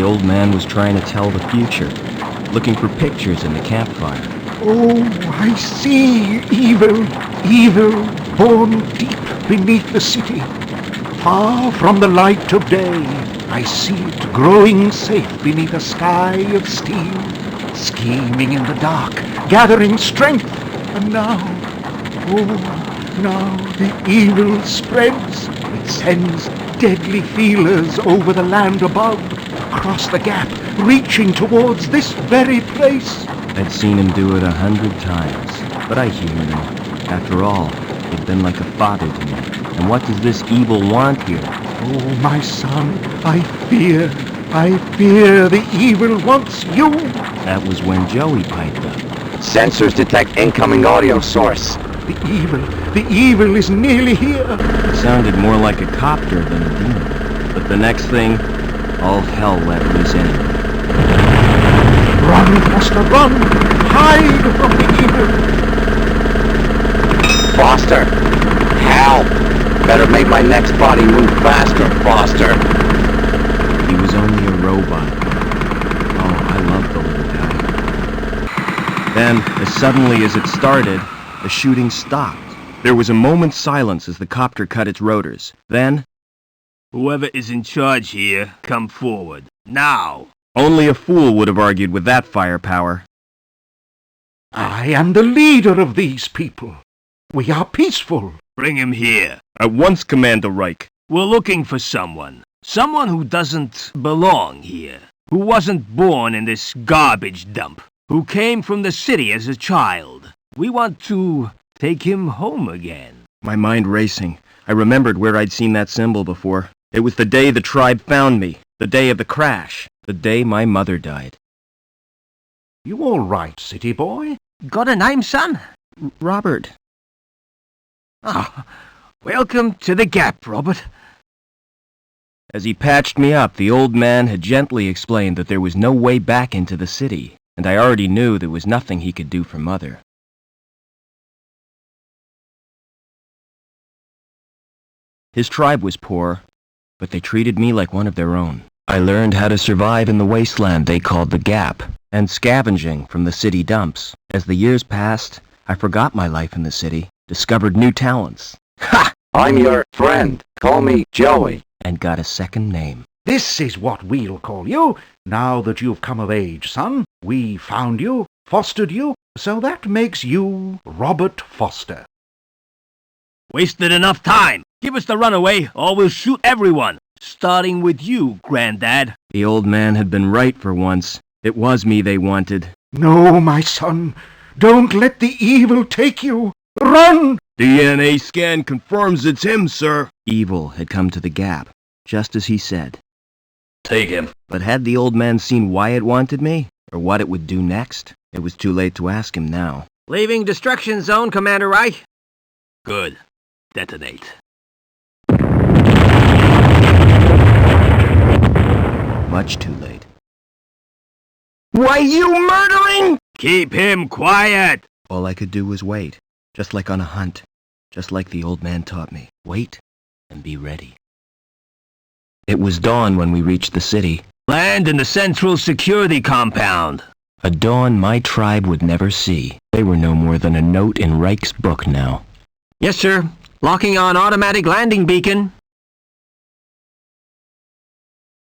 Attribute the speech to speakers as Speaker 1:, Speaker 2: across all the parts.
Speaker 1: old man was trying to tell the future, looking for pictures in the campfire.
Speaker 2: Oh, I see evil, evil, born deep beneath the city. Far from the light of day, I see it growing safe beneath a sky of steel, scheming in the dark, gathering strength, and now, oh, now the evil spreads. It sends deadly feelers over the land above, across the gap, reaching towards this very place.
Speaker 1: I'd seen him do it 100 times, but I humored him. After all, he'd been like a father to me. And what does this evil want here?
Speaker 2: Oh, my son, I fear the evil wants you.
Speaker 1: That was when Joey piped up.
Speaker 3: Sensors detect incoming audio source.
Speaker 2: The evil is nearly here.
Speaker 1: It sounded more like a copter than a demon. But the next thing, all hell let loose anyway.
Speaker 2: Run, Foster, run! Hide from the evil!
Speaker 3: Foster! Help! Better make my next body move faster, Foster!
Speaker 1: He was only a robot. Oh, I loved the little guy. Then, as suddenly as it started, the shooting stopped. There was a moment's silence as the copter cut its rotors. Then,
Speaker 4: "Whoever is in charge here, come forward. Now!"
Speaker 1: Only a fool would have argued with that firepower.
Speaker 2: I am the leader of these people. We are peaceful.
Speaker 4: Bring him here.
Speaker 1: At once, Commander Reich.
Speaker 4: We're looking for someone. Someone who doesn't belong here. Who wasn't born in this garbage dump. Who came from the city as a child. We want to take him home again.
Speaker 1: My mind racing. I remembered where I'd seen that symbol before. It was the day the tribe found me. The day of the crash. The day my mother died.
Speaker 2: You all right, city boy?
Speaker 4: Got a name, son?
Speaker 1: Robert.
Speaker 4: Ah, welcome to the Gap, Robert.
Speaker 1: As he patched me up, the old man had gently explained that there was no way back into the city, and I already knew there was nothing he could do for Mother. His tribe was poor, but they treated me like one of their own. I learned how to survive in the wasteland they called the Gap, and scavenging from the city dumps. As the years passed, I forgot my life in the city, discovered new talents.
Speaker 3: Ha! I'm your friend. Call me Joey.
Speaker 1: And got a second name.
Speaker 2: This is what we'll call you, now that you've come of age, son. We found you, fostered you, so that makes you Robert Foster.
Speaker 4: Wasted enough time. Give us the runaway, or we'll shoot everyone. Starting with you, Granddad.
Speaker 1: The old man had been right for once. It was me they wanted.
Speaker 2: No, my son. Don't let the evil take you. Run!
Speaker 1: DNA scan confirms it's him, sir. Evil had come to the Gap, just as he said.
Speaker 3: Take him.
Speaker 1: But had the old man seen why it wanted me, or what it would do next? It was too late to ask him now.
Speaker 4: Leaving destruction zone, Commander Reich. Good. Detonate.
Speaker 1: Much too late.
Speaker 4: Why, you murdering? Keep him quiet.
Speaker 1: All I could do was wait, just like on a hunt, just like the old man taught me. Wait and be ready. It was dawn when we reached the city.
Speaker 4: Land in the Central Security Compound.
Speaker 1: A dawn my tribe would never see. They were no more than a note in Reich's book now.
Speaker 4: Yes, sir. Locking on automatic landing beacon.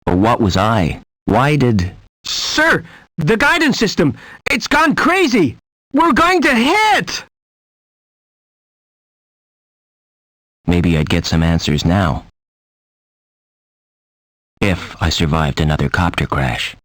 Speaker 1: Or what was I? Why did...
Speaker 4: Sir, the guidance system, it's gone crazy. We're going to hit.
Speaker 1: Maybe I'd get some answers now. If I survived another copter crash.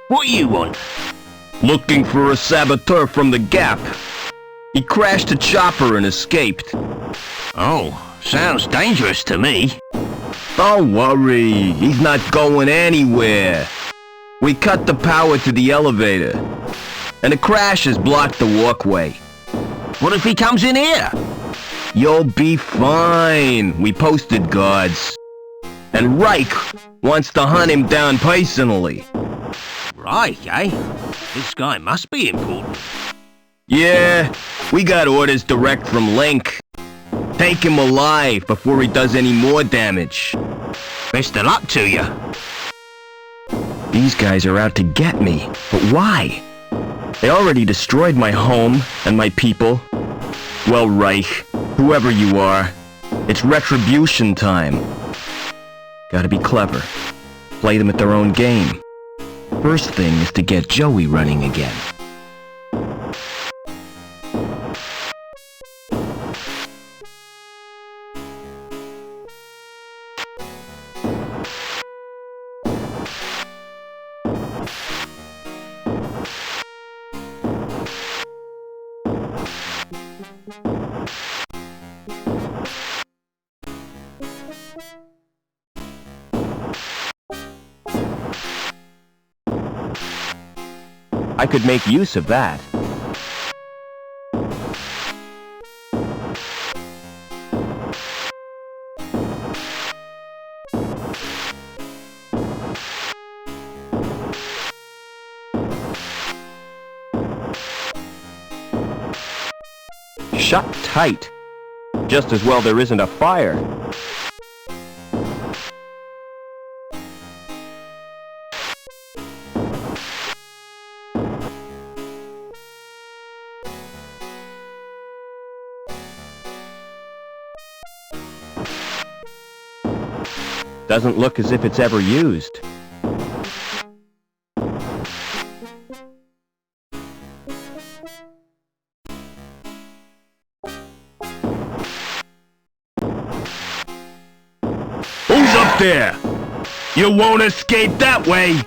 Speaker 4: What you want?
Speaker 1: Looking for a saboteur from the Gap. He crashed a chopper and escaped.
Speaker 4: Oh, sounds dangerous to me.
Speaker 1: Don't worry, he's not going anywhere. We cut the power to the elevator, and the crash has blocked the walkway.
Speaker 4: What if he comes in here?
Speaker 1: You'll be fine. We posted guards. And Reich wants to hunt him down personally.
Speaker 4: Right, eh? This guy must be important.
Speaker 1: Yeah, we got orders direct from Link. Take him alive before he does any more damage.
Speaker 4: Best of luck to you.
Speaker 1: These guys are out to get me, but why? They already destroyed my home and my people. Well, Reich, whoever you are, it's retribution time. Gotta be clever. Play them at their own game. First thing is to get Joey running again. I could make use of that. Shut tight. Just as well there isn't a fire. Doesn't look as if it's ever used.
Speaker 4: Who's up there? You won't escape that way!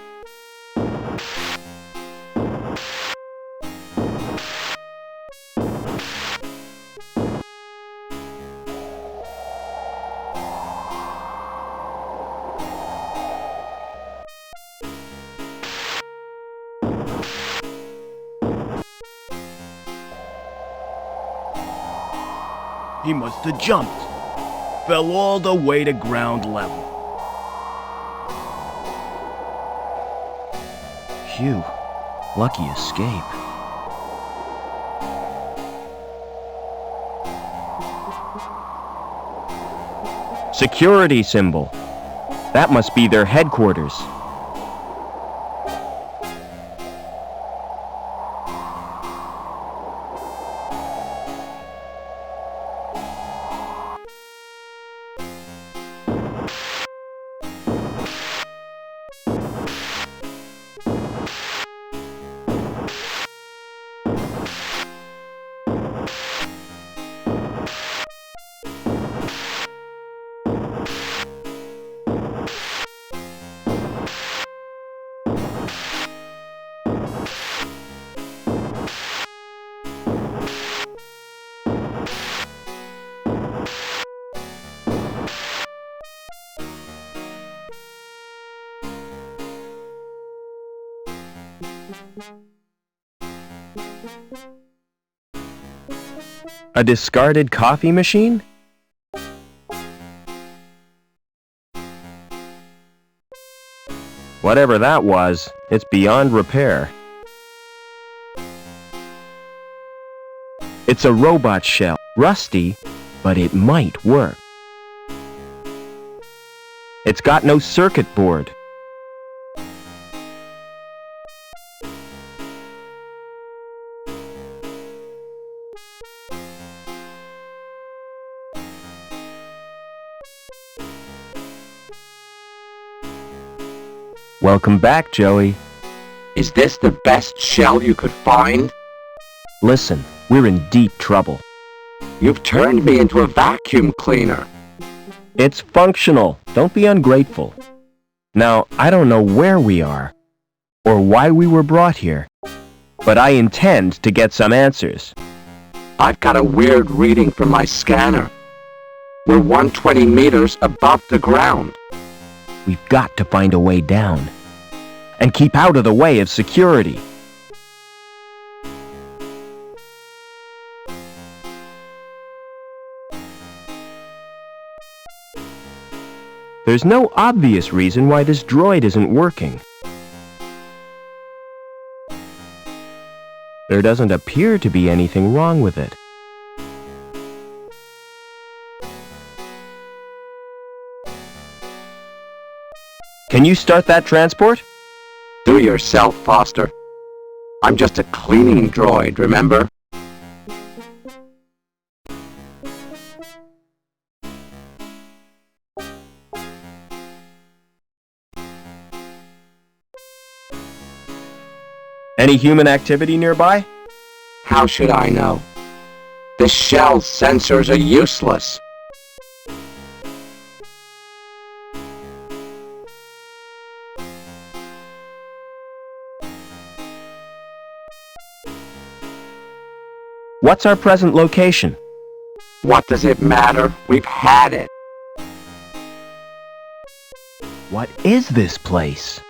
Speaker 1: He must have jumped. Fell all the way to ground level. Phew. Lucky escape. Security symbol. That must be their headquarters. A discarded coffee machine? Whatever that was, it's beyond repair. It's a robot shell. Rusty, but it might work. It's got no circuit board. Welcome back, Joey.
Speaker 3: Is this the best shell you could find?
Speaker 1: Listen, we're in deep trouble.
Speaker 3: You've turned me into a vacuum cleaner.
Speaker 1: It's functional. Don't be ungrateful. Now, I don't know where we are, or why we were brought here. But I intend to get some answers.
Speaker 3: I've got a weird reading from my scanner. We're 120 meters above the ground.
Speaker 1: We've got to find a way down. And keep out of the way of security. There's no obvious reason why this droid isn't working. There doesn't appear to be anything wrong with it. Can you start that transport?
Speaker 3: Do yourself, Foster. I'm just a cleaning droid, remember?
Speaker 1: Any human activity nearby?
Speaker 3: How should I know? The shell's sensors are useless.
Speaker 1: What's our present location?
Speaker 3: What does it matter? We've had it.
Speaker 1: What is this place?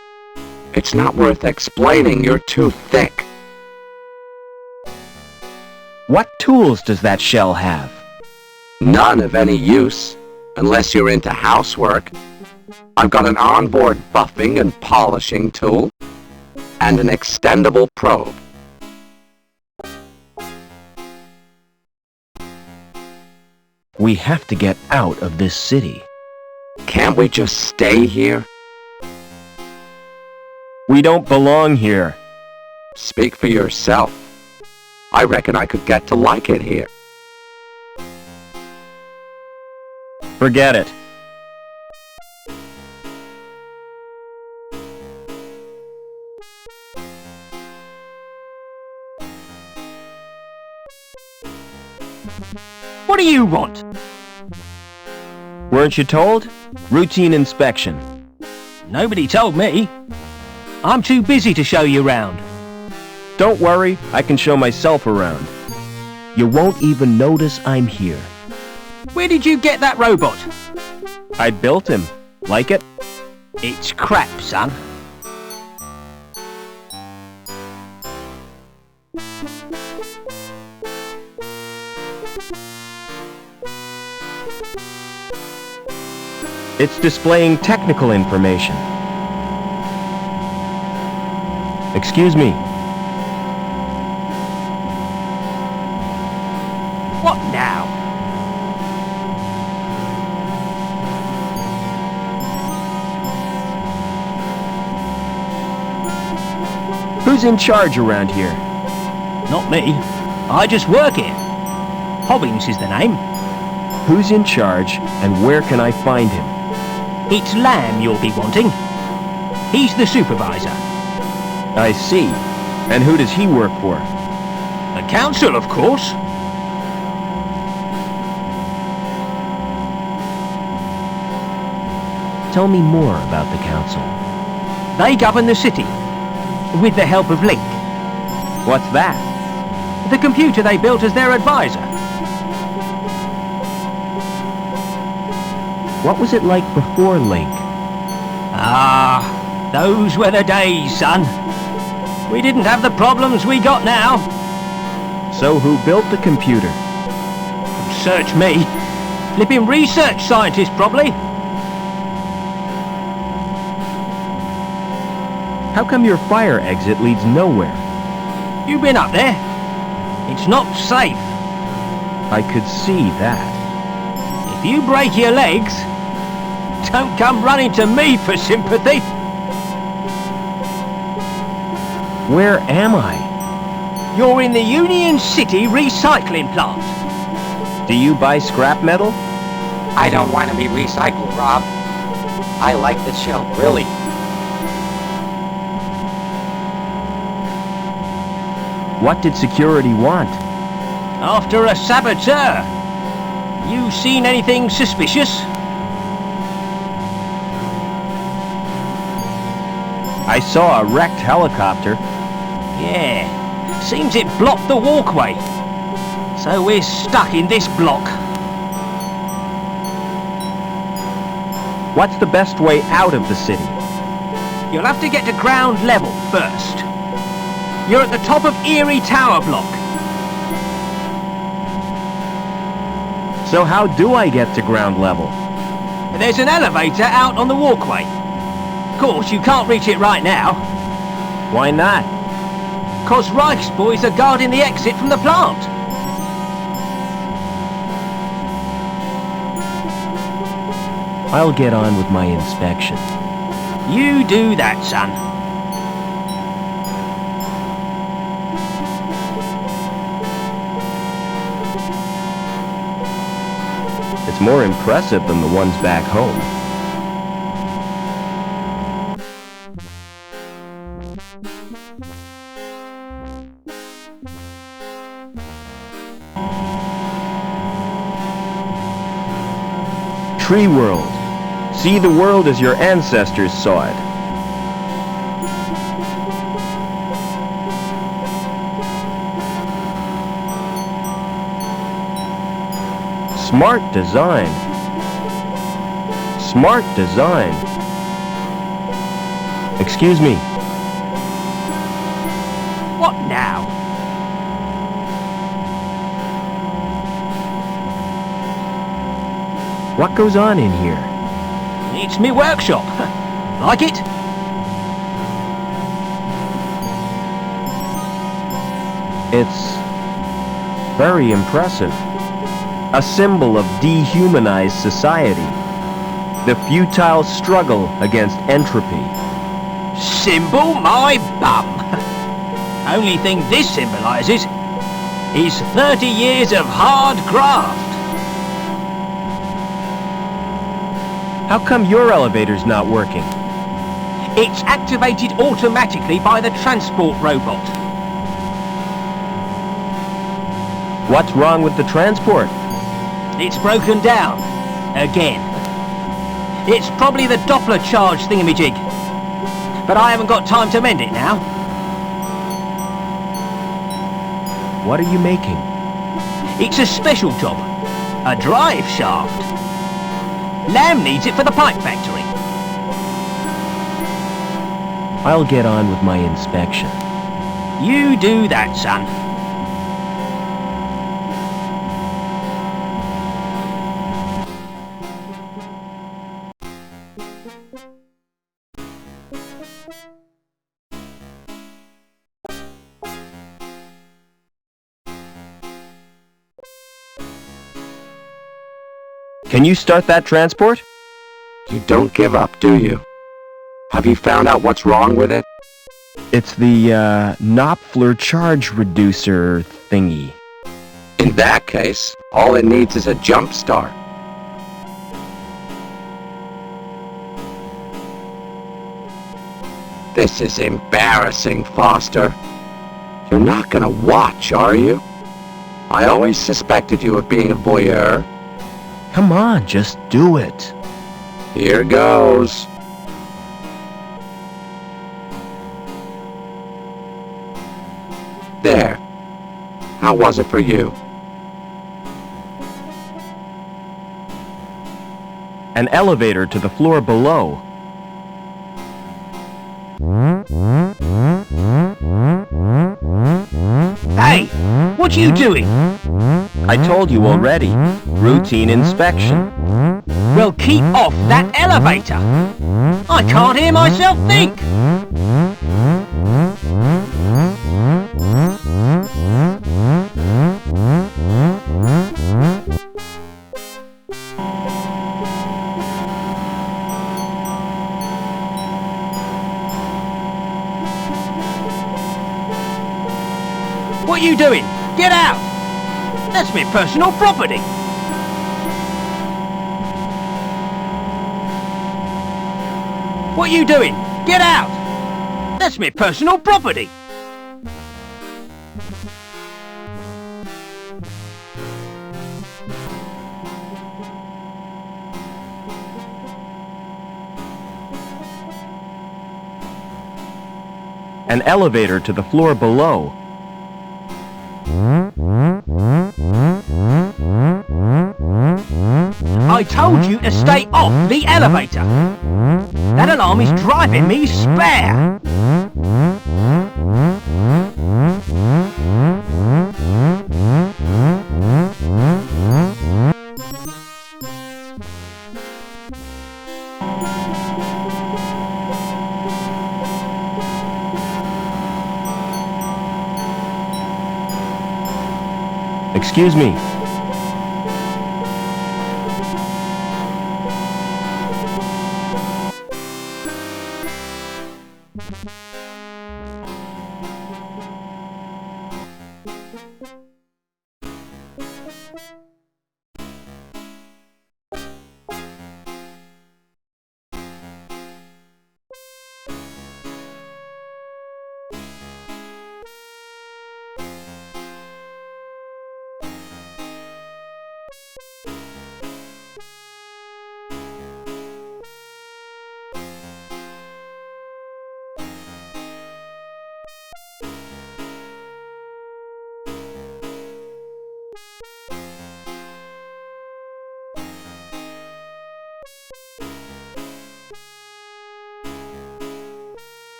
Speaker 3: It's not worth explaining. You're too thick.
Speaker 1: What tools does that shell have?
Speaker 3: None of any use, unless you're into housework. I've got an onboard buffing and polishing tool, and an extendable probe.
Speaker 1: We have to get out of this city.
Speaker 3: Can't we just stay here?
Speaker 1: We don't belong here.
Speaker 3: Speak for yourself. I reckon I could get to like it here.
Speaker 1: Forget it.
Speaker 4: What do you want?
Speaker 1: Weren't you told? Routine inspection.
Speaker 4: Nobody told me. I'm too busy to show you around.
Speaker 1: Don't worry, I can show myself around. You won't even notice I'm here.
Speaker 4: Where did you get that robot?
Speaker 1: I built him. Like it?
Speaker 4: It's crap, son.
Speaker 1: It's displaying technical information. Excuse me.
Speaker 4: What now?
Speaker 1: Who's in charge around here?
Speaker 4: Not me. I just work here. Hobbins is the name.
Speaker 1: Who's in charge and where can I find him?
Speaker 4: It's Lamb you'll be wanting. He's the supervisor.
Speaker 1: I see. And who does he work for?
Speaker 4: The council, of course.
Speaker 1: Tell me more about the council.
Speaker 4: They govern the city, with the help of Link,
Speaker 1: What's that?
Speaker 4: the computer they built as their advisor.
Speaker 1: What was it like before Link?
Speaker 4: Ah, those were the days, son. We didn't have the problems we got now.
Speaker 1: So who built the computer?
Speaker 4: Search me. Flipping research scientist, probably.
Speaker 1: How come your fire exit leads nowhere?
Speaker 4: You been up there? It's not safe.
Speaker 1: I could see that.
Speaker 4: If you break your legs, don't come running to me for sympathy.
Speaker 1: Where am I?
Speaker 4: You're in the Union City recycling plant.
Speaker 1: Do you buy scrap metal?
Speaker 5: I don't want to be recycled, Rob. I like the shell, really.
Speaker 1: What did security want?
Speaker 4: After a saboteur. You seen anything suspicious?
Speaker 1: I saw a wrecked helicopter.
Speaker 4: Yeah, seems it blocked the walkway. So we're stuck in this block.
Speaker 1: What's the best way out of the city?
Speaker 4: You'll have to get to ground level first. You're at the top of Erie Tower block.
Speaker 1: So how do I get to ground level?
Speaker 4: There's an elevator out on the walkway. Of course, you can't reach it right now.
Speaker 1: Why not?
Speaker 4: 'Cause Reich's boys are guarding the exit from the plant.
Speaker 1: I'll get on with my inspection.
Speaker 4: You do that, son.
Speaker 1: It's more impressive than the ones back home. Tree world. See the world as your ancestors saw it. Smart design. Smart design. Excuse me.
Speaker 4: What now?
Speaker 1: What goes on in here?
Speaker 4: It's me workshop. Like it?
Speaker 1: It's very impressive. A symbol of dehumanized society. The futile struggle against entropy.
Speaker 4: Symbol my bum. Only thing this symbolises is 30 years of hard graft.
Speaker 1: How come your elevator's not working?
Speaker 4: It's activated automatically by the transport robot.
Speaker 1: What's wrong with the transport?
Speaker 4: It's broken down. Again. It's probably the Doppler charge thingamajig. But I haven't got time to mend it now.
Speaker 1: What are you making?
Speaker 4: It's a special job. A drive shaft. Lamb needs it for the pipe factory.
Speaker 1: I'll get on with my inspection.
Speaker 4: You do that, son.
Speaker 1: Can you start that transport?
Speaker 3: You don't give up, do you? Have you found out what's wrong with it?
Speaker 1: It's the, Knopfler charge reducer thingy.
Speaker 3: In that case, all it needs is a jump start. This is embarrassing, Foster. You're not gonna watch, are you? I always suspected you of being a voyeur.
Speaker 1: Come on, just do it.
Speaker 3: Here goes. There. How was it for you?
Speaker 1: An elevator to the floor below.
Speaker 4: Hey, what are you doing?
Speaker 1: I told you already. Routine inspection.
Speaker 4: Well, keep off that elevator. I can't hear myself think. What are you doing? Get out! That's my personal property. What are you doing? Get out! That's my personal property.
Speaker 1: an elevator to the floor below.
Speaker 4: I told you to stay off the elevator. That alarm is driving me spare.
Speaker 1: Excuse me.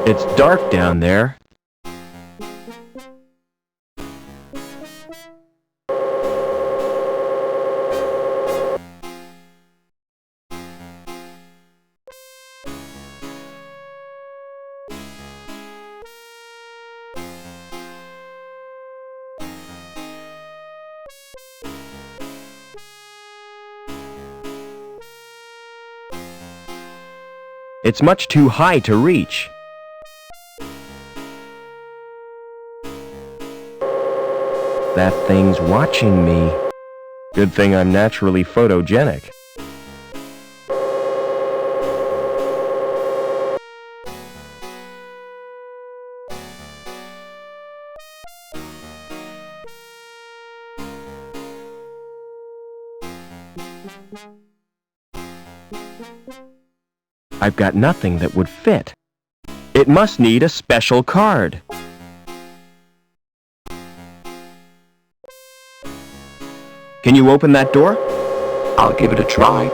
Speaker 1: It's dark down there. It's much too high to reach. That thing's watching me. Good thing I'm naturally photogenic. I've got nothing that would fit. It must need a special card. Can you open that door?
Speaker 3: I'll give it a try.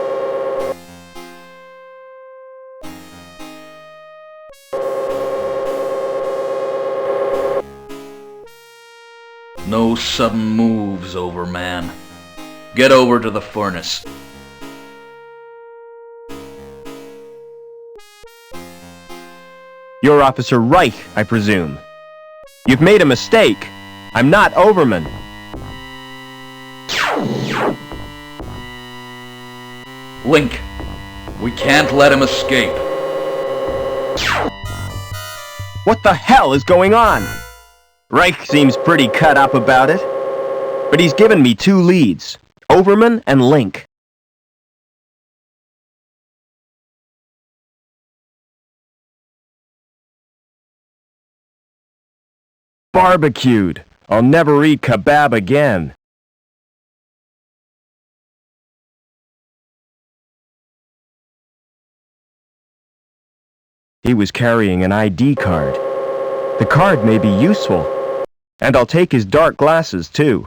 Speaker 6: No sudden moves, Overman. Get over to the furnace.
Speaker 1: You're Officer Reich, I presume. You've made a mistake. I'm not Overman.
Speaker 6: Link, we can't let him escape.
Speaker 1: What the hell is going on? Reich seems pretty cut up about it. But he's given me 2 leads, Overman and Link. Barbecued. I'll never eat kebab again. He was carrying an ID card. The card may be useful. And I'll take his dark glasses, too.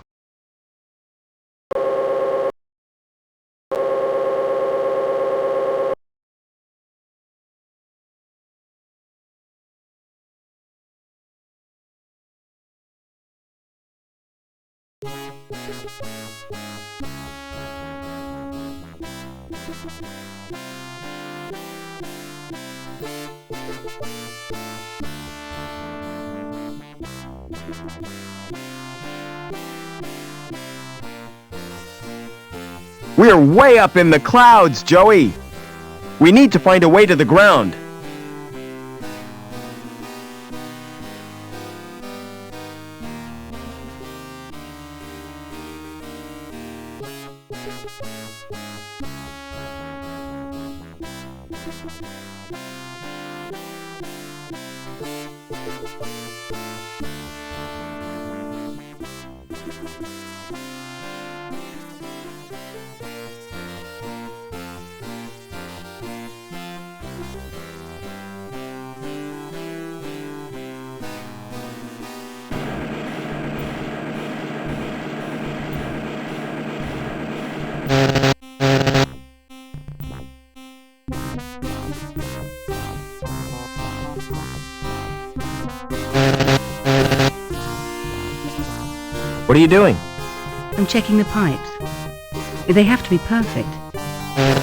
Speaker 1: We're way up in the clouds, Joey. We need to find a way to the ground. What are you doing?
Speaker 7: I'm checking the pipes. They have to be perfect.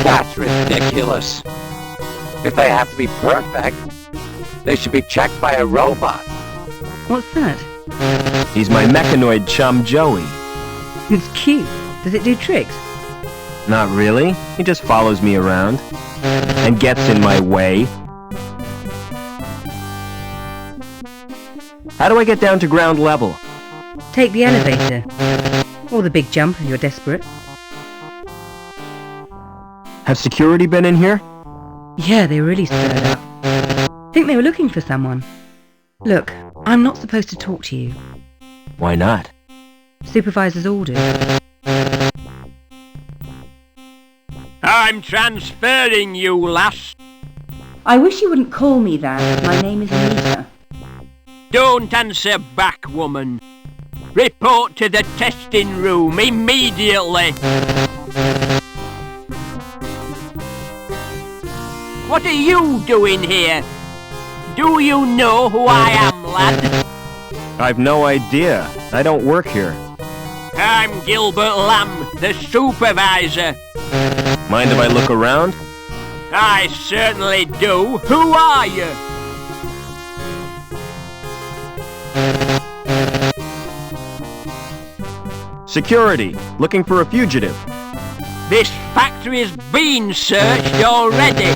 Speaker 3: That's ridiculous. If they have to be perfect, they should be checked by a robot.
Speaker 7: What's that?
Speaker 1: He's my mechanoid chum, Joey.
Speaker 7: It's cute. Does it do tricks?
Speaker 1: Not really. He just follows me around. And gets in my way. How do I get down to ground level?
Speaker 7: Take the elevator. Or the big jump if you're desperate.
Speaker 1: Have security been in here?
Speaker 7: Yeah, they were really stirred up. Think they were looking for someone. Look, I'm not supposed to talk to you.
Speaker 1: Why not?
Speaker 7: Supervisor's orders.
Speaker 4: I'm transferring you, lass.
Speaker 7: I wish you wouldn't call me that. My name is Anita.
Speaker 4: Don't answer back, woman. Report to the testing room immediately. What are you doing here? Do you know who I am, lad?
Speaker 1: I've no idea. I don't work here.
Speaker 4: I'm Gilbert Lamb, the supervisor.
Speaker 1: Mind if I look around?
Speaker 4: I certainly do. Who are you?
Speaker 1: Security. Looking for a fugitive.
Speaker 4: This factory has been searched already.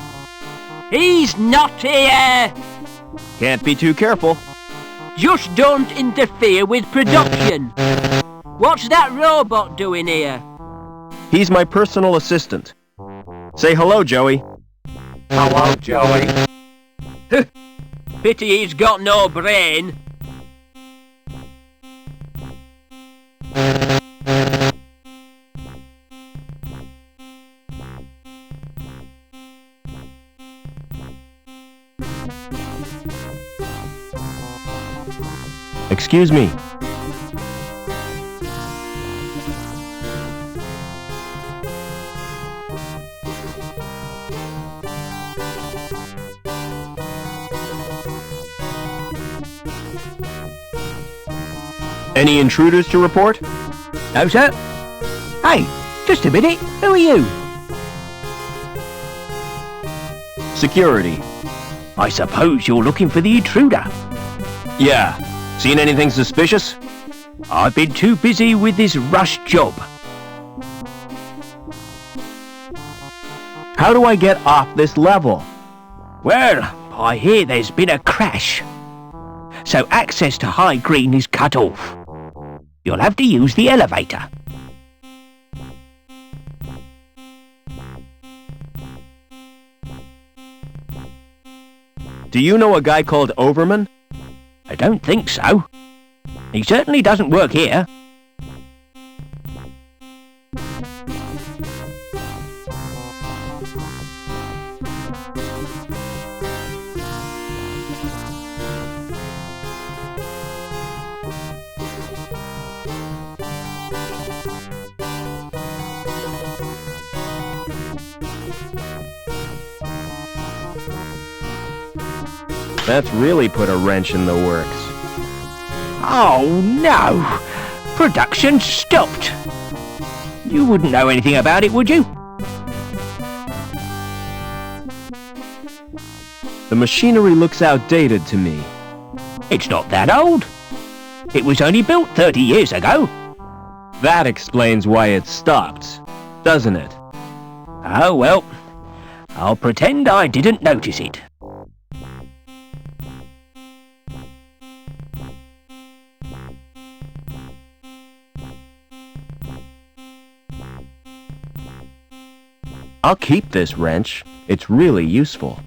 Speaker 4: He's not here.
Speaker 1: Can't be too careful.
Speaker 4: Just don't interfere with production. What's that robot doing here?
Speaker 1: He's my personal assistant. Say hello, Joey.
Speaker 3: Hello, Joey.
Speaker 4: Pity he's got no brain.
Speaker 1: Excuse me. Any intruders to report?
Speaker 8: No, sir. Hey, just a minute. Who are you?
Speaker 1: Security.
Speaker 8: I suppose you're looking for the intruder.
Speaker 1: Yeah. Seen anything suspicious?
Speaker 4: I've been too busy with this rush job.
Speaker 1: How do I get off this level?
Speaker 4: Well, I hear there's been a crash, so access to high green is cut off. You'll have to use the elevator.
Speaker 1: Do you know a guy called Overman?
Speaker 4: I don't think so. He certainly doesn't work here.
Speaker 1: That's really put a wrench in the works.
Speaker 4: Oh no! Production stopped! You wouldn't know anything about it, would you?
Speaker 1: The machinery looks outdated to me.
Speaker 4: It's not that old. It was only built 30 years ago.
Speaker 1: That explains why it stopped, doesn't it?
Speaker 4: Oh well, I'll pretend I didn't notice it.
Speaker 1: I'll keep this wrench. It's really useful.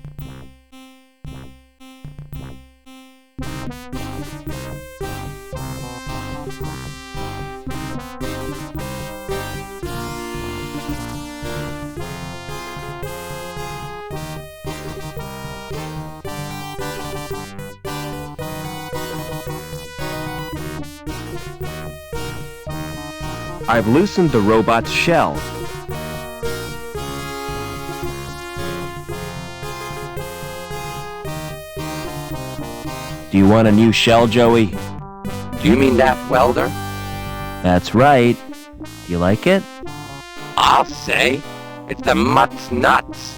Speaker 1: I've loosened the robot's shell. Do you want a new shell, Joey?
Speaker 3: Do you mean that welder?
Speaker 1: That's right. Do you like it?
Speaker 3: I'll say. It's the mutt's nuts.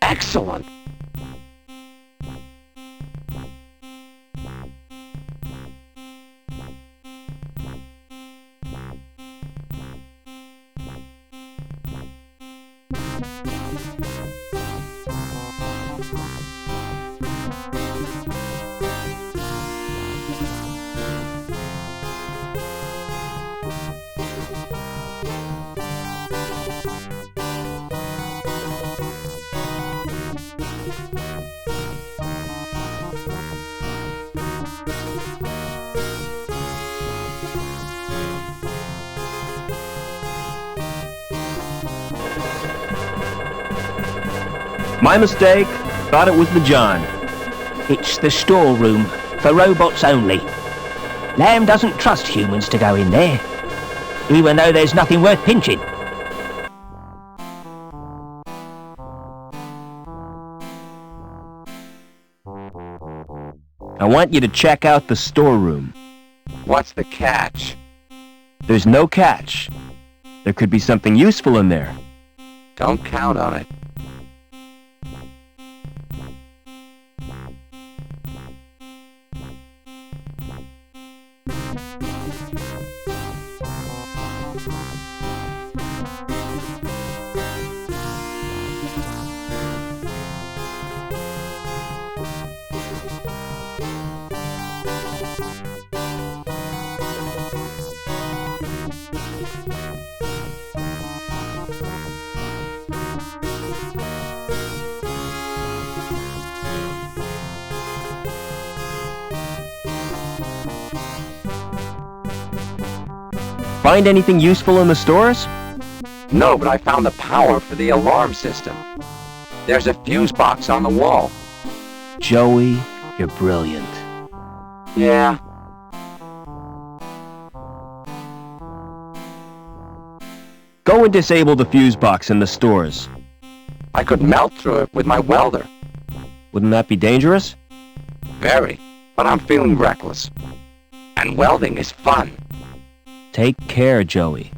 Speaker 3: Excellent.
Speaker 1: My mistake. Thought it was the John.
Speaker 4: It's the storeroom, for robots only. Lamb doesn't trust humans to go in there, even though there's nothing worth pinching.
Speaker 1: I want you to check out the storeroom.
Speaker 3: What's the catch?
Speaker 1: There's no catch. There could be something useful in there.
Speaker 3: Don't count on it.
Speaker 1: Find anything useful in the stores?
Speaker 3: No, but I found the power for the alarm system. There's a fuse box on the wall.
Speaker 1: Joey, you're brilliant.
Speaker 3: Yeah.
Speaker 1: Go and disable the fuse box in the stores.
Speaker 3: I could melt through it with my welder.
Speaker 1: Wouldn't that be dangerous?
Speaker 3: Very, but I'm feeling reckless. And welding is fun.
Speaker 1: Take care, Joey.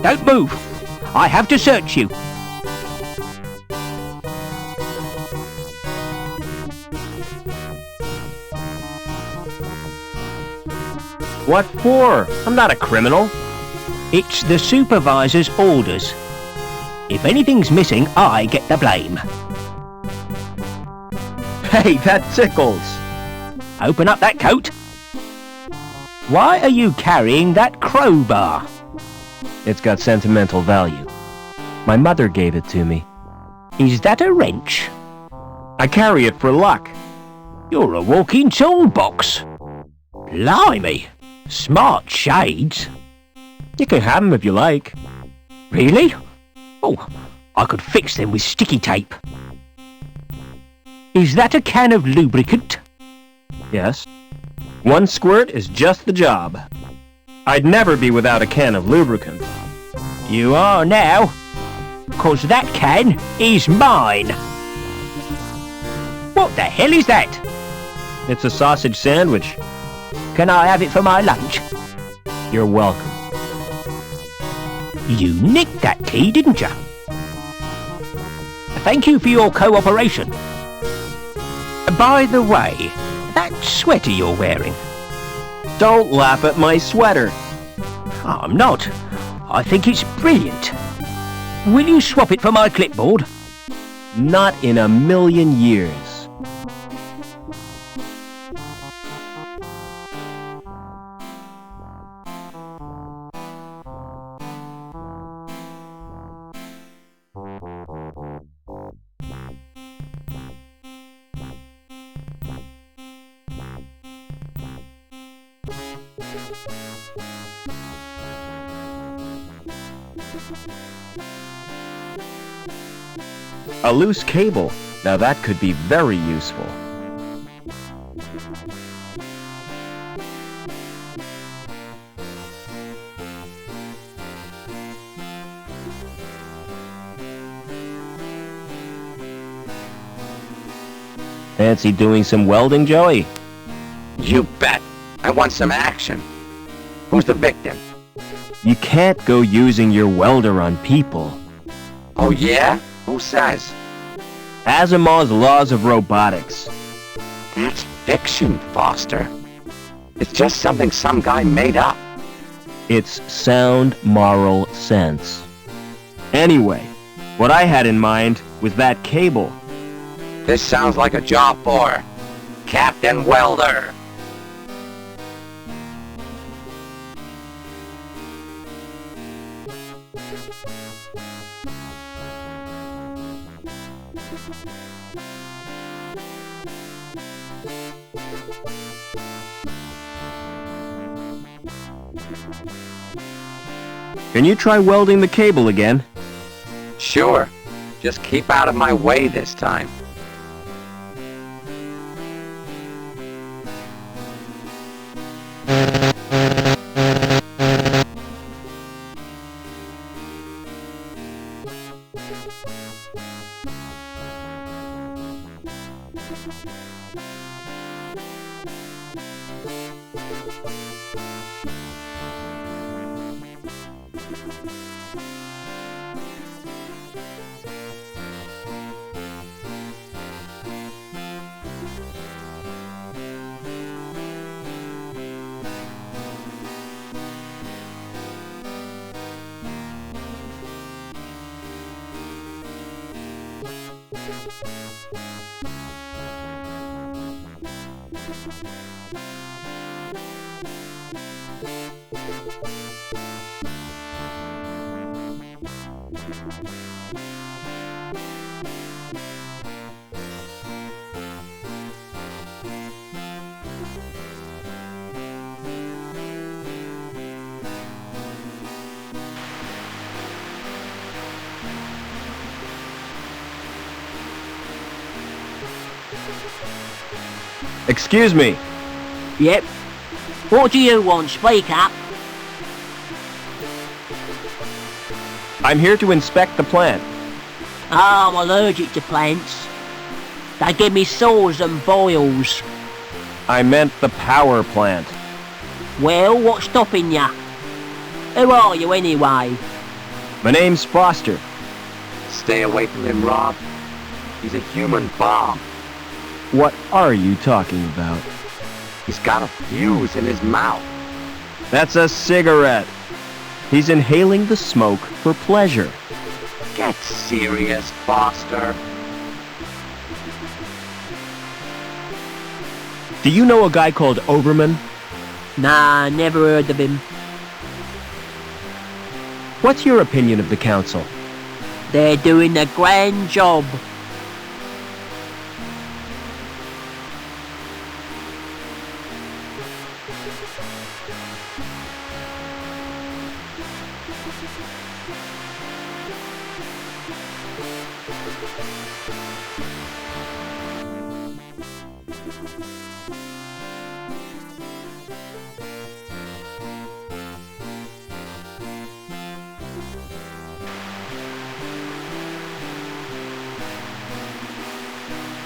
Speaker 8: Don't move. I have to search you.
Speaker 1: What for? I'm not a criminal.
Speaker 8: It's the supervisor's orders. If anything's missing, I get the blame.
Speaker 1: Hey, that tickles.
Speaker 8: Open up that coat. Why are you carrying that crowbar?
Speaker 1: It's got sentimental value. My mother gave it to me.
Speaker 8: Is that a wrench?
Speaker 1: I carry it for luck.
Speaker 8: You're a walking toolbox. Blimey. Smart shades.
Speaker 1: You can have them if you like.
Speaker 8: Really? Oh, I could fix them with sticky tape. Is that a can of lubricant?
Speaker 1: Yes. One squirt is just the job. I'd never be without a can of lubricant.
Speaker 8: You are now, 'cause that can is mine. What the hell is that?
Speaker 1: It's a sausage sandwich.
Speaker 8: Can I have it for my lunch?
Speaker 1: You're welcome.
Speaker 8: You nicked that tea, didn't you? Thank you for your cooperation. By the way, that sweater you're wearing.
Speaker 1: Don't laugh at my sweater.
Speaker 8: I'm not. I think it's brilliant. Will you swap it for my clipboard?
Speaker 1: Not in a million years. A loose cable. Now that could be very useful. Fancy doing some welding, Joey?
Speaker 3: You bet. I want some action. Who's the victim?
Speaker 1: You can't go using your welder on people.
Speaker 3: Oh yeah? Who says?
Speaker 1: Asimov's laws of robotics.
Speaker 3: That's fiction, Foster. It's just something some guy made up.
Speaker 1: It's sound moral sense. Anyway, what I had in mind was that cable.
Speaker 3: This sounds like a job for Captain Welder.
Speaker 1: Can you try welding the cable again?
Speaker 3: Sure. Just keep out of my way this time.
Speaker 1: Excuse me.
Speaker 8: Yep. What do you want? Speak up.
Speaker 1: I'm here to inspect the plant.
Speaker 8: Oh, I'm allergic to plants. They give me sores and boils.
Speaker 1: I meant the power plant.
Speaker 8: Well, what's stopping ya? Who are you anyway?
Speaker 1: My name's Foster.
Speaker 3: Stay away from him, Rob. He's a human bomb.
Speaker 1: What are you talking about?
Speaker 3: He's got a fuse in his mouth.
Speaker 1: That's a cigarette. He's inhaling the smoke for pleasure.
Speaker 3: Get serious, Foster.
Speaker 1: Do you know a guy called Overman?
Speaker 8: Nah, never heard of him.
Speaker 1: What's your opinion of the council?
Speaker 8: They're doing a grand job.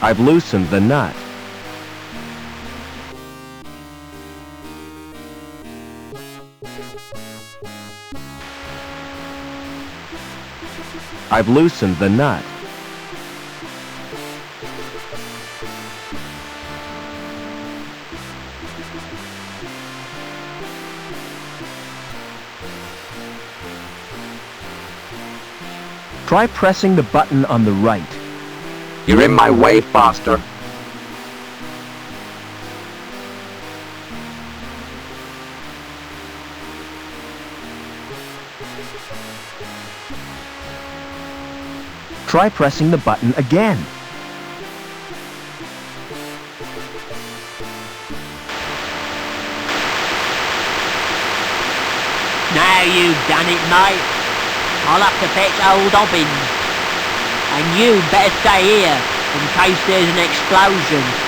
Speaker 1: I've loosened the nut. I've loosened the nut. Try pressing the button on the right.
Speaker 3: You're in my way, Foster.
Speaker 1: Try pressing the button again.
Speaker 8: Now you've done it, mate. I'll have to fetch old Dobbins. And you better stay here in case there's an explosion.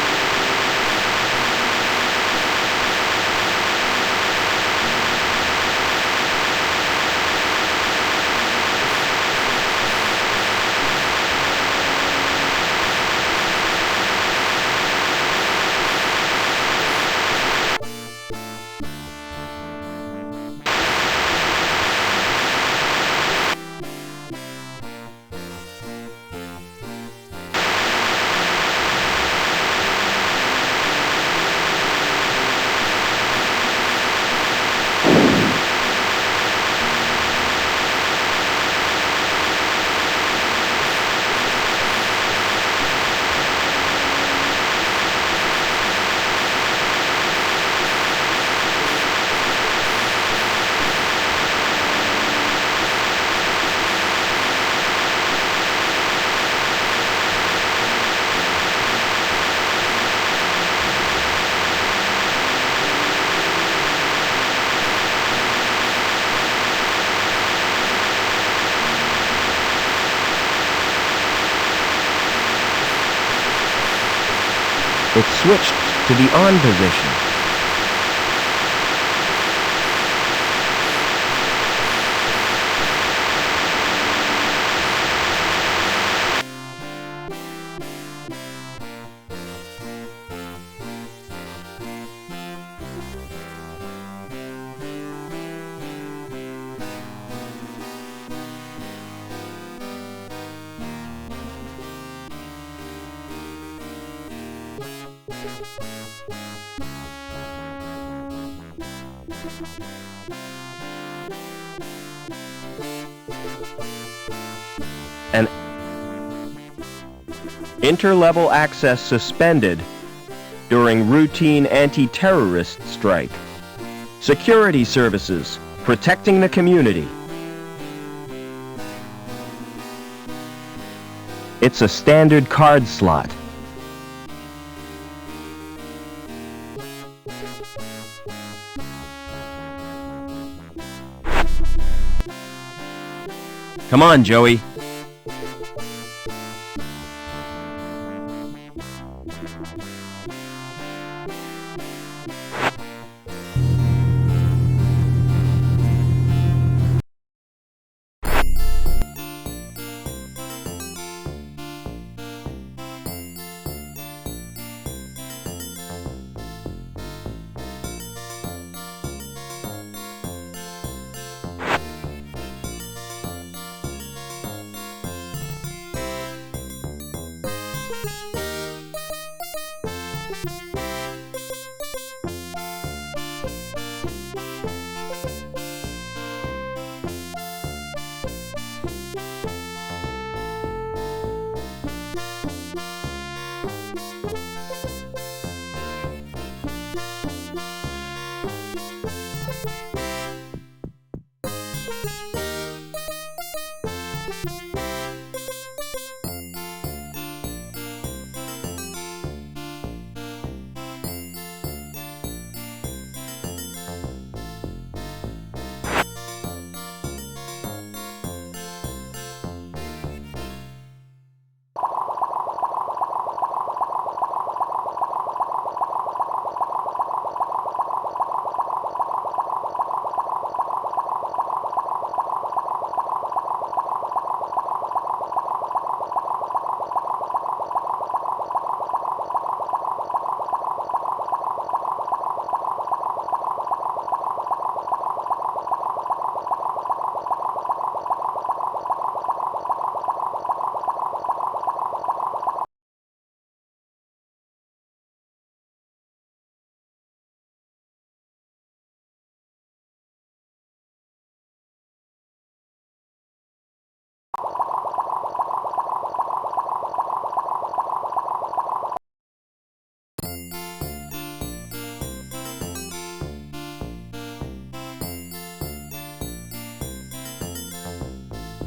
Speaker 1: It switched to the on position. An interlevel access suspended during routine anti-terrorist strike. Security services protecting the community. It's a standard card slot. Come on, Joey.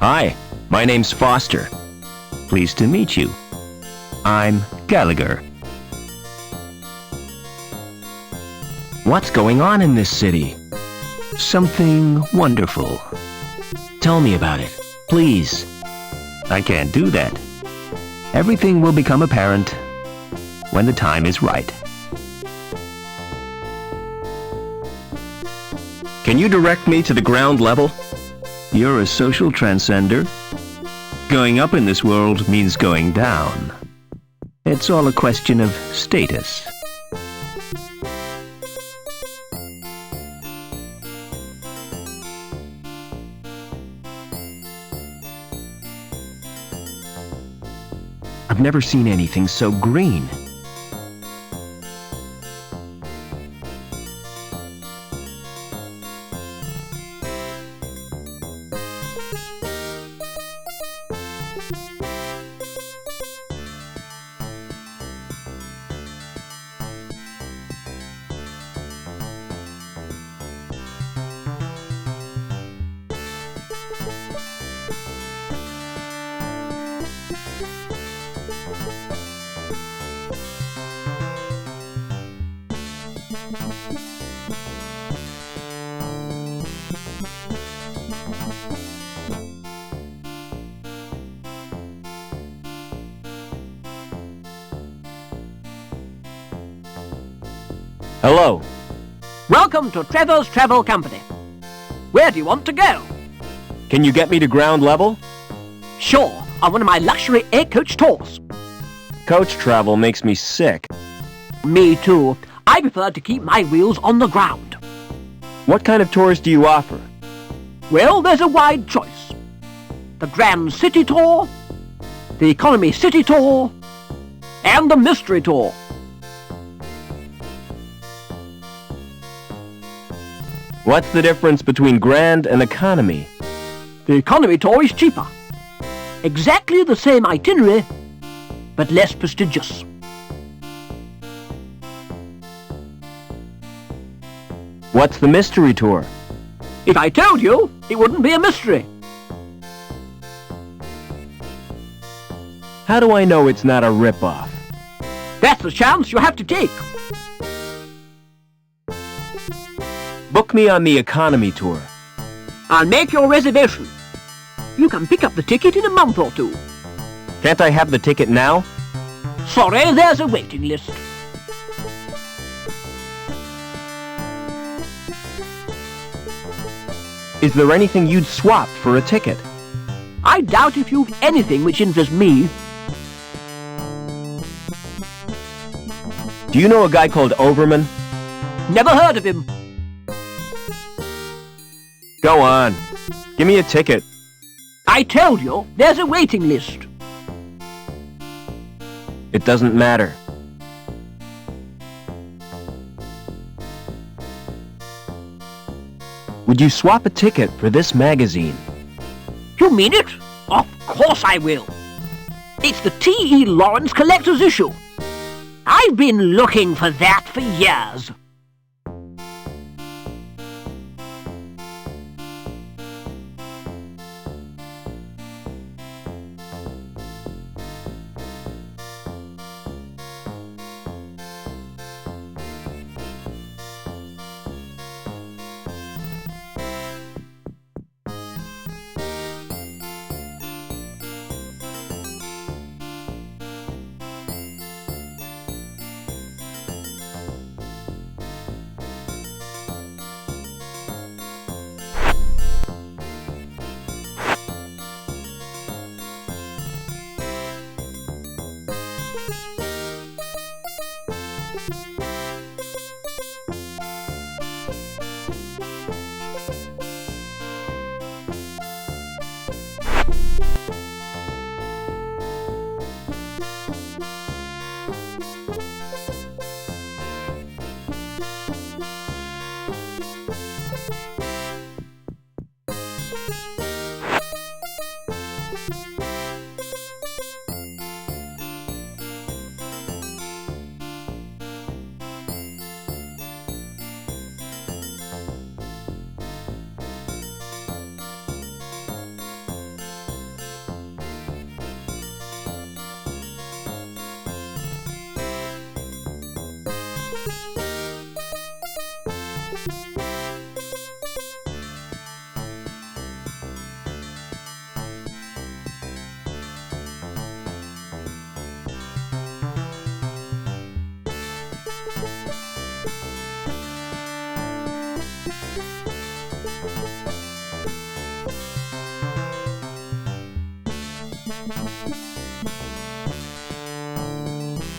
Speaker 1: Hi, my name's Foster. Pleased to meet you. I'm Gallagher. What's going on in this city? Something wonderful. Tell me about it, please. I can't do that. Everything will become apparent when the time is right. Can you direct me to the ground level? You're a social transcender. Going up in this world means going down. It's all a question of status. I've never seen anything so green. Hello.
Speaker 8: Welcome to Trevor's Travel Company. Where do you want to go?
Speaker 1: Can you get me to ground level?
Speaker 8: Sure, on one of my luxury air coach tours.
Speaker 1: Coach travel makes me sick.
Speaker 8: Me too. I prefer to keep my wheels on the ground.
Speaker 1: What kind of tours do you offer?
Speaker 8: Well, there's a wide choice. The Grand City Tour, the Economy City Tour, and the Mystery Tour.
Speaker 1: What's the difference between grand and economy?
Speaker 9: The economy tour is cheaper. Exactly the same itinerary, but less prestigious.
Speaker 1: What's the mystery tour?
Speaker 9: If I told you, it wouldn't be a mystery.
Speaker 1: How do I know it's not a rip-off?
Speaker 9: That's the chance you have to take.
Speaker 1: Book me on the economy tour.
Speaker 9: I'll make your reservation. You can pick up the ticket in a month or two.
Speaker 1: Can't I have the ticket now?
Speaker 9: Sorry, there's a waiting list.
Speaker 1: Is there anything you'd swap for a ticket?
Speaker 9: I doubt if you've anything which interests me.
Speaker 1: Do you know a guy called Overman?
Speaker 9: Never heard of him.
Speaker 1: Go on. Give me a ticket.
Speaker 9: I told you, there's a waiting list.
Speaker 1: It doesn't matter. Would you swap a ticket for this magazine?
Speaker 9: You mean it? Of course I will. It's the T.E. Lawrence Collector's Issue. I've been looking for that for years.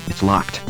Speaker 1: It's locked.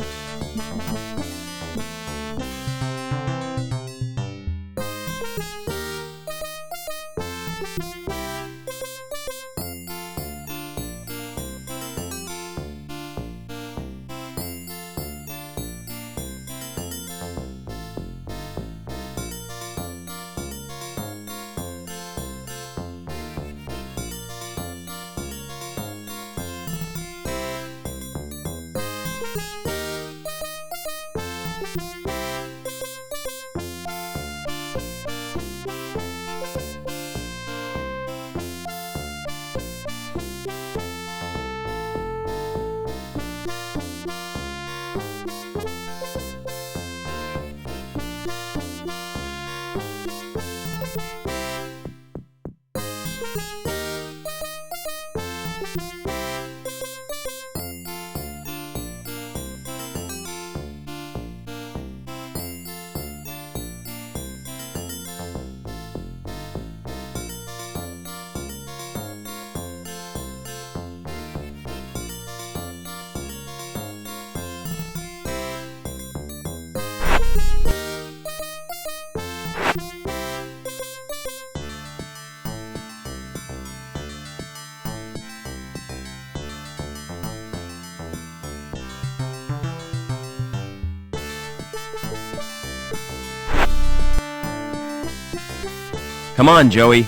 Speaker 1: Come on, Joey.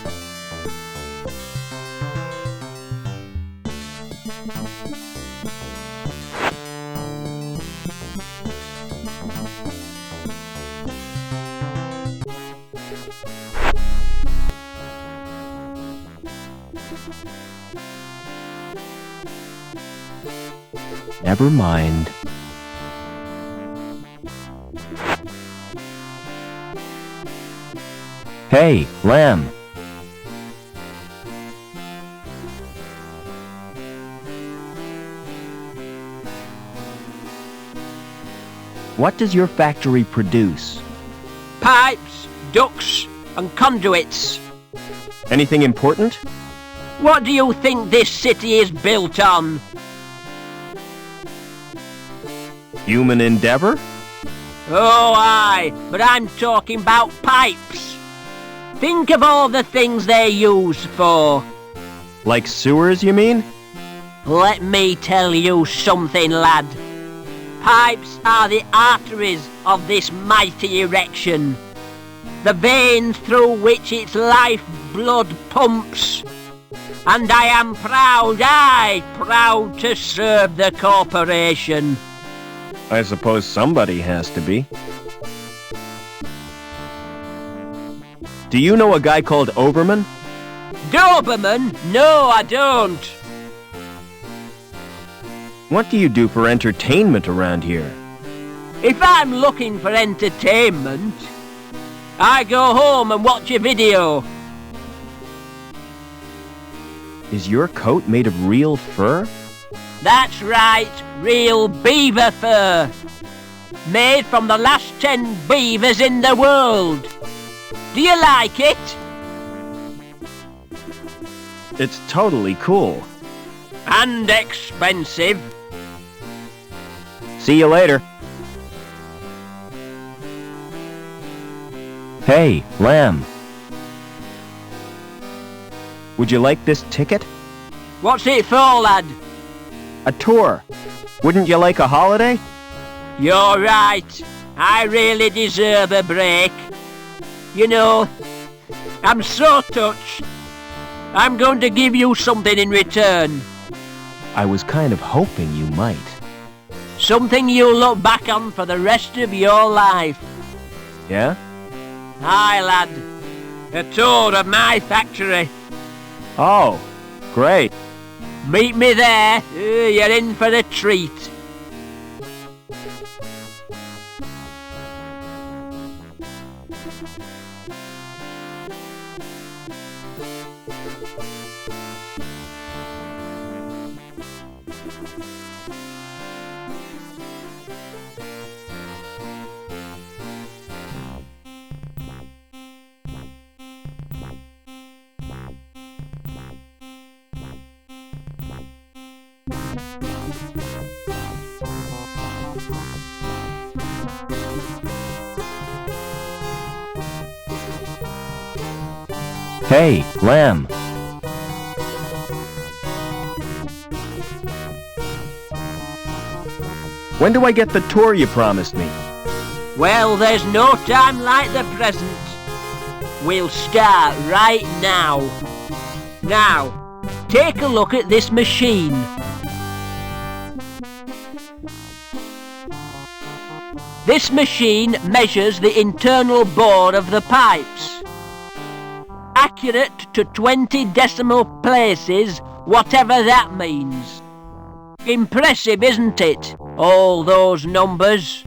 Speaker 1: Never mind. Hey, Lamb. What does your factory produce?
Speaker 9: Pipes, ducts, and conduits.
Speaker 1: Anything important?
Speaker 9: What do you think this city is built on?
Speaker 1: Human endeavor?
Speaker 9: Oh, aye, but I'm talking about pipes. Think of all the things they're used for.
Speaker 1: Like sewers, you mean?
Speaker 9: Let me tell you something, lad. Pipes are the arteries of this mighty erection. The veins through which its lifeblood pumps. And I am proud to serve the corporation.
Speaker 1: I suppose somebody has to be. Do you know a guy called Overman?
Speaker 9: Doberman? No, I don't.
Speaker 1: What do you do for entertainment around here?
Speaker 9: If I'm looking for entertainment, I go home and watch a video.
Speaker 1: Is your coat made of real fur?
Speaker 9: That's right, real beaver fur. Made from the last 10 beavers in the world. Do you like it?
Speaker 1: It's totally cool.
Speaker 9: And expensive.
Speaker 1: See you later. Hey, Lamb. Would you like this ticket?
Speaker 9: What's it for, lad?
Speaker 1: A tour. Wouldn't you like a holiday?
Speaker 9: You're right. I really deserve a break. You know, I'm so touched. I'm going to give you something in return.
Speaker 1: I was kind of hoping you might.
Speaker 9: Something you'll look back on for the rest of your life.
Speaker 1: Yeah?
Speaker 9: Aye, lad. A tour of my factory.
Speaker 1: Oh, great.
Speaker 9: Meet me there. You're in for a treat.
Speaker 1: Hey, Lamb. When do I get the tour you promised me?
Speaker 9: Well, there's no time like the present. We'll start right now. Now, take a look at this machine. This machine measures the internal bore of the pipes. Accurate to 20 decimal places, whatever that means. Impressive, isn't it? All those numbers.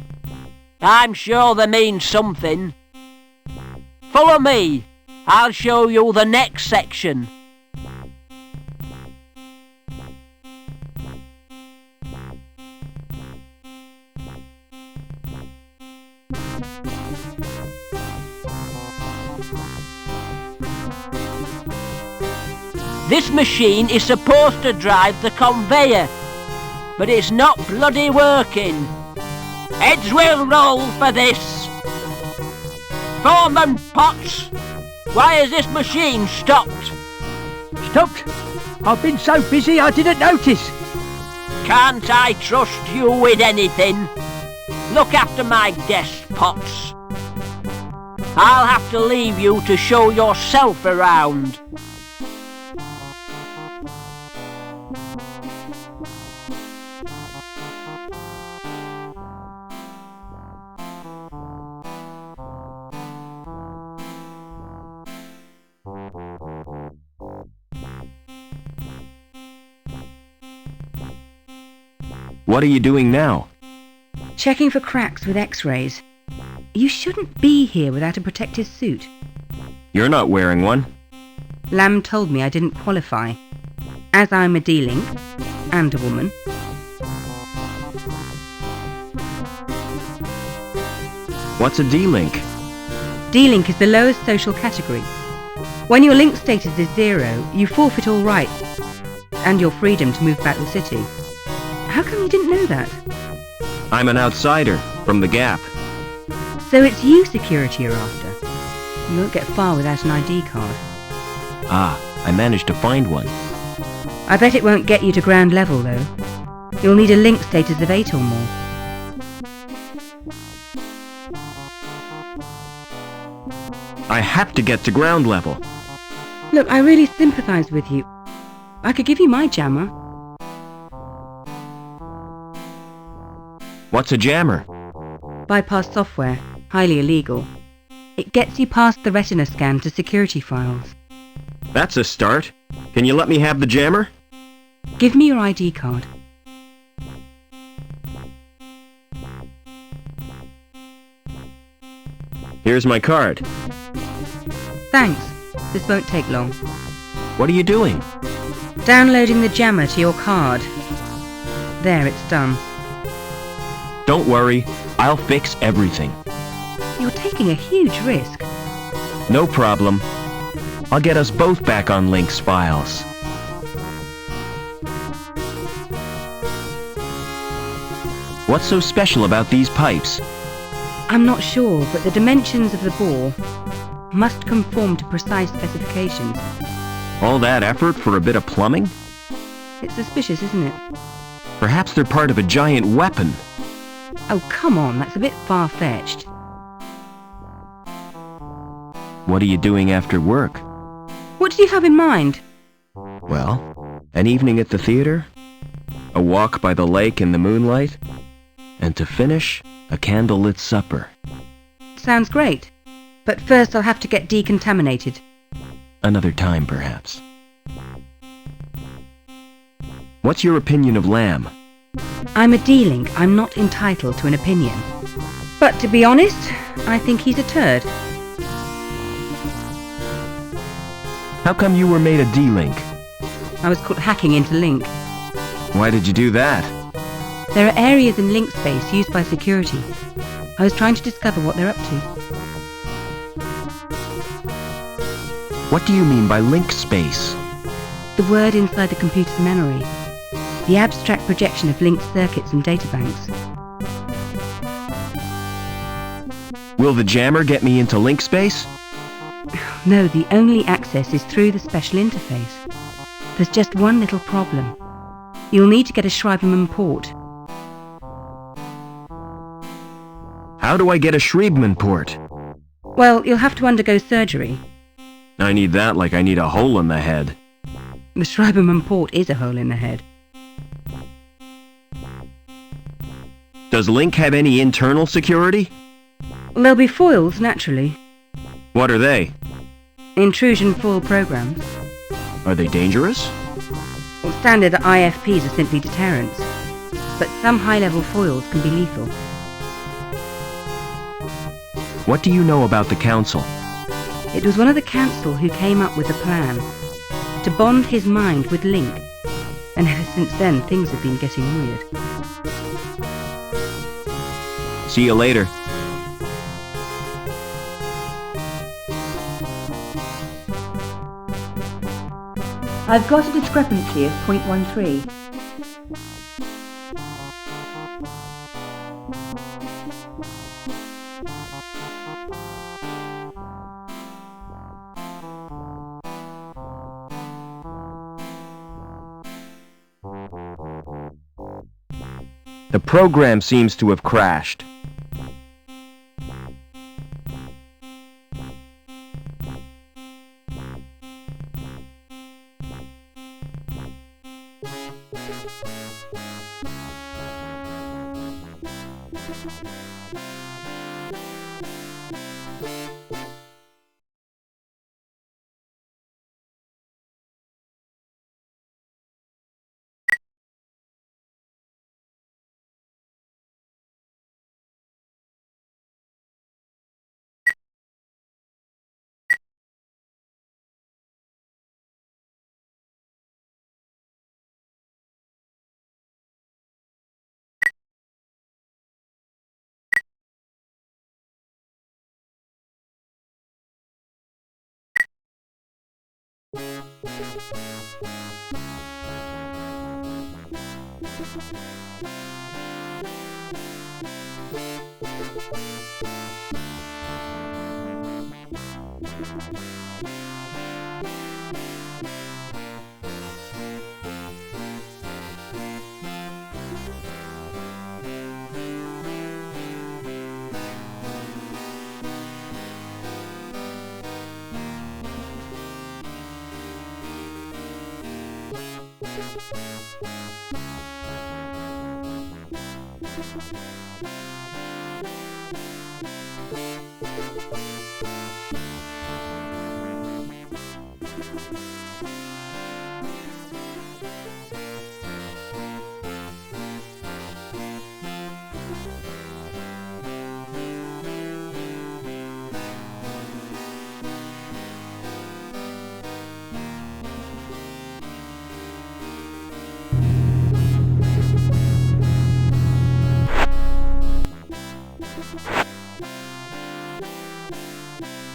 Speaker 9: I'm sure they mean something. Follow me. I'll show you the next section. This machine is supposed to drive the conveyor, but it's not bloody working. Heads will roll for this. Foreman Potts, why has this machine stopped?
Speaker 10: Stopped? I've been so busy I didn't notice.
Speaker 9: Can't I trust you with anything? Look after my desk, Potts. I'll have to leave you to show yourself around.
Speaker 1: What are you doing now?
Speaker 7: Checking for cracks with X-rays. You shouldn't be here without a protective suit.
Speaker 1: You're not wearing one.
Speaker 7: Lamb told me I didn't qualify. As I'm a D-Link, and a woman.
Speaker 1: What's a D-Link?
Speaker 7: D-Link is the lowest social category. When your link status is 0, you forfeit all rights, and your freedom to move back the city. How come you didn't know that?
Speaker 1: I'm an outsider from the Gap.
Speaker 7: So it's you security are after. You won't get far without an ID card.
Speaker 1: Ah, I managed to find one.
Speaker 7: I bet it won't get you to ground level, though. You'll need a link status of 8 or more.
Speaker 1: I have to get to ground level.
Speaker 7: Look, I really sympathise with you. I could give you my jammer.
Speaker 1: What's a jammer?
Speaker 7: Bypass software. Highly illegal. It gets you past the retina scan to security files.
Speaker 1: That's a start. Can you let me have the jammer?
Speaker 7: Give me your ID card.
Speaker 1: Here's my card.
Speaker 7: Thanks. This won't take long.
Speaker 1: What are you doing?
Speaker 7: Downloading the jammer to your card. There, it's done.
Speaker 1: Don't worry, I'll fix everything.
Speaker 7: You're taking a huge risk.
Speaker 1: No problem. I'll get us both back on Link's files. What's so special about these pipes?
Speaker 7: I'm not sure, but the dimensions of the bore must conform to precise specifications.
Speaker 1: All that effort for a bit of plumbing?
Speaker 7: It's suspicious, isn't it?
Speaker 1: Perhaps they're part of a giant weapon.
Speaker 7: Oh, come on, that's a bit far-fetched.
Speaker 1: What are you doing after work?
Speaker 7: What do you have in mind?
Speaker 1: Well, an evening at the theater, a walk by the lake in the moonlight, and to finish, a candlelit supper.
Speaker 7: Sounds great. But first I'll have to get decontaminated.
Speaker 1: Another time, perhaps. What's your opinion of Lamb?
Speaker 7: I'm a D-Link. I'm not entitled to an opinion. But to be honest, I think he's a turd.
Speaker 1: How come you were made a D-Link?
Speaker 7: I was caught hacking into Link.
Speaker 1: Why did you do that?
Speaker 7: There are areas in Link space used by security. I was trying to discover what they're up to.
Speaker 1: What do you mean by link space?
Speaker 7: The word inside the computer's memory. The abstract projection of linked circuits and databanks.
Speaker 1: Will the jammer get me into link space?
Speaker 7: No, the only access is through the special interface. There's just one little problem. You'll need to get a Schreiberman port.
Speaker 1: How do I get a Schreiberman port?
Speaker 7: Well, you'll have to undergo surgery.
Speaker 1: I need that like I need a hole in the head.
Speaker 7: The Schreiberman port is a hole in the head.
Speaker 1: Does Link have any internal security?
Speaker 7: There'll be foils, naturally.
Speaker 1: What are they?
Speaker 7: Intrusion foil programs.
Speaker 1: Are they dangerous?
Speaker 7: Well, standard IFPs are simply deterrents. But some high-level foils can be lethal.
Speaker 1: What do you know about the Council?
Speaker 7: It was one of the Council who came up with the plan to bond his mind with Link. And ever since then, things have been getting weird.
Speaker 1: See you later.
Speaker 7: I've got a discrepancy of 0.13.
Speaker 1: The program seems to have crashed.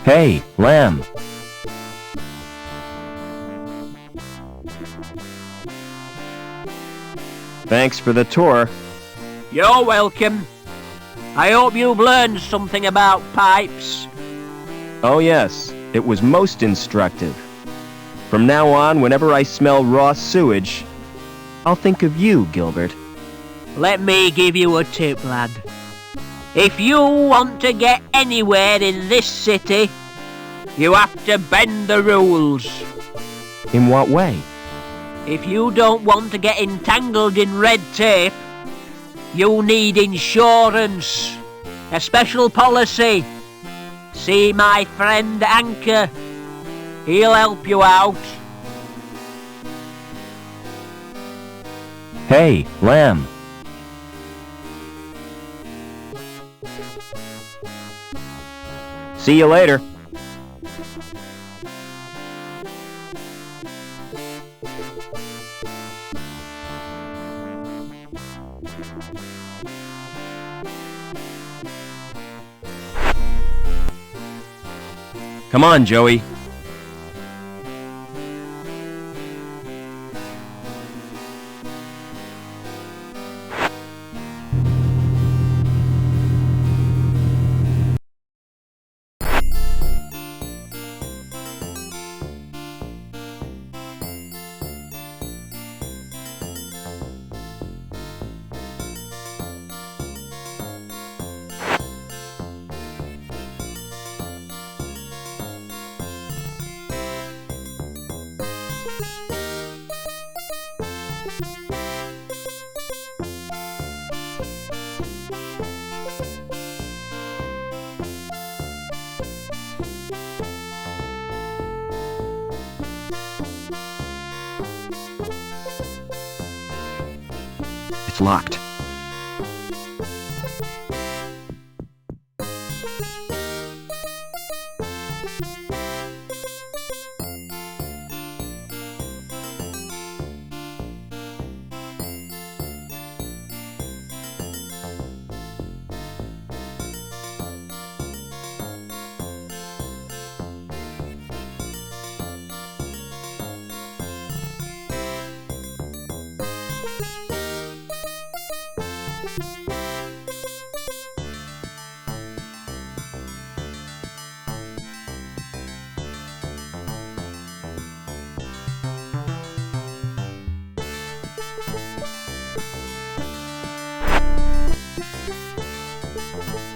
Speaker 1: Hey, Lamb. Thanks for the tour.
Speaker 9: You're welcome. I hope you've learned something about pipes.
Speaker 1: Oh yes, it was most instructive. From now on, whenever I smell raw sewage, I'll think of you, Gilbert.
Speaker 9: Let me give you a tip, lad. If you want to get anywhere in this city, you have to bend the rules.
Speaker 1: In what way?
Speaker 9: If you don't want to get entangled in red tape, you need insurance, a special policy. See my friend Anchor. He'll help you out.
Speaker 1: Hey, Lamb. See you later. Come on, Joey. It's locked.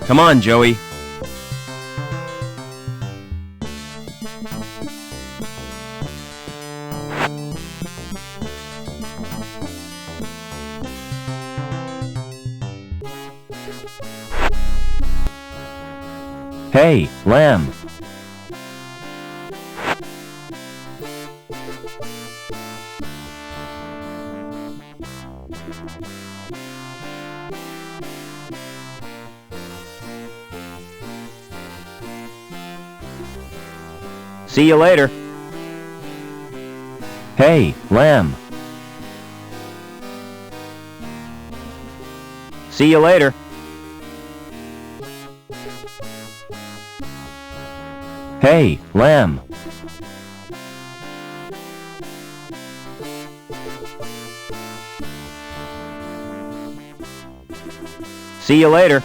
Speaker 1: Come on, Joey. Hey, lamb. See you later. Hey, lamb. See you later. Hey, lamb. See you later.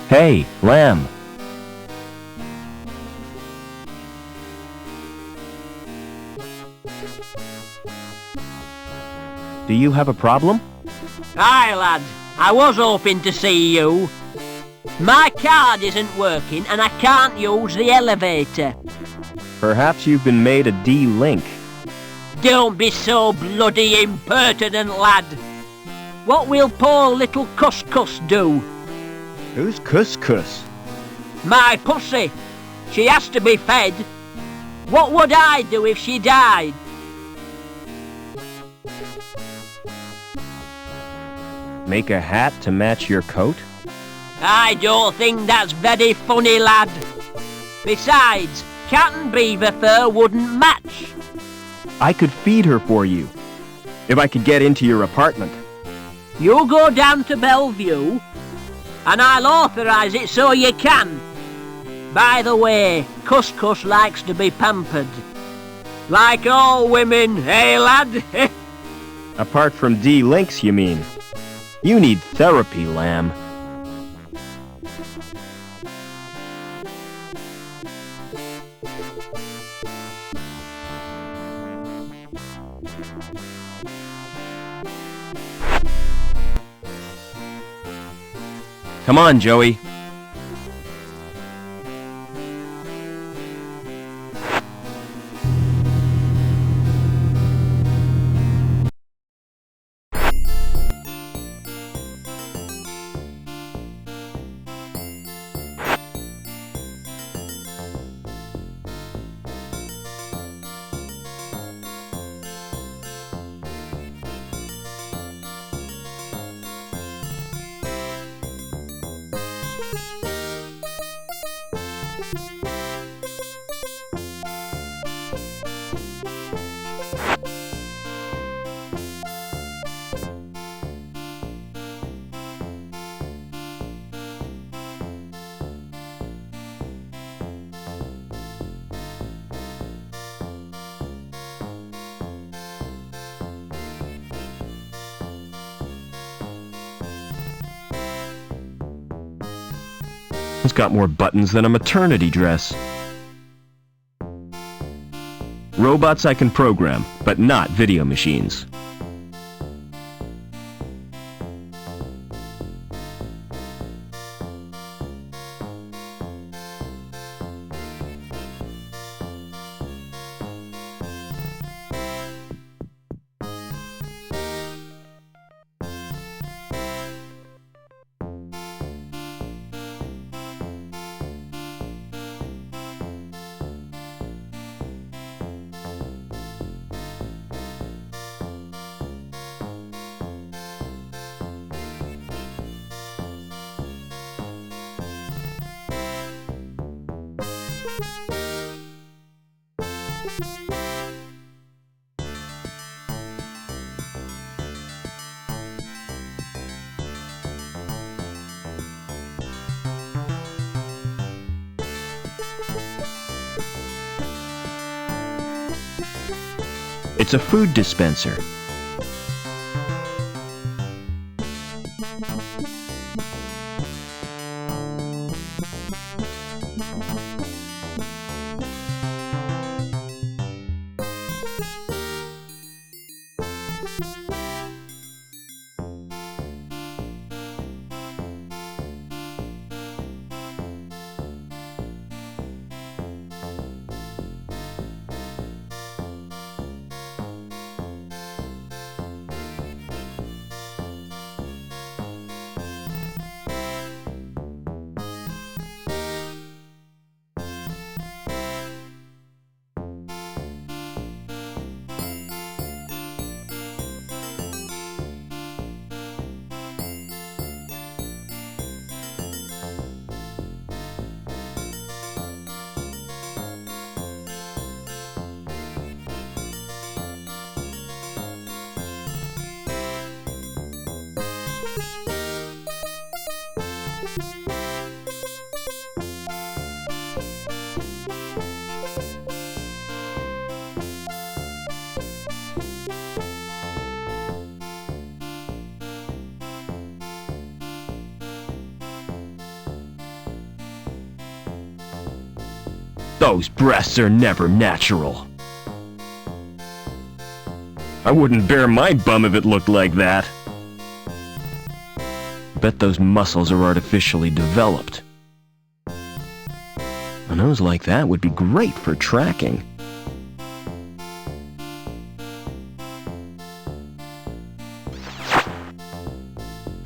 Speaker 1: Hey, lamb. Do you have a problem?
Speaker 9: Aye, lad. I was hoping to see you. My card isn't working and I can't use the elevator.
Speaker 1: Perhaps you've been made a D-Link.
Speaker 9: Don't be so bloody impertinent, lad. What will poor little Couscous do?
Speaker 1: Who's Couscous?
Speaker 9: My pussy. She has to be fed. What would I do if she died?
Speaker 1: Make a hat to match your coat?
Speaker 9: I don't think that's very funny, lad. Besides, cat and beaver fur wouldn't match.
Speaker 1: I could feed her for you, if I could get into your apartment.
Speaker 9: You go down to Bellevue, and I'll authorise it so you can. By the way, Couscous likes to be pampered. Like all women, eh, lad?
Speaker 1: Apart from D-Links, you mean? You need therapy, lamb. Come on, Joey. It's got more buttons than a maternity dress. Robots I can program, but not video machines. It's a food dispenser.
Speaker 4: Those breasts are never natural. I wouldn't bare my bum if it looked like that. Bet those muscles are artificially developed. A nose like that would be great for tracking.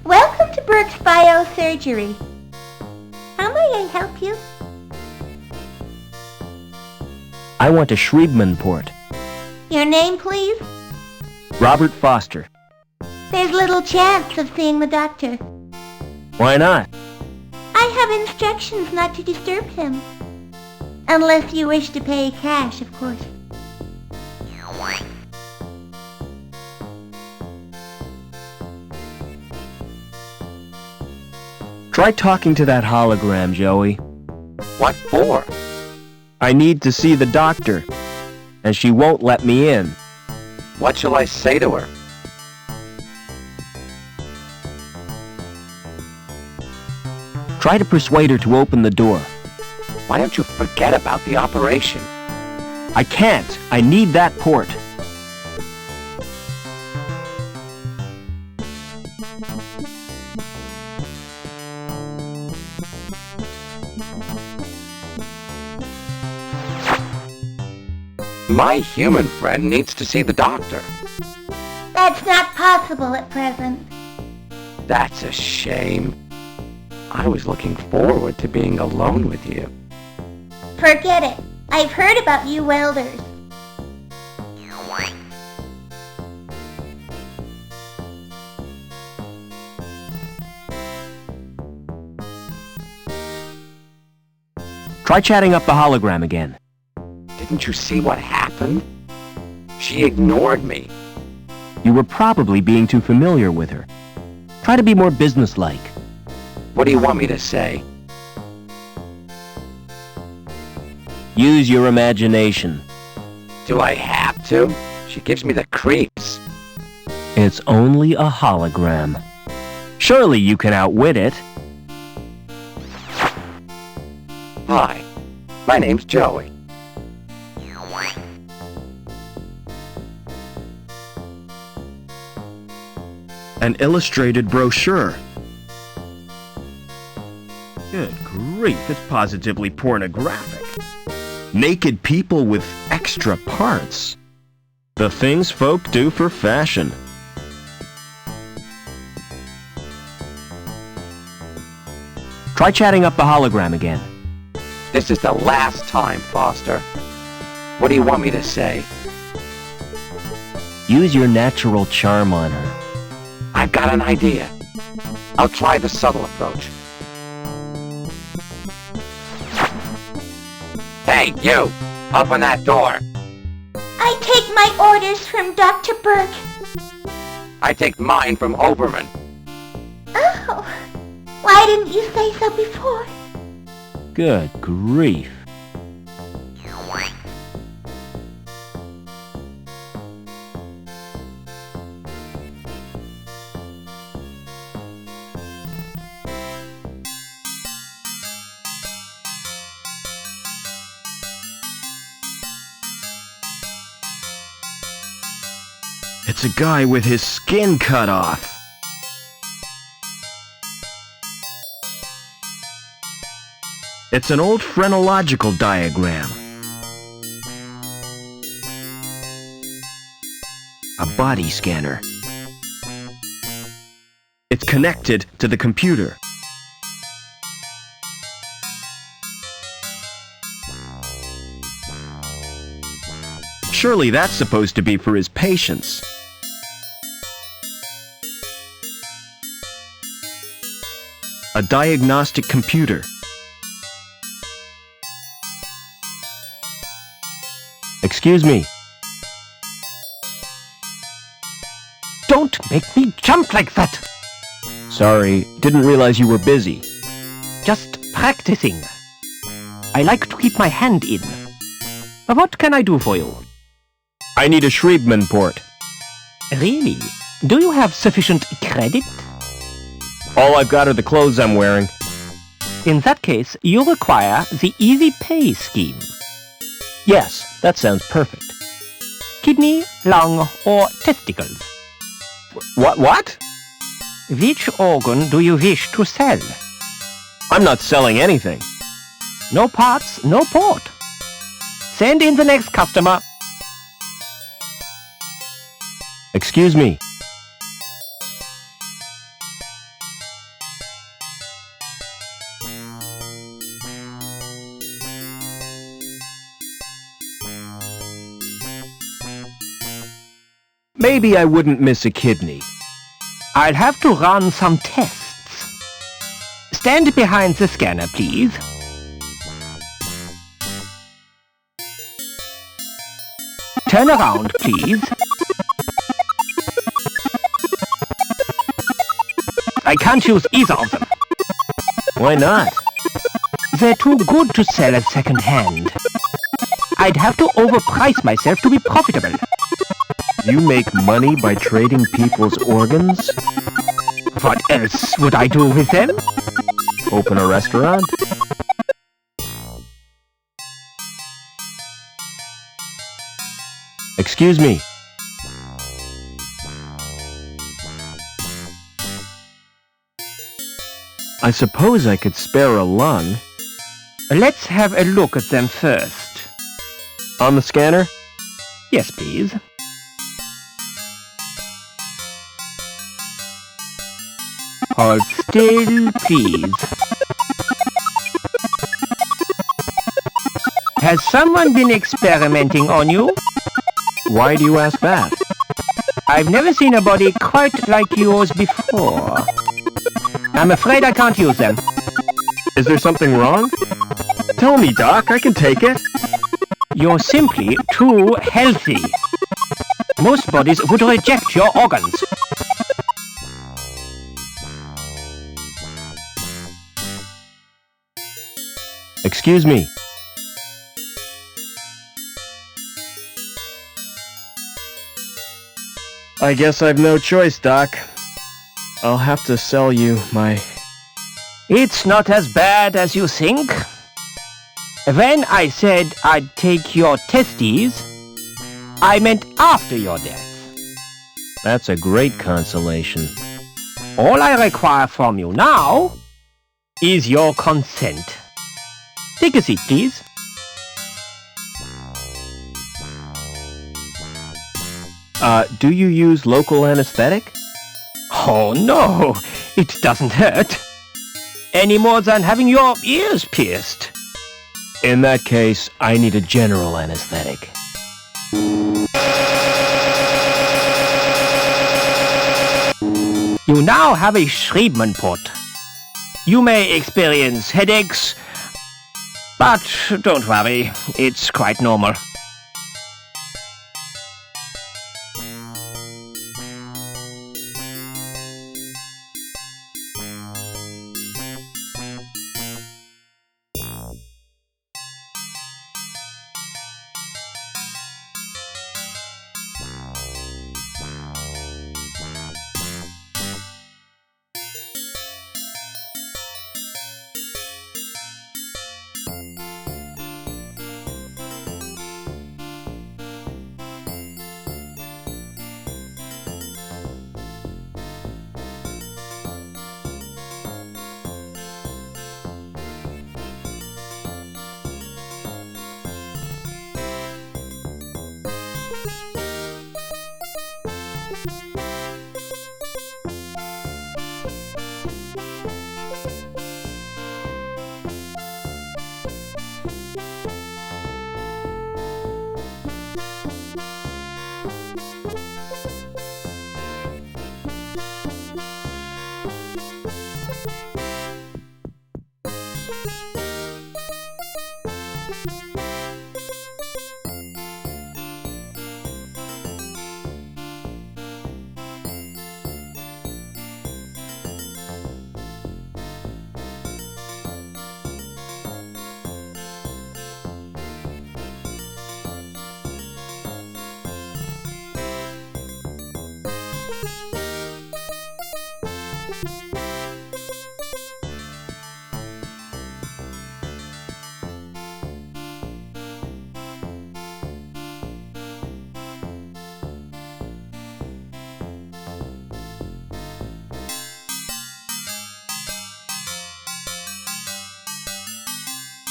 Speaker 11: Welcome to Burke's Biosurgery. How may I help you?
Speaker 4: I want a Schriebman port.
Speaker 11: Your name, please?
Speaker 4: Robert Foster.
Speaker 11: There's little chance of seeing the doctor.
Speaker 4: Why not?
Speaker 11: I have instructions not to disturb him. Unless you wish to pay cash, of course.
Speaker 4: Try talking to that hologram, Joey.
Speaker 3: What for?
Speaker 4: I need to see the doctor, and she won't let me in.
Speaker 3: What shall I say to her?
Speaker 4: Try to persuade her to open the door.
Speaker 3: Why don't you forget about the operation?
Speaker 4: I can't. I need that port.
Speaker 3: My human friend needs to see the doctor.
Speaker 11: That's not possible at present.
Speaker 3: That's a shame. I was looking forward to being alone with you.
Speaker 11: Forget it. I've heard about you welders.
Speaker 4: Try chatting up the hologram again.
Speaker 3: Didn't you see what happened? She ignored me.
Speaker 4: You were probably being too familiar with her. Try to be more businesslike.
Speaker 3: What do you want me to say?
Speaker 4: Use your imagination.
Speaker 3: Do I have to? She gives me the creeps.
Speaker 4: It's only a hologram. Surely you can outwit it.
Speaker 3: Hi, my name's Joey.
Speaker 4: An illustrated brochure. Good grief, it's positively pornographic. Naked people with extra parts. The things folk do for fashion. Try chatting up the hologram again.
Speaker 3: This is the last time, Foster. What do you want me to say?
Speaker 4: Use your natural charm on her.
Speaker 3: I've got an idea. I'll try the subtle approach. Hey, you! Open that door!
Speaker 11: I take my orders from Dr. Burke.
Speaker 3: I take mine from Oberman.
Speaker 11: Oh, why didn't you say so before?
Speaker 4: Good grief. It's a guy with his skin cut off. It's an old phrenological diagram. A body scanner. It's connected to the computer. Surely that's supposed to be for his patients. A diagnostic computer. Excuse me.
Speaker 10: Don't make me jump like that!
Speaker 4: Sorry, didn't realize you were busy.
Speaker 10: Just practicing. I like to keep my hand in. What can I do for you?
Speaker 4: I need a Schriebman port.
Speaker 10: Really? Do you have sufficient credit?
Speaker 4: All I've got are the clothes I'm wearing.
Speaker 10: In that case, you require the Easy Pay scheme. Yes, that sounds perfect.
Speaker 5: Kidney, lung, or testicles?
Speaker 10: What?
Speaker 5: Which organ do you wish to sell?
Speaker 10: I'm not selling anything.
Speaker 5: No parts, no port. Send in the next customer.
Speaker 10: Excuse me. Maybe I wouldn't miss a kidney.
Speaker 5: I'll have to run some tests. Stand behind the scanner, please. Turn around, please. I can't use either of them.
Speaker 10: Why not?
Speaker 5: They're too good to sell at second hand. I'd have to overprice myself to be profitable.
Speaker 10: You make money by trading people's organs?
Speaker 5: What else would I do with them?
Speaker 10: Open a restaurant? Excuse me. I suppose I could spare a lung.
Speaker 5: Let's have a look at them first.
Speaker 10: On the scanner?
Speaker 5: Yes, please. Hold still, please. Has someone been experimenting on you?
Speaker 10: Why do you ask that?
Speaker 5: I've never seen a body quite like yours before. I'm afraid I can't use them.
Speaker 10: Is there something wrong? Tell me, Doc, I can take it.
Speaker 5: You're simply too healthy. Most bodies would reject your organs.
Speaker 10: Excuse me. I guess I've no choice, Doc. I'll have to sell you my...
Speaker 5: It's not as bad as you think. When I said I'd take your testes, I meant after your death.
Speaker 10: That's a great consolation.
Speaker 5: All I require from you now is your consent. Take a seat, please.
Speaker 10: Do you use local anesthetic?
Speaker 5: Oh no, it doesn't hurt. Any more than having your ears pierced.
Speaker 10: In that case, I need a general anesthetic.
Speaker 5: You now have a Schriebman port. You may experience headaches, but don't worry, it's quite normal.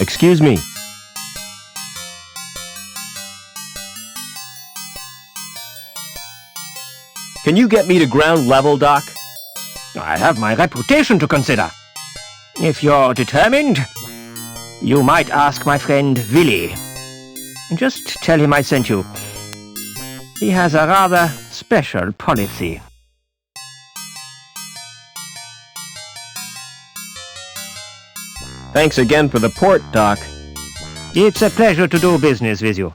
Speaker 1: Excuse me. Can you get me to ground level, Doc?
Speaker 10: I have my reputation to consider. If you're determined, you might ask my friend Willy. Just tell him I sent you. He has a rather special policy.
Speaker 1: Thanks again for the port, Doc.
Speaker 10: It's a pleasure to do business with you.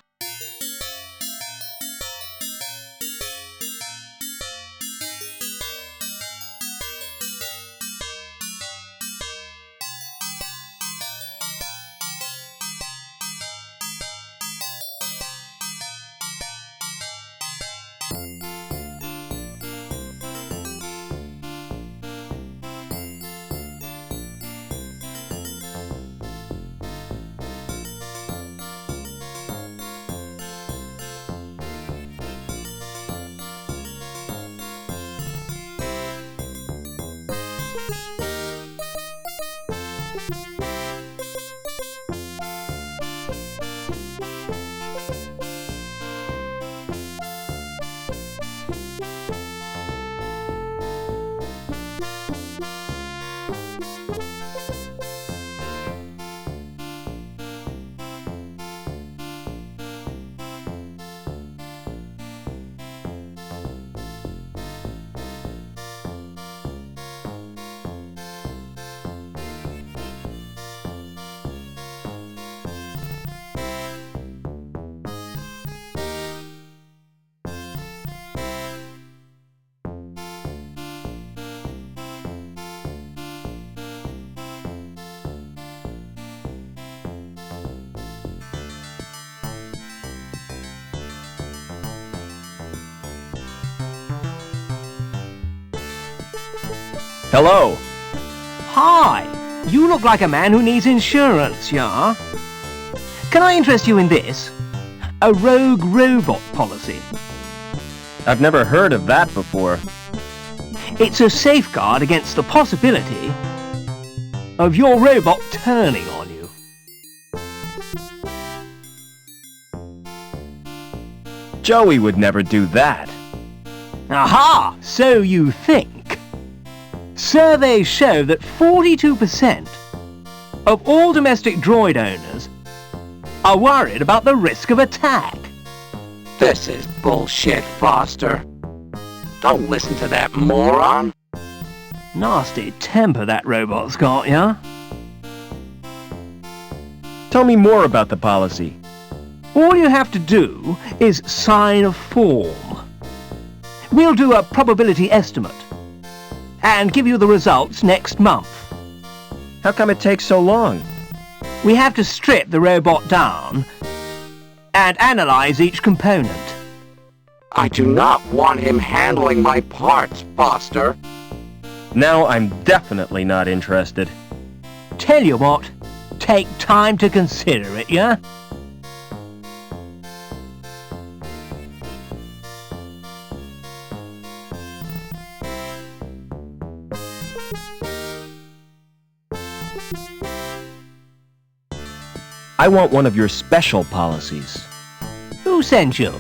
Speaker 1: Hello.
Speaker 10: Hi! You look like a man who needs insurance, yeah? Can I interest you in this? A rogue robot policy.
Speaker 1: I've never heard of that before.
Speaker 10: It's a safeguard against the possibility of your robot turning on you.
Speaker 1: Joey would never do that.
Speaker 10: Aha! So you think. Surveys show that 42% of all domestic droid owners are worried about the risk of attack.
Speaker 3: This is bullshit, Foster. Don't listen to that moron.
Speaker 10: Nasty temper that robot's got, yeah?
Speaker 1: Tell me more about the policy.
Speaker 10: All you have to do is sign a form. We'll do a probability estimate and give you the results next month.
Speaker 1: How come it takes so long?
Speaker 10: We have to strip the robot down and analyze each component.
Speaker 3: I do not want him handling my parts, Foster.
Speaker 1: Now I'm definitely not interested.
Speaker 10: Tell you what, take time to consider it, yeah?
Speaker 1: I want one of your special policies.
Speaker 10: Who sent you?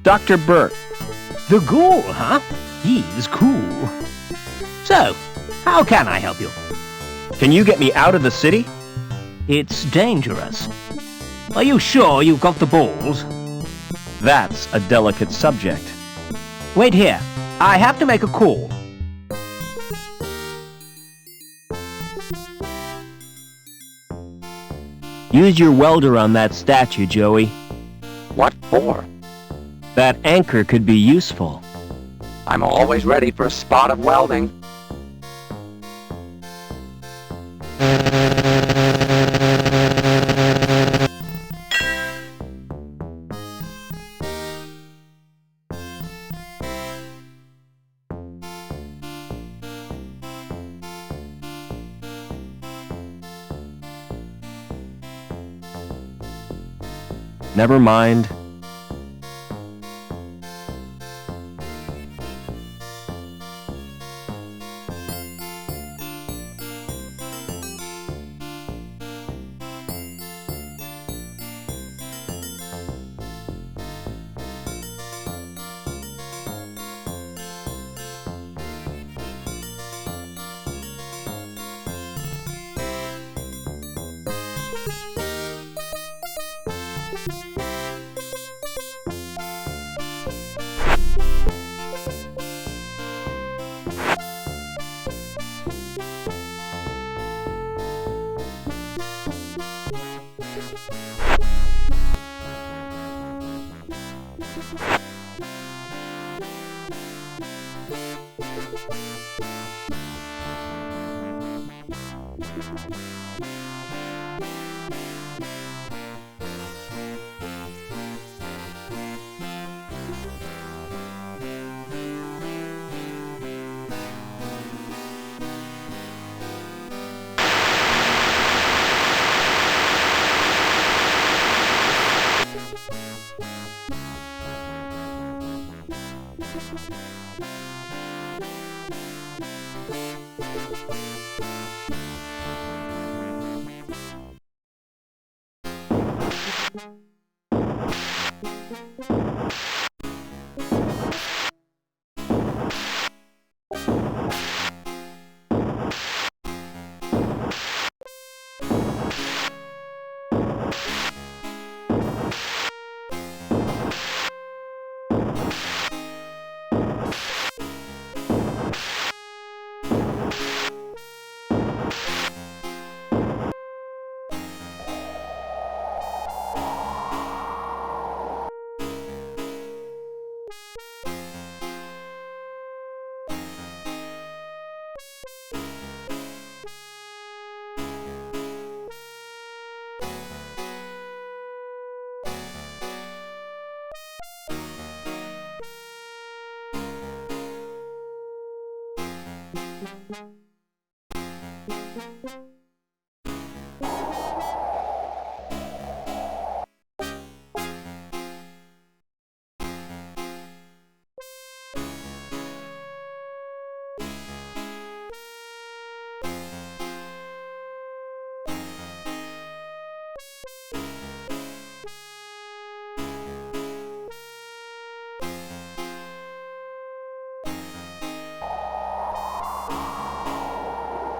Speaker 1: Dr. Burt.
Speaker 10: The ghoul, huh? He's cool. So, how can I help you?
Speaker 1: Can you get me out of the city?
Speaker 10: It's dangerous. Are you sure you've got the balls?
Speaker 1: That's a delicate subject.
Speaker 10: Wait here. I have to make a call.
Speaker 1: Use your welder on that statue, Joey.
Speaker 3: What for?
Speaker 1: That anchor could be useful.
Speaker 3: I'm always ready for a spot of welding.
Speaker 1: Never mind.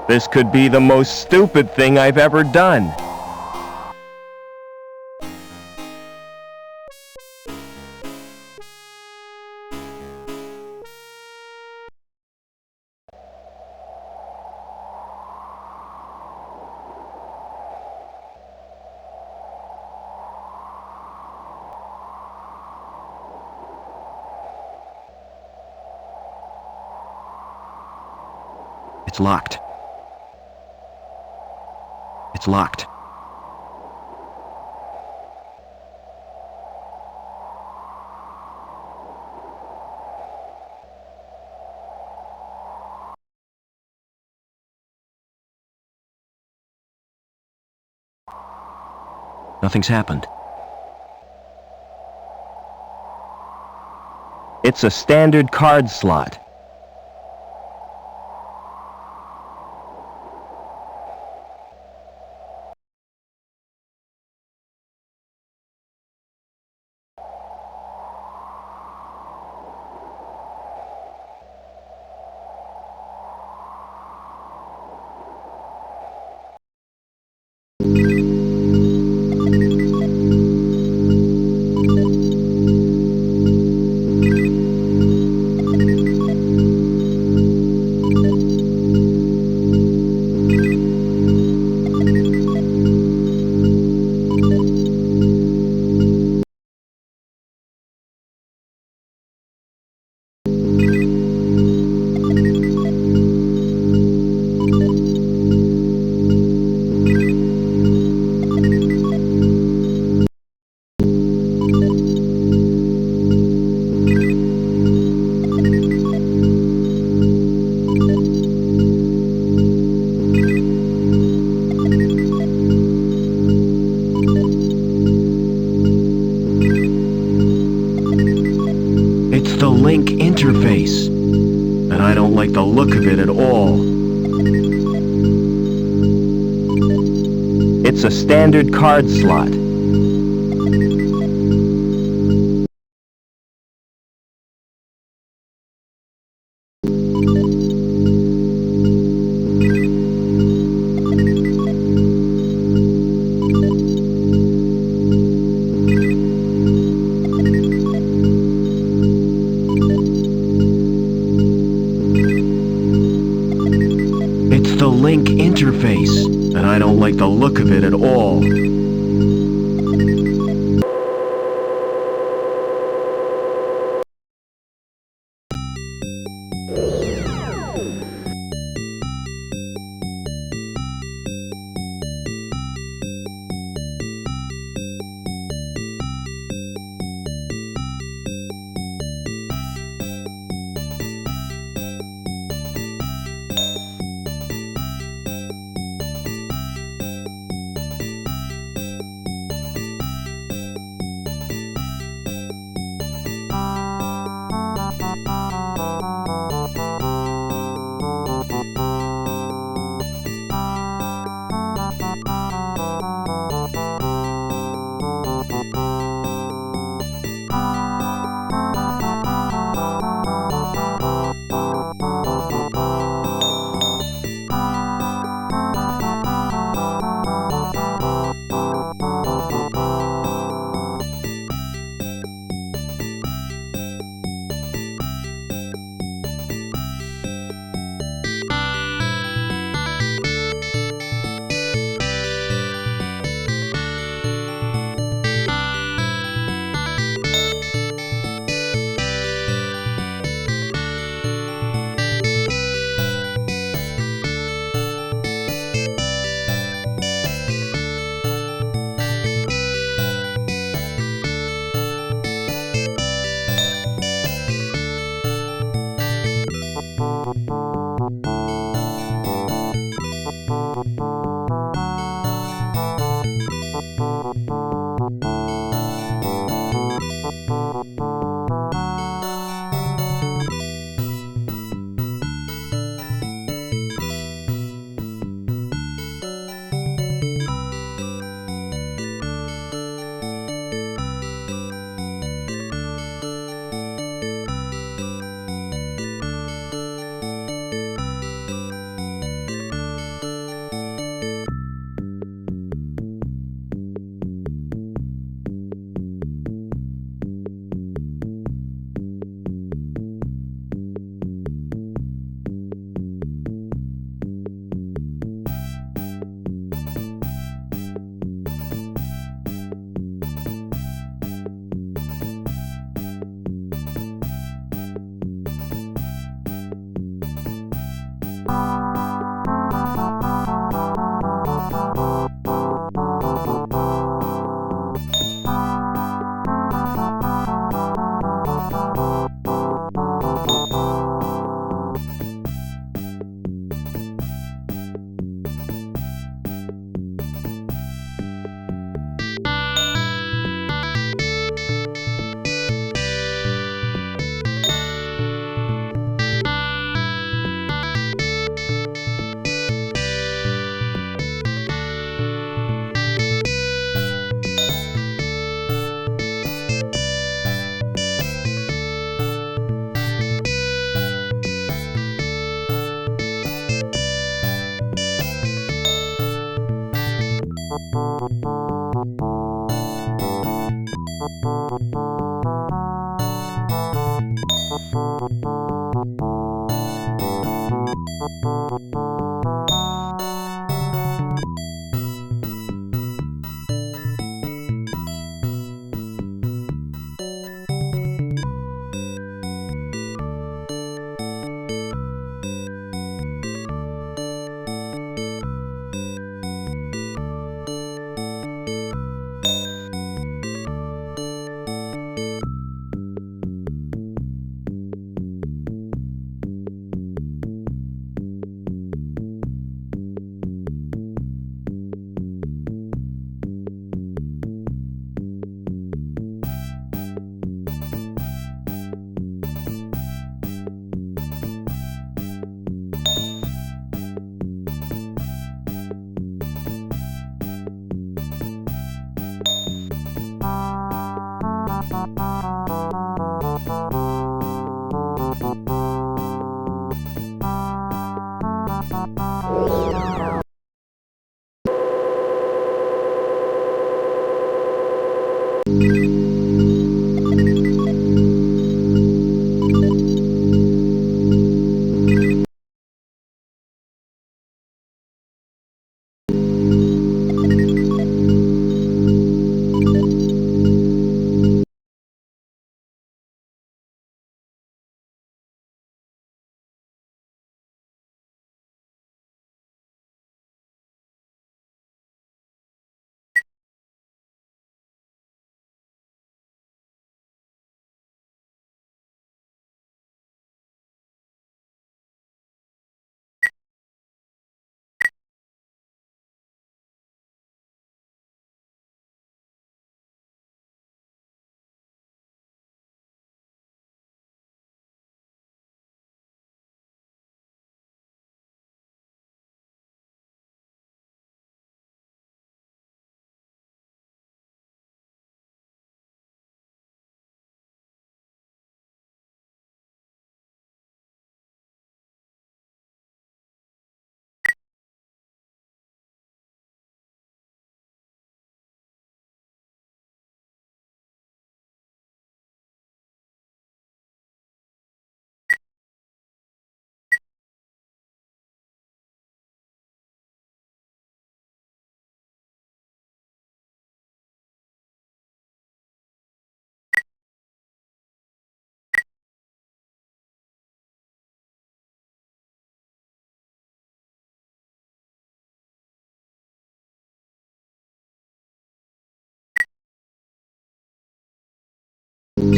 Speaker 1: This could be the most stupid thing I've ever done. It's locked. It's locked. Nothing's happened. It's a standard card slot. Interface, and I don't like the look of it at all. It's a standard card slot. Interface, and I don't like the look of it at all.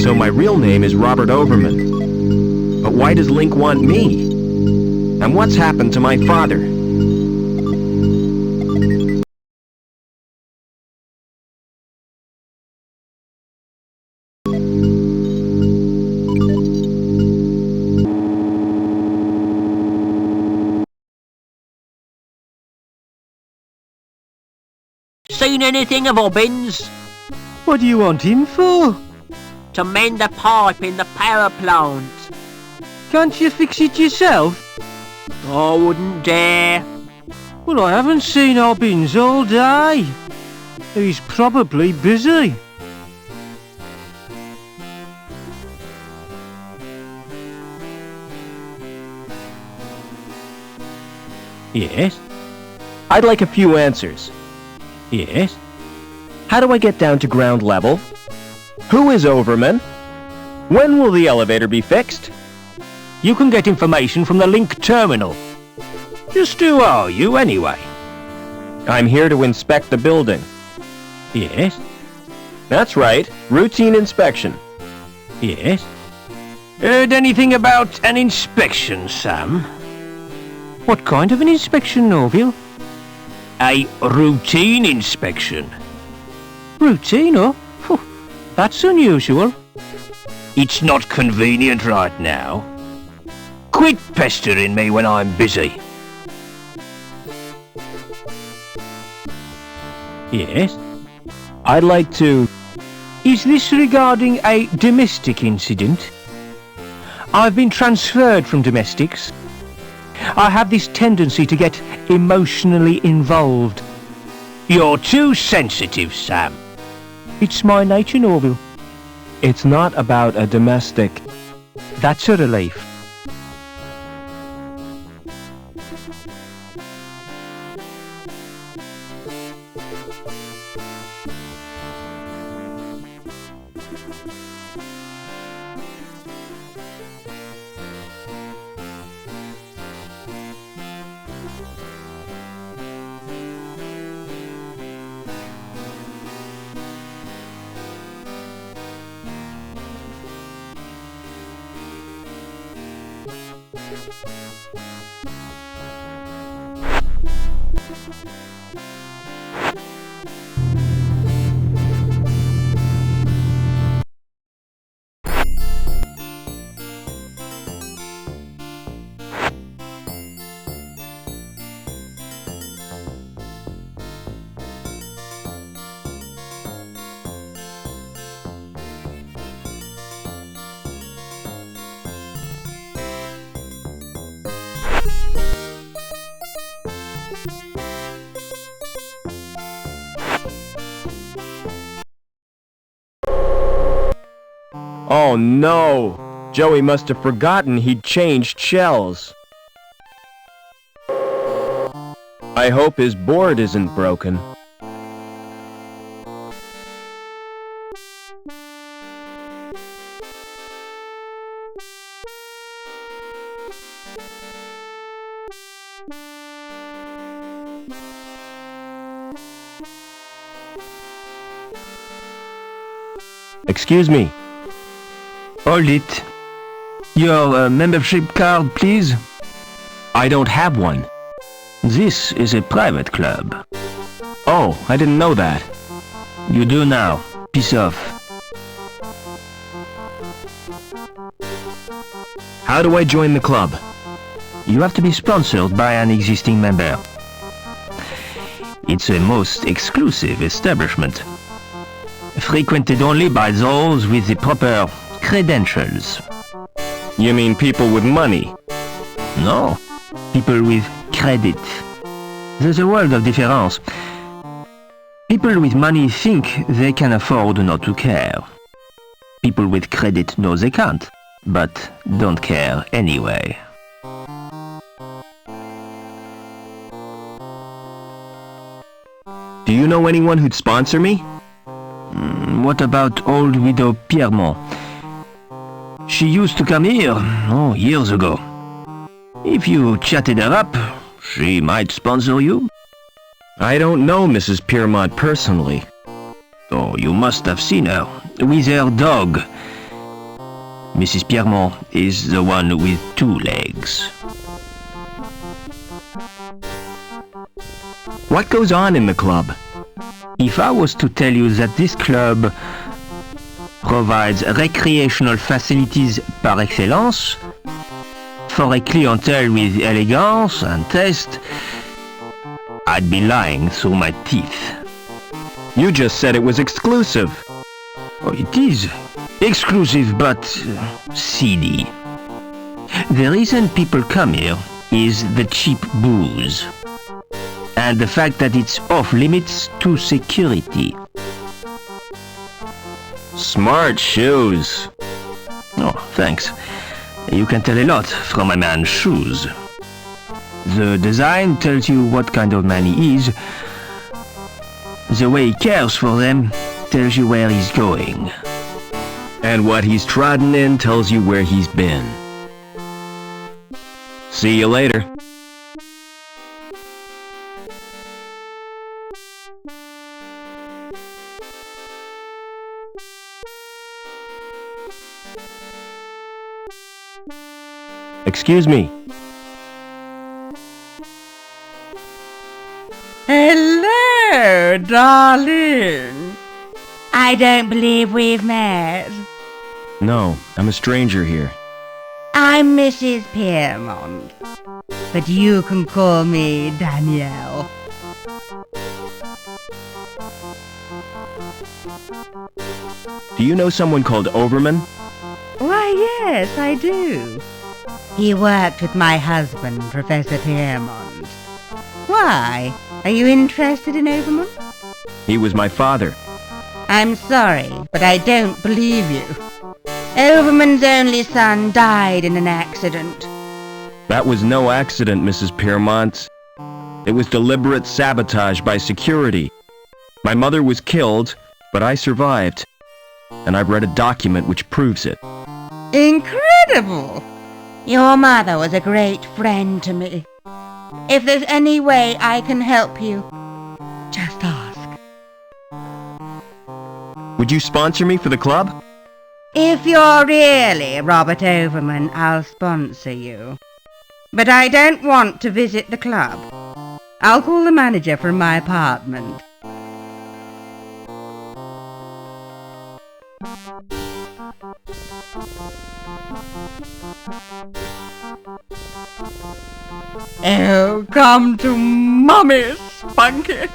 Speaker 1: So my real name is Robert Overman. But why does Link want me? And what's happened to my father?
Speaker 8: Seen anything of Obbins?
Speaker 4: What do you want him for?
Speaker 8: To mend a pipe in the power plant.
Speaker 4: Can't you fix it yourself?
Speaker 8: I wouldn't dare.
Speaker 4: Well, I haven't seen Obbins all day. He's probably busy.
Speaker 1: Yes? I'd like a few answers. Yes? How do I get down to ground level? Who is Overman? When will the elevator be fixed?
Speaker 4: You can get information from the Link terminal. Just who are you, anyway?
Speaker 1: I'm here to inspect the building. Yes? That's right. Routine inspection. Yes?
Speaker 4: Heard anything about an inspection, Sam? What kind of an inspection, Norville? A routine inspection. Routine, oh? That's unusual. It's not convenient right now. Quit pestering me when I'm busy.
Speaker 1: Yes? I'd like to...
Speaker 4: Is this regarding a domestic incident? I've been transferred from domestics. I have this tendency to get emotionally involved. You're too sensitive, Sam. It's my nature, Norville.
Speaker 1: It's not about a domestic.
Speaker 5: That's a relief.
Speaker 1: Oh no! Joey must have forgotten he'd changed shells. I hope his board isn't broken. Excuse me.
Speaker 4: Hold it. Your membership card, please.
Speaker 1: I don't have one.
Speaker 4: This is a private club.
Speaker 1: Oh, I didn't know that.
Speaker 4: You do now. Piss off.
Speaker 1: How do I join the club?
Speaker 4: You have to be sponsored by an existing member. It's a most exclusive establishment. Frequented only by those with the proper credentials.
Speaker 1: You mean people with money?
Speaker 4: No, people with credit. There's a world of difference. People with money think they can afford not to care. People with credit know they can't, but don't care anyway.
Speaker 1: Do you know anyone who'd sponsor me?
Speaker 4: What about old widow Piermont? She used to come here, years ago. If you chatted her up, she might sponsor you.
Speaker 1: I don't know Mrs. Piermont personally.
Speaker 4: Oh, you must have seen her, with her dog. Mrs. Piermont is the one with 2 legs.
Speaker 1: What goes on in the club?
Speaker 4: If I was to tell you that this club provides recreational facilities par excellence for a clientele with elegance and taste, I'd be lying through my teeth.
Speaker 1: You just said it was exclusive.
Speaker 4: Oh, it is exclusive, but seedy. The reason people come here is the cheap booze, and the fact that it's off limits to security.
Speaker 1: Smart shoes.
Speaker 4: Oh, thanks. You can tell a lot from a man's shoes. The design tells you what kind of man he is. The way he cares for them tells you where he's going.
Speaker 1: And what he's trodden in tells you where he's been. See you later. Excuse me.
Speaker 12: Hello, darling. I don't believe we've met.
Speaker 1: No, I'm a stranger here.
Speaker 12: I'm Mrs. Piermont, but you can call me Danielle.
Speaker 1: Do you know someone called Overman?
Speaker 12: Why, yes, I do. He worked with my husband, Professor Piermont. Why? Are you interested in Overman?
Speaker 1: He was my father.
Speaker 12: I'm sorry, but I don't believe you. Overman's only son died in an accident.
Speaker 1: That was no accident, Mrs. Piermont. It was deliberate sabotage by security. My mother was killed, but I survived. And I've read a document which proves it.
Speaker 12: Incredible! Your mother was a great friend to me. If there's any way I can help you, just ask.
Speaker 1: Would you sponsor me for the club?
Speaker 12: If you're really Robert Overman, I'll sponsor you. But I don't want to visit the club. I'll call the manager from my apartment. Oh, come to Mummy, Spunky.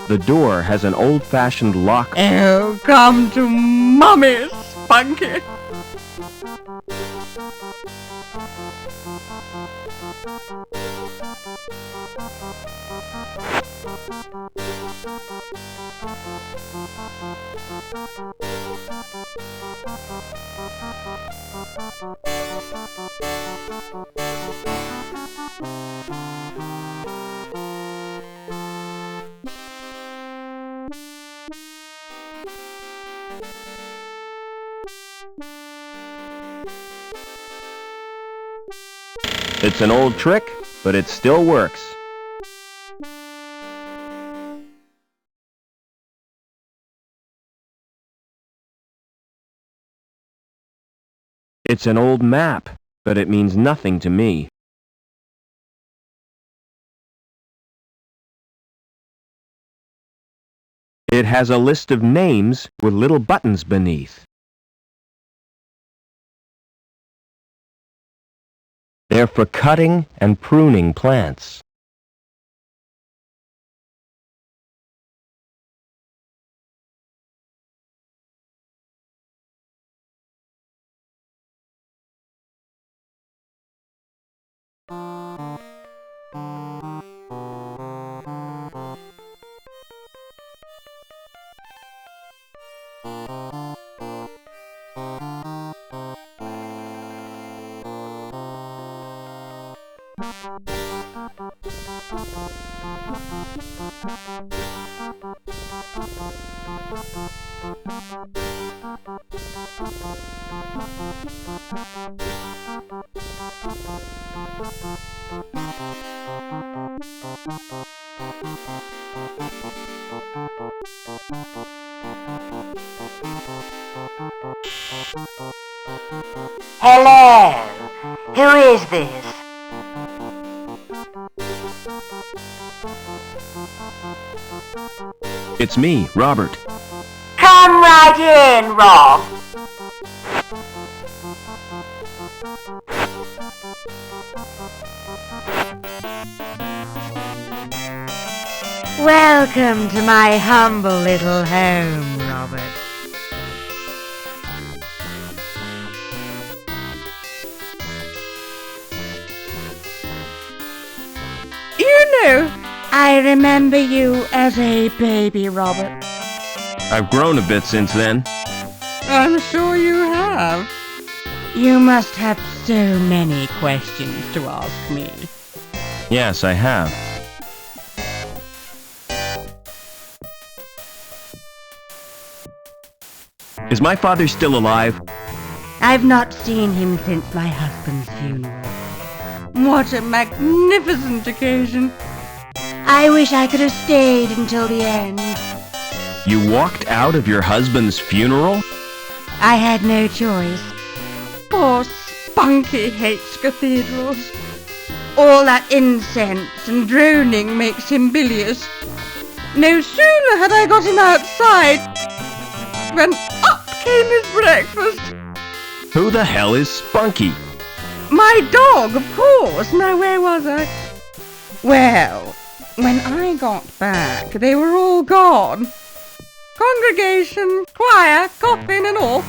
Speaker 1: The door has an old-fashioned lock.
Speaker 12: Oh, come to Mummy, Spunky.
Speaker 1: It's an old trick, but it still works. It's an old map, but it means nothing to me. It has a list of names with little buttons beneath. They're for cutting and pruning plants.
Speaker 12: Hello, who is this?
Speaker 1: It's me, Robert.
Speaker 12: Come right in, Rob. Welcome to my humble little home, Robert. You know, I remember you as a baby, Robert.
Speaker 1: I've grown a bit since then.
Speaker 12: I'm sure you have. You must have so many questions to ask me.
Speaker 1: Yes, I have. Is my father still alive?
Speaker 12: I've not seen him since my husband's funeral. What a magnificent occasion. I wish I could have stayed until the end.
Speaker 1: You walked out of your husband's funeral?
Speaker 12: I had no choice. Poor Spunky hates cathedrals. All that incense and droning makes him bilious. No sooner had I got him outside when up came his breakfast.
Speaker 1: Who the hell is Spunky?
Speaker 12: My dog, of course. Now, where was I? Well, When I got back, they were all gone. Congregation, choir, coffin and all.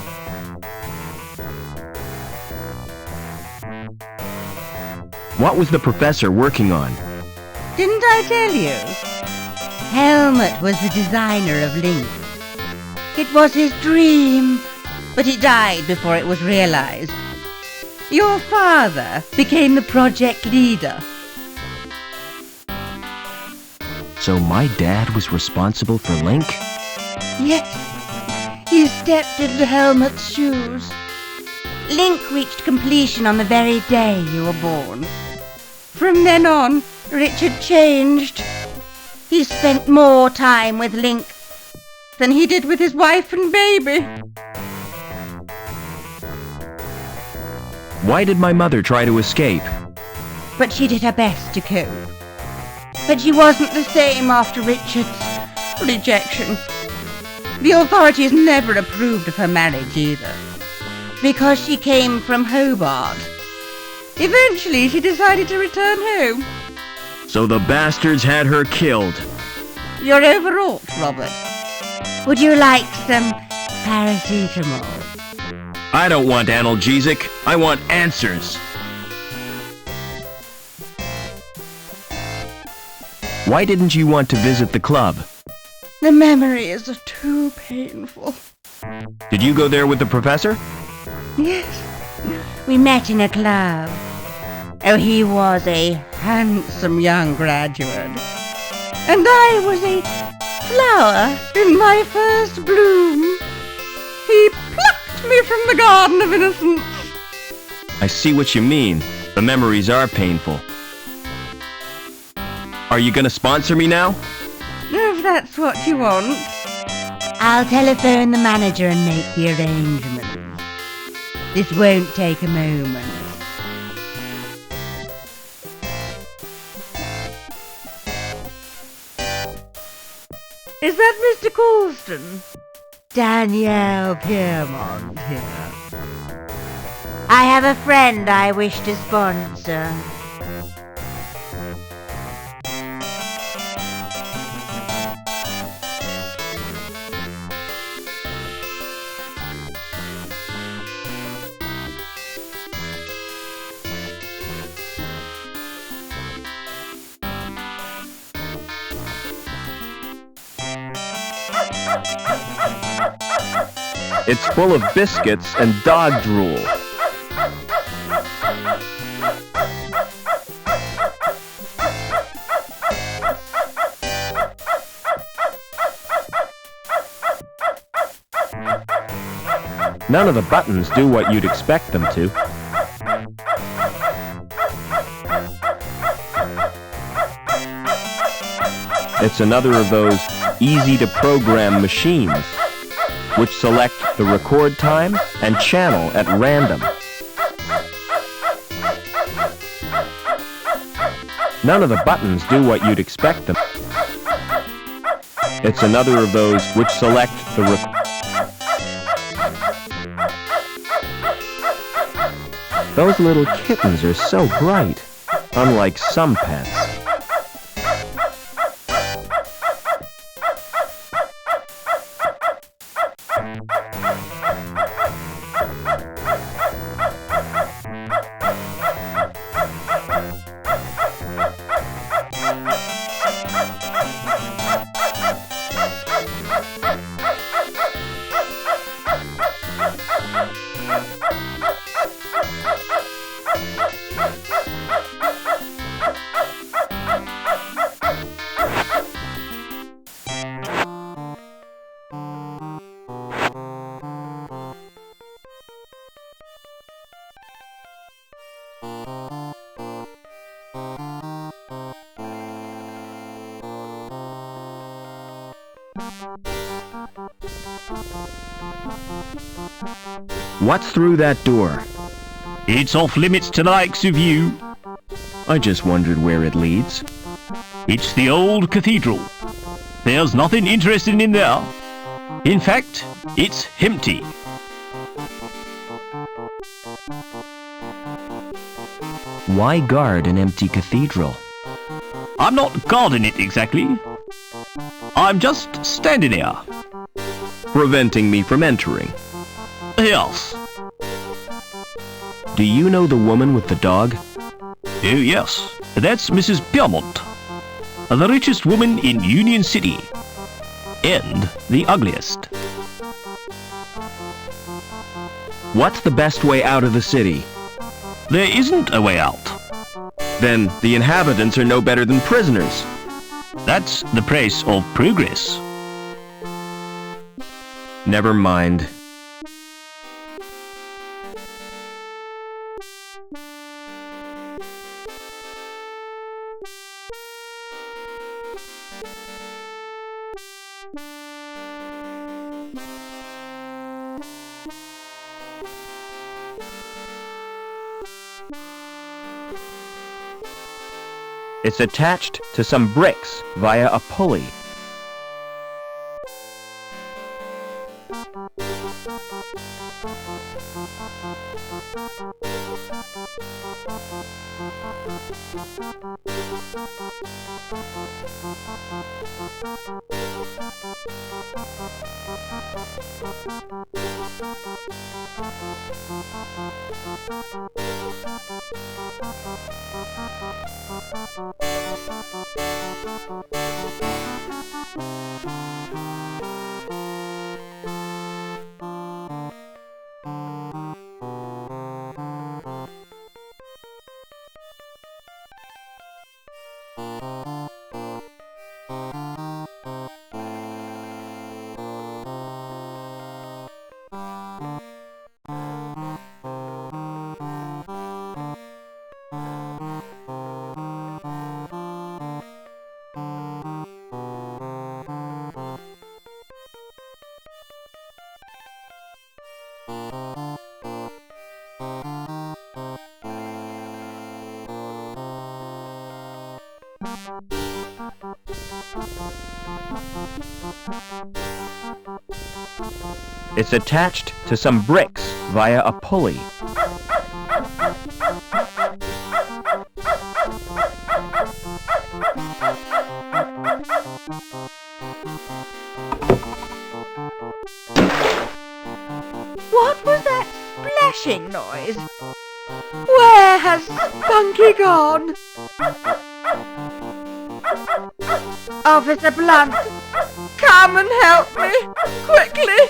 Speaker 1: What was the professor working on?
Speaker 12: Didn't I tell you? Helmut was the designer of Link. It was his dream, but he died before it was realized. Your father became the project leader.
Speaker 1: So my dad was responsible for Link?
Speaker 12: Yes, he stepped into Helmut's shoes. Link reached completion on the very day you were born. From then on, Richard changed. He spent more time with Link than he did with his wife and baby.
Speaker 1: Why did my mother try to escape?
Speaker 12: But she did her best to cope. But she wasn't the same after Richard's rejection. The authorities never approved of her marriage either, because she came from Hobart. Eventually, she decided to return home.
Speaker 1: So the bastards had her killed.
Speaker 12: You're overwrought, Robert. Would you like some paracetamol?
Speaker 1: I don't want analgesic. I want answers. Why didn't you want to visit the club?
Speaker 12: The memories are too painful.
Speaker 1: Did you go there with the professor?
Speaker 12: Yes, we met in a club. Oh, he was a handsome young graduate. And I was a flower in my first bloom. He plucked me from the garden of innocence.
Speaker 1: I see what you mean. The memories are painful. Are you gonna sponsor me now?
Speaker 12: If that's what you want. I'll telephone the manager and make the arrangements. This won't take a moment. Is that Mr. Colston? Danielle Piermont here. I have a friend I wish to sponsor.
Speaker 1: It's full of biscuits and dog drool. None of the buttons do what you'd expect them to. It's another of those easy-to-program machines, which select the record time and channel at random. None of the buttons do what you'd expect them. It's another of those which select the Those little kittens are so bright, unlike some pets. What's through that door?
Speaker 4: It's off limits to the likes of you.
Speaker 1: I just wondered where it leads.
Speaker 4: It's the old cathedral. There's nothing interesting in there. In fact, it's empty.
Speaker 1: Why guard an empty cathedral?
Speaker 4: I'm not guarding it exactly. I'm just standing here.
Speaker 1: Preventing me from entering.
Speaker 4: Yes.
Speaker 1: Do you know the woman with the dog?
Speaker 4: Oh, yes. That's Mrs. Piermont. The richest woman in Union City. And the ugliest.
Speaker 1: What's the best way out of the city?
Speaker 4: There isn't a way out.
Speaker 1: Then the inhabitants are no better than prisoners.
Speaker 4: That's the price of progress.
Speaker 1: Never mind. It's attached to some bricks via a pulley. It's attached to some bricks via a pulley.
Speaker 12: What was that splashing noise? Where has Spunky gone? Officer Blunt, come and help me, quickly!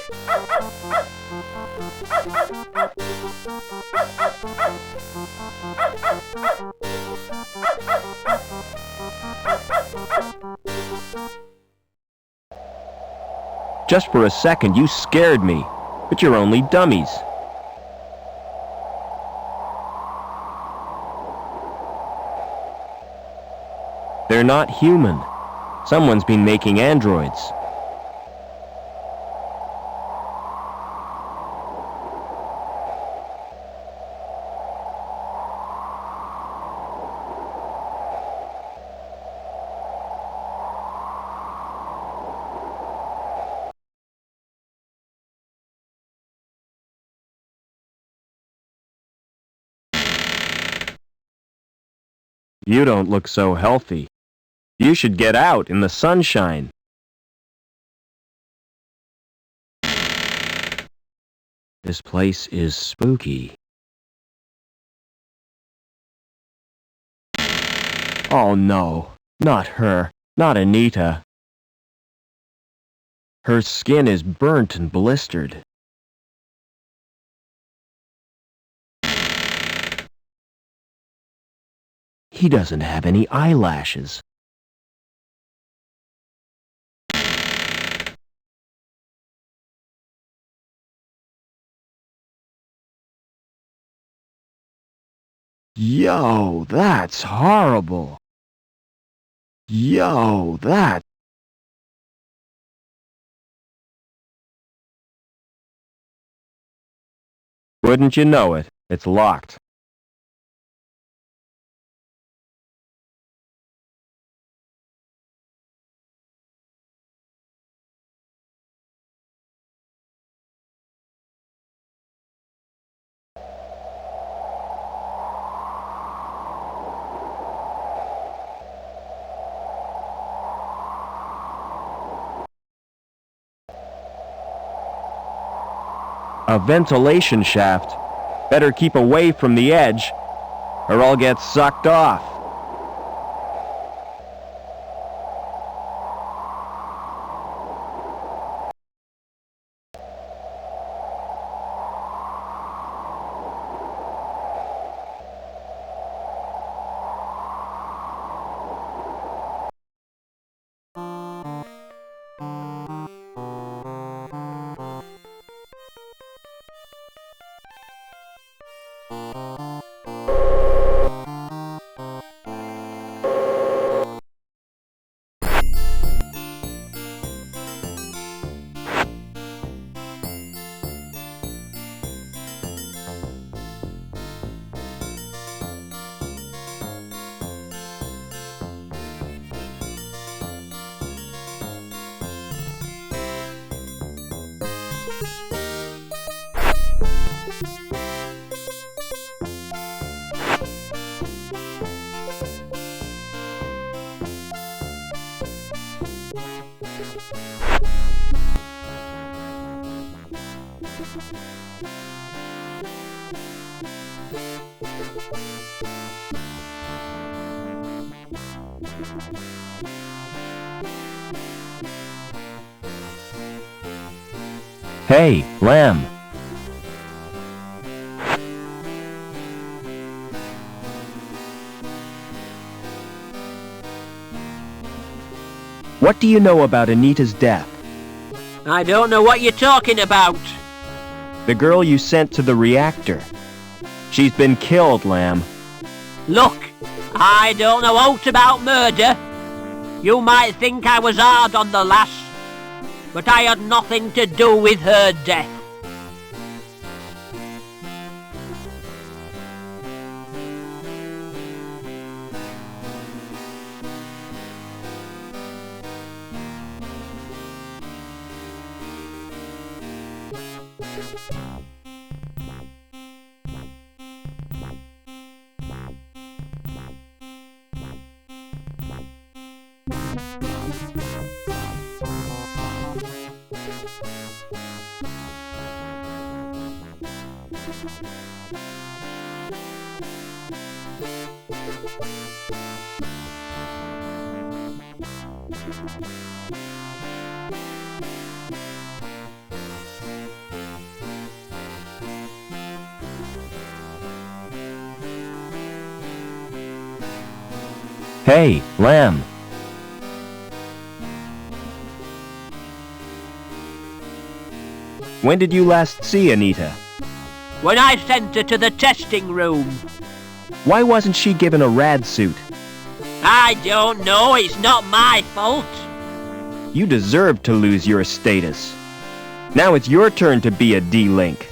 Speaker 1: Just for a second you scared me, but you're only dummies. They're not human. Someone's been making androids. You don't look so healthy. You should get out in the sunshine. This place is spooky. Oh no, not her, not Anita. Her skin is burnt and blistered. He doesn't have any eyelashes. Yo, that's horrible. Yo, that... Wouldn't you know it, it's locked. A ventilation shaft. Better keep away from the edge, or I'll get sucked off. Hey, Lamb. What do you know about Anita's death?
Speaker 9: I don't know what you're talking about.
Speaker 1: The girl you sent to the reactor. She's been killed, Lamb.
Speaker 9: Look, I don't know aught about murder. You might think I was hard on the lass, but I had nothing to do with her death.
Speaker 1: Hey, Lamb. When did you last see Anita?
Speaker 9: When I sent her to the testing room.
Speaker 1: Why wasn't she given a rad suit?
Speaker 9: I don't know, it's not my fault.
Speaker 1: You deserve to lose your status. Now it's your turn to be a D-Link.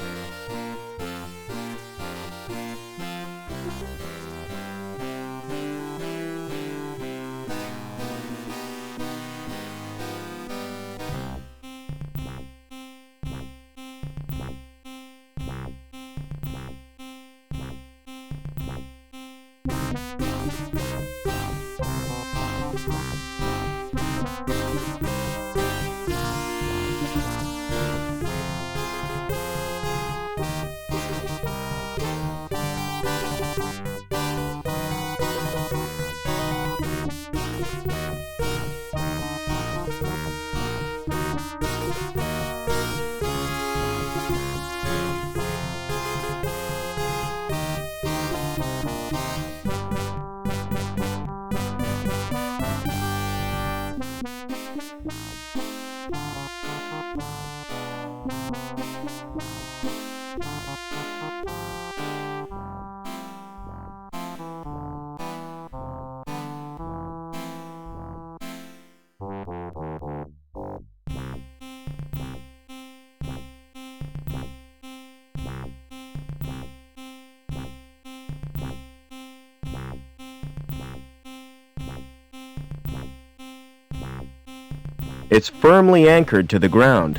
Speaker 1: It's firmly anchored to the ground.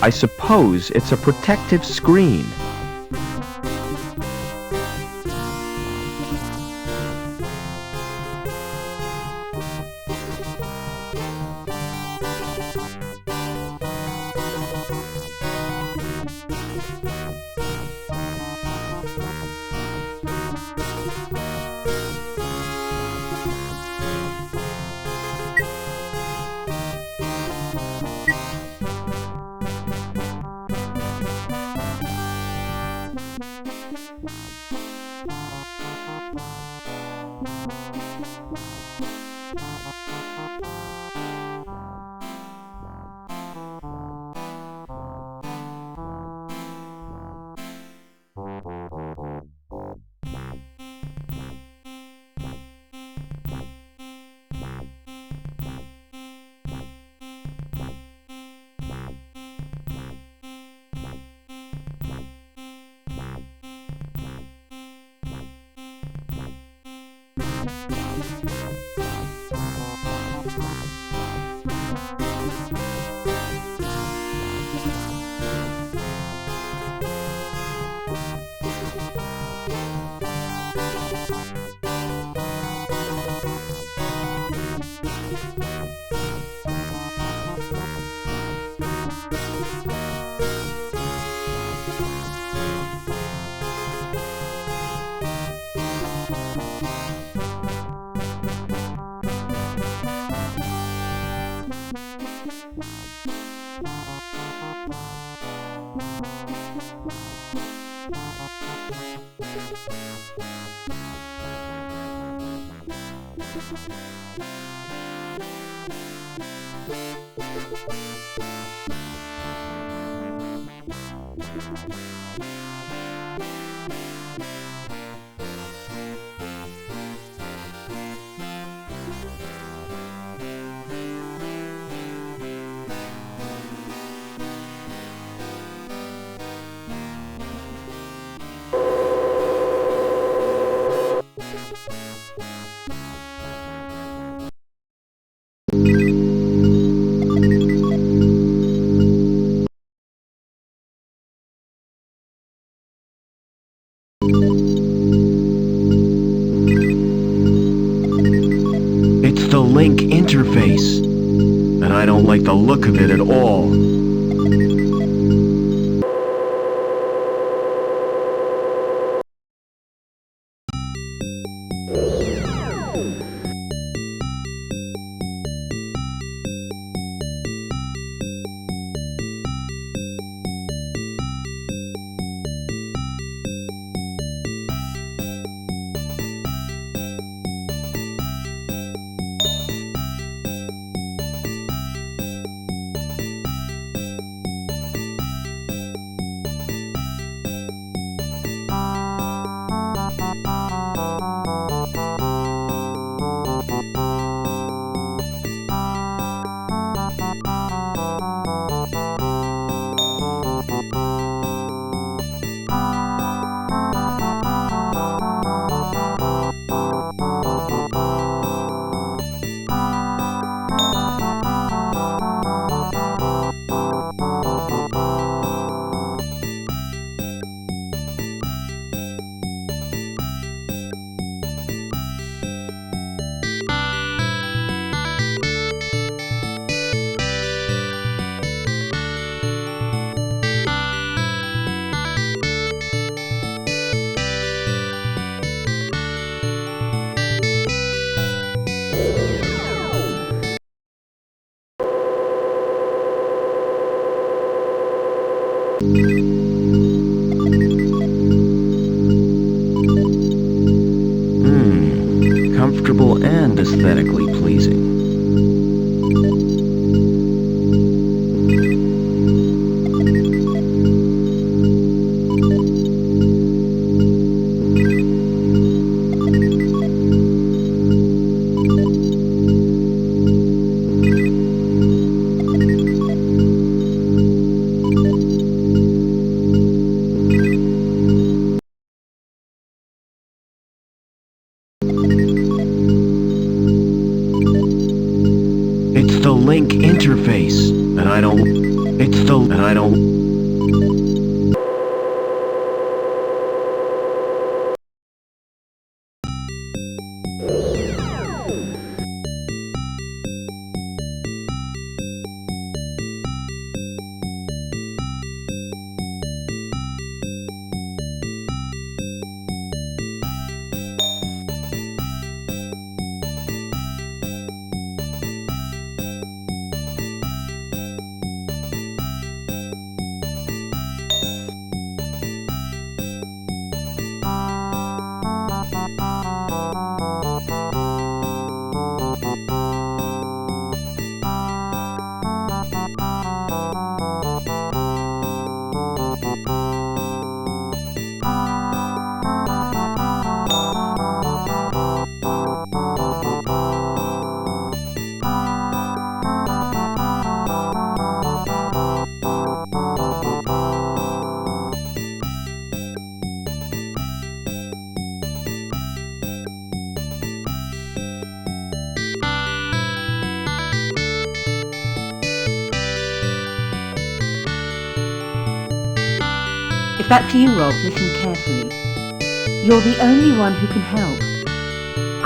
Speaker 1: I suppose it's a protective screen. It's the link interface, and I don't like the look of it at all. Comfortable and aesthetically pleasing. It's the link interface, and I don't.
Speaker 7: It's back to you, Rob. Listen carefully. You're the only one who can help.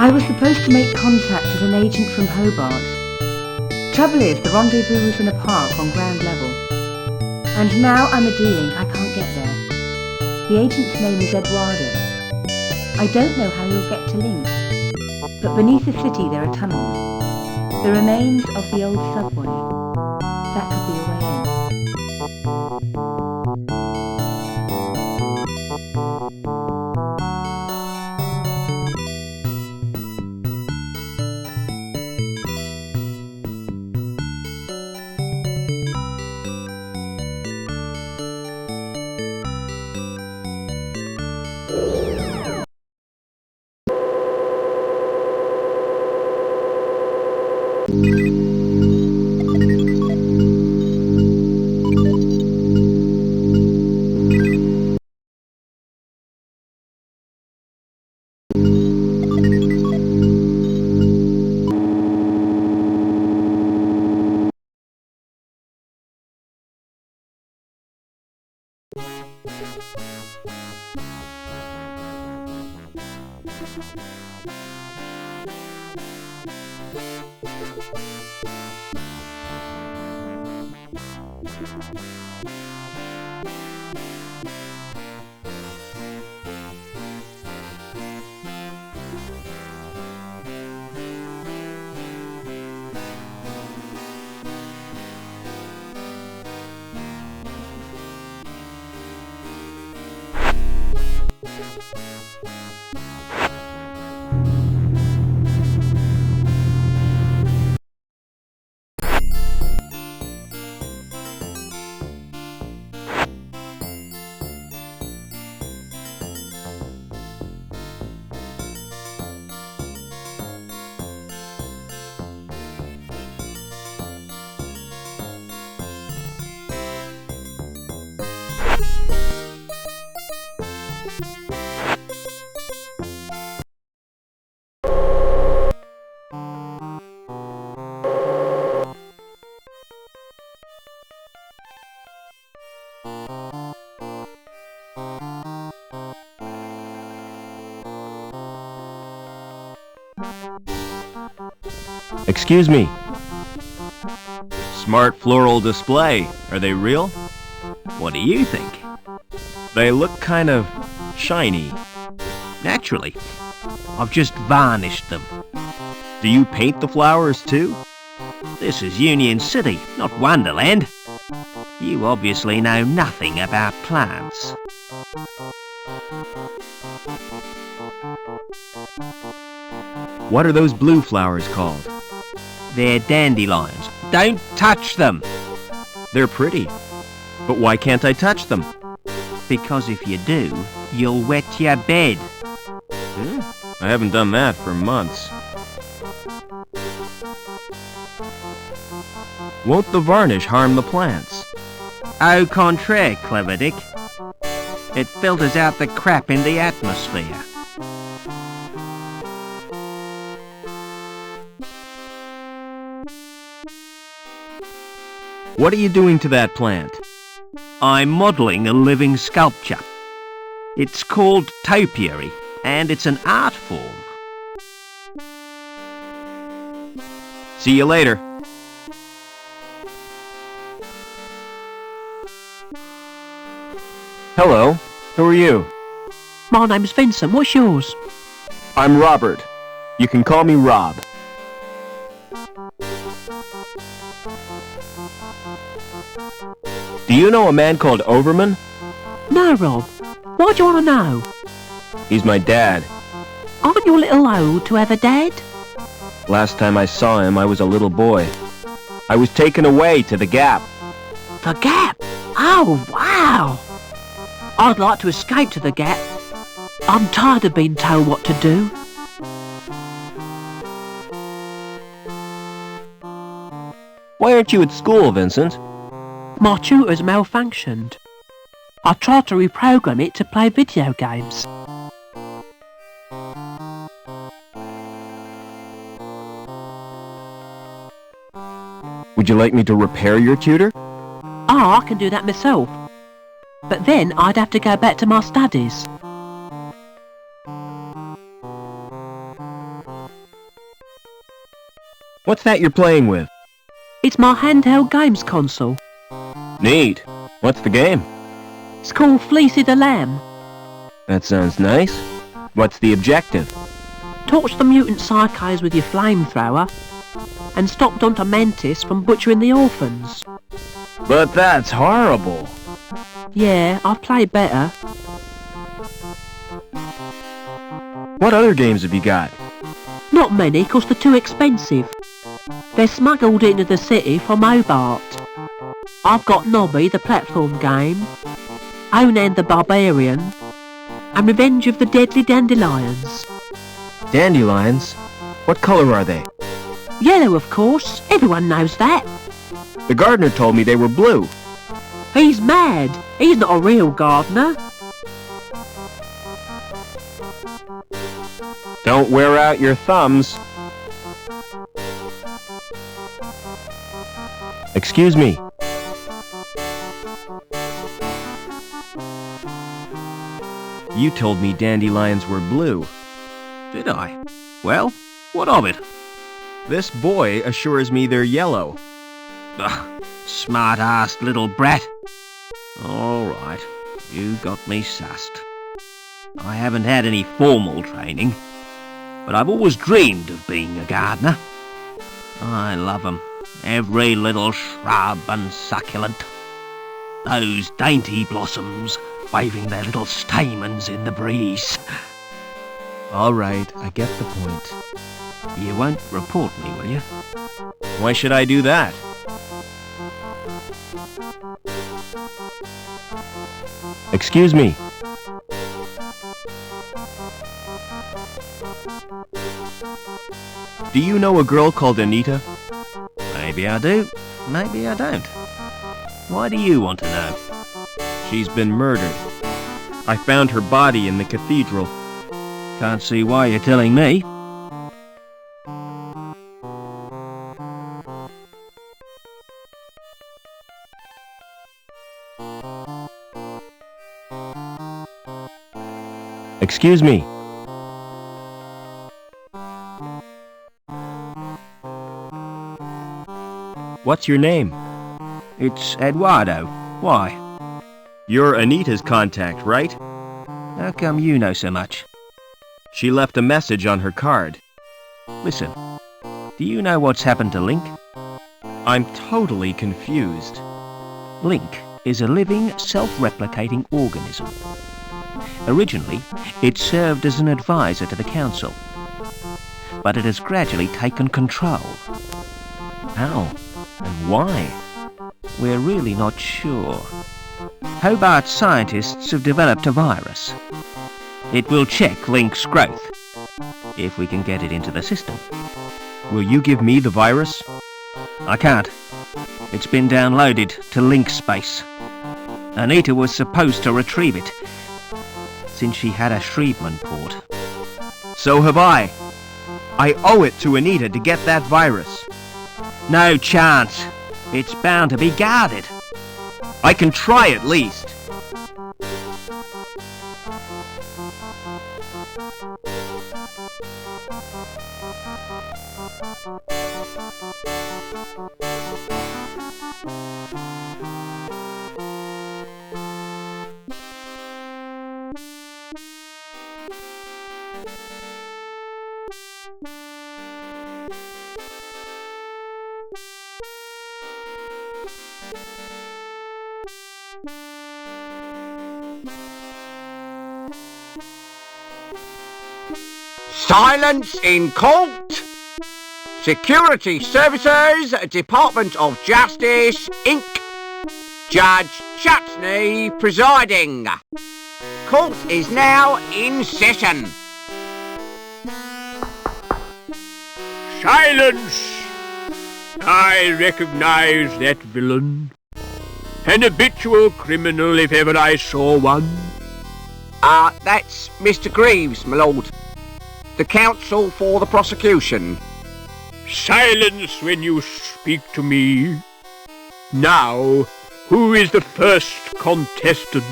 Speaker 7: I was supposed to make contact with an agent from Hobart. Trouble is, the rendezvous was in a park on ground level. And now I'm a D-Link, I can't get there. The agent's name is Eduardo. I don't know how you'll get to Link. But beneath the city there are tunnels. The remains of the old subway. That could be a way in.
Speaker 1: Excuse me. Smart floral display. Are they real?
Speaker 4: What do you think?
Speaker 1: They look kind of shiny.
Speaker 4: Naturally. I've just varnished them.
Speaker 1: Do you paint the flowers too?
Speaker 4: This is Union City, not Wonderland. You obviously know nothing about plants.
Speaker 1: What are those blue flowers called?
Speaker 4: They're dandelions. Don't touch them!
Speaker 1: They're pretty. But why can't I touch them?
Speaker 4: Because if you do, you'll wet your bed.
Speaker 1: I haven't done that for months. Won't the varnish harm the plants?
Speaker 4: Au contraire, Clever Dick. It filters out the crap in the atmosphere.
Speaker 1: What are you doing to that plant?
Speaker 4: I'm modelling a living sculpture. It's called topiary, and it's an art form.
Speaker 1: See you later. Hello, who are you?
Speaker 9: My name's Vincent, what's yours?
Speaker 1: I'm Robert. You can call me Rob. Do you know a man called Overman?
Speaker 9: No, Rob. Why do you want to know?
Speaker 1: He's my dad.
Speaker 9: Aren't you a little old to have a dad?
Speaker 1: Last time I saw him, I was a little boy. I was taken away to the Gap.
Speaker 9: The Gap? Oh, wow! I'd like to escape to the Gap. I'm tired of being told what to do.
Speaker 1: Why aren't you at school, Vincent?
Speaker 9: My tutor's malfunctioned. I tried to reprogram it to play video games.
Speaker 1: Would you like me to repair your tutor?
Speaker 9: Oh, I can do that myself. But then I'd have to go back to my studies.
Speaker 1: What's that you're playing with?
Speaker 9: It's my handheld games console.
Speaker 1: Neat. What's the game?
Speaker 9: It's called Fleecy the Lamb.
Speaker 1: That sounds nice. What's the objective?
Speaker 9: Torch the mutant psychos with your flamethrower and stop Dr. Mantis from butchering the orphans.
Speaker 1: But that's horrible.
Speaker 9: Yeah, I've played better.
Speaker 1: What other games have you got?
Speaker 9: Not many, 'cause they're too expensive. They're smuggled into the city from Hobart. I've got Nobby, the platform game, Onan the Barbarian, and Revenge of the Deadly Dandelions.
Speaker 1: Dandelions? What color are they?
Speaker 9: Yellow, of course. Everyone knows that.
Speaker 1: The gardener told me they were blue.
Speaker 9: He's mad. He's not a real gardener.
Speaker 1: Don't wear out your thumbs. Excuse me. You told me dandelions were blue.
Speaker 4: Did I? Well, what of it?
Speaker 1: This boy assures me they're yellow.
Speaker 4: Ugh, smart-assed little brat. All right, you got me sussed. I haven't had any formal training, but I've always dreamed of being a gardener. I love 'em, every little shrub and succulent. Those dainty blossoms waving their little stamens in the breeze.
Speaker 1: All right, I get the point.
Speaker 4: You won't report me, will you?
Speaker 1: Why should I do that? Excuse me. Do you know a girl called Anita?
Speaker 4: Maybe I do, maybe I don't. Why do you want to know?
Speaker 1: She's been murdered. I found her body in the cathedral.
Speaker 4: Can't see why you're telling me.
Speaker 1: Excuse me. What's your name?
Speaker 4: It's Eduardo. Why?
Speaker 1: You're Anita's contact, right?
Speaker 4: How come you know so much?
Speaker 1: She left a message on her card.
Speaker 4: Listen, do you know what's happened to Link?
Speaker 1: I'm totally confused.
Speaker 4: Link is a living, self-replicating organism. Originally, it served as an advisor to the Council, but it has gradually taken control.
Speaker 1: How? And why?
Speaker 4: We're really not sure. Hobart scientists have developed a virus. It will check Link's growth, if we can get it into the system.
Speaker 1: Will you give me the virus?
Speaker 4: I can't. It's been downloaded to Link Space. Anita was supposed to retrieve it, since she had a Shrievman port.
Speaker 1: So have I. I owe it to Anita to get that virus.
Speaker 4: No chance. It's bound to be guarded.
Speaker 1: I can try at least.
Speaker 3: Silence in court! Security Services, Department of Justice, Inc. Judge Chutney presiding. Court is now in session.
Speaker 13: Silence! I recognize that villain. An habitual criminal if ever I saw one.
Speaker 3: That's Mr. Greaves, my lord. The counsel for the prosecution.
Speaker 13: Silence when you speak to me. Now, Who is the first contestant?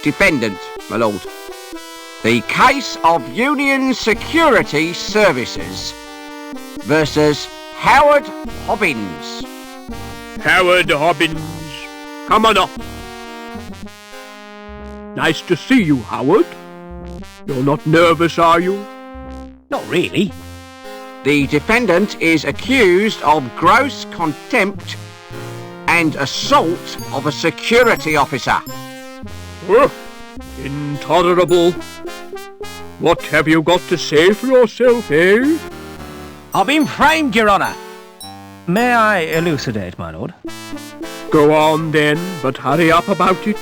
Speaker 3: Defendant, my lord. The case of Union Security Services versus Howard Hobbins.
Speaker 13: Howard Hobbins, come on up. Nice to see you, Howard. You're not nervous, are you?
Speaker 5: Not really.
Speaker 3: The defendant is accused of gross contempt and assault of a security officer.
Speaker 13: Oh, intolerable. What have you got to say for yourself, eh?
Speaker 5: I've been framed, Your Honour. May I elucidate, my lord?
Speaker 13: Go on then, but hurry up about it.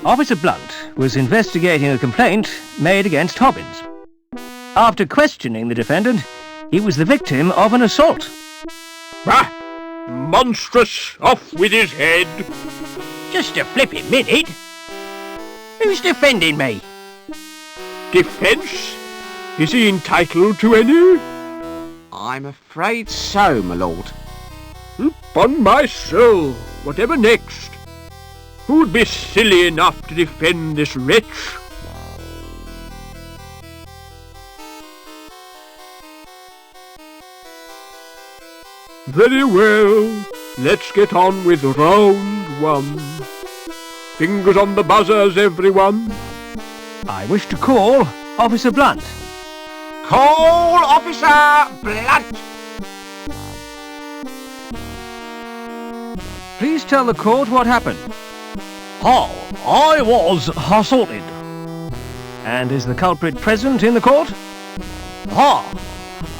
Speaker 5: Officer Blunt was investigating a complaint made against Hobbins. After questioning the defendant, he was the victim of an assault.
Speaker 13: Ah! Monstrous! Off with his head!
Speaker 5: Just a flipping minute. Who's defending me?
Speaker 13: Defence? Is he entitled to any?
Speaker 3: I'm afraid so, my lord.
Speaker 13: Upon my soul, whatever next? Who'd be silly enough to defend this wretch? Very well, let's get on with round one. Fingers on the buzzers, everyone.
Speaker 5: I wish to call Officer Blunt.
Speaker 3: Call Officer Blunt!
Speaker 5: Please tell the court what happened. I was assaulted. And is the culprit present in the court?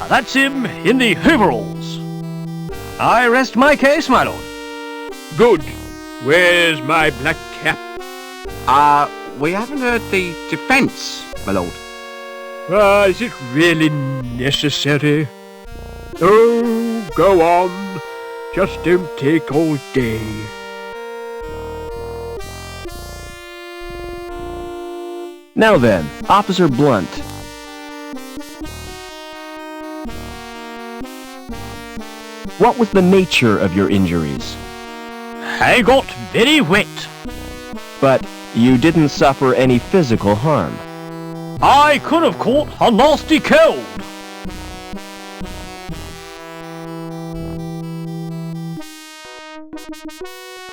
Speaker 5: That's him in the overalls. I rest my case, my lord.
Speaker 13: Good. Where's my black cap?
Speaker 3: We haven't heard the defence, my lord.
Speaker 13: Is it really necessary? Oh, go on. Just don't take all day.
Speaker 1: Now then, Officer Blunt. What was the nature of your injuries?
Speaker 5: I got very wet.
Speaker 1: But you didn't suffer any physical harm.
Speaker 5: I could have caught a nasty cold.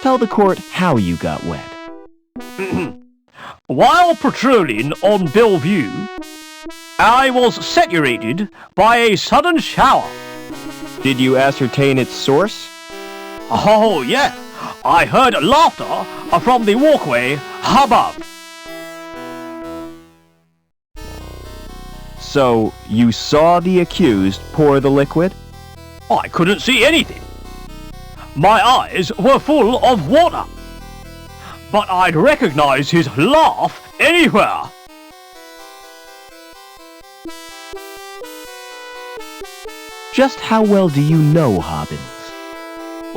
Speaker 1: Tell the court how you got wet.
Speaker 5: While patrolling on Bellevue, I was saturated by a sudden shower.
Speaker 1: Did you ascertain its source?
Speaker 5: Oh, yeah. I heard laughter from the walkway above.
Speaker 1: So, you saw the accused pour the liquid?
Speaker 5: I couldn't see anything. My eyes were full of water. But I'd recognize his laugh anywhere.
Speaker 1: Just how well do you know Hobbins?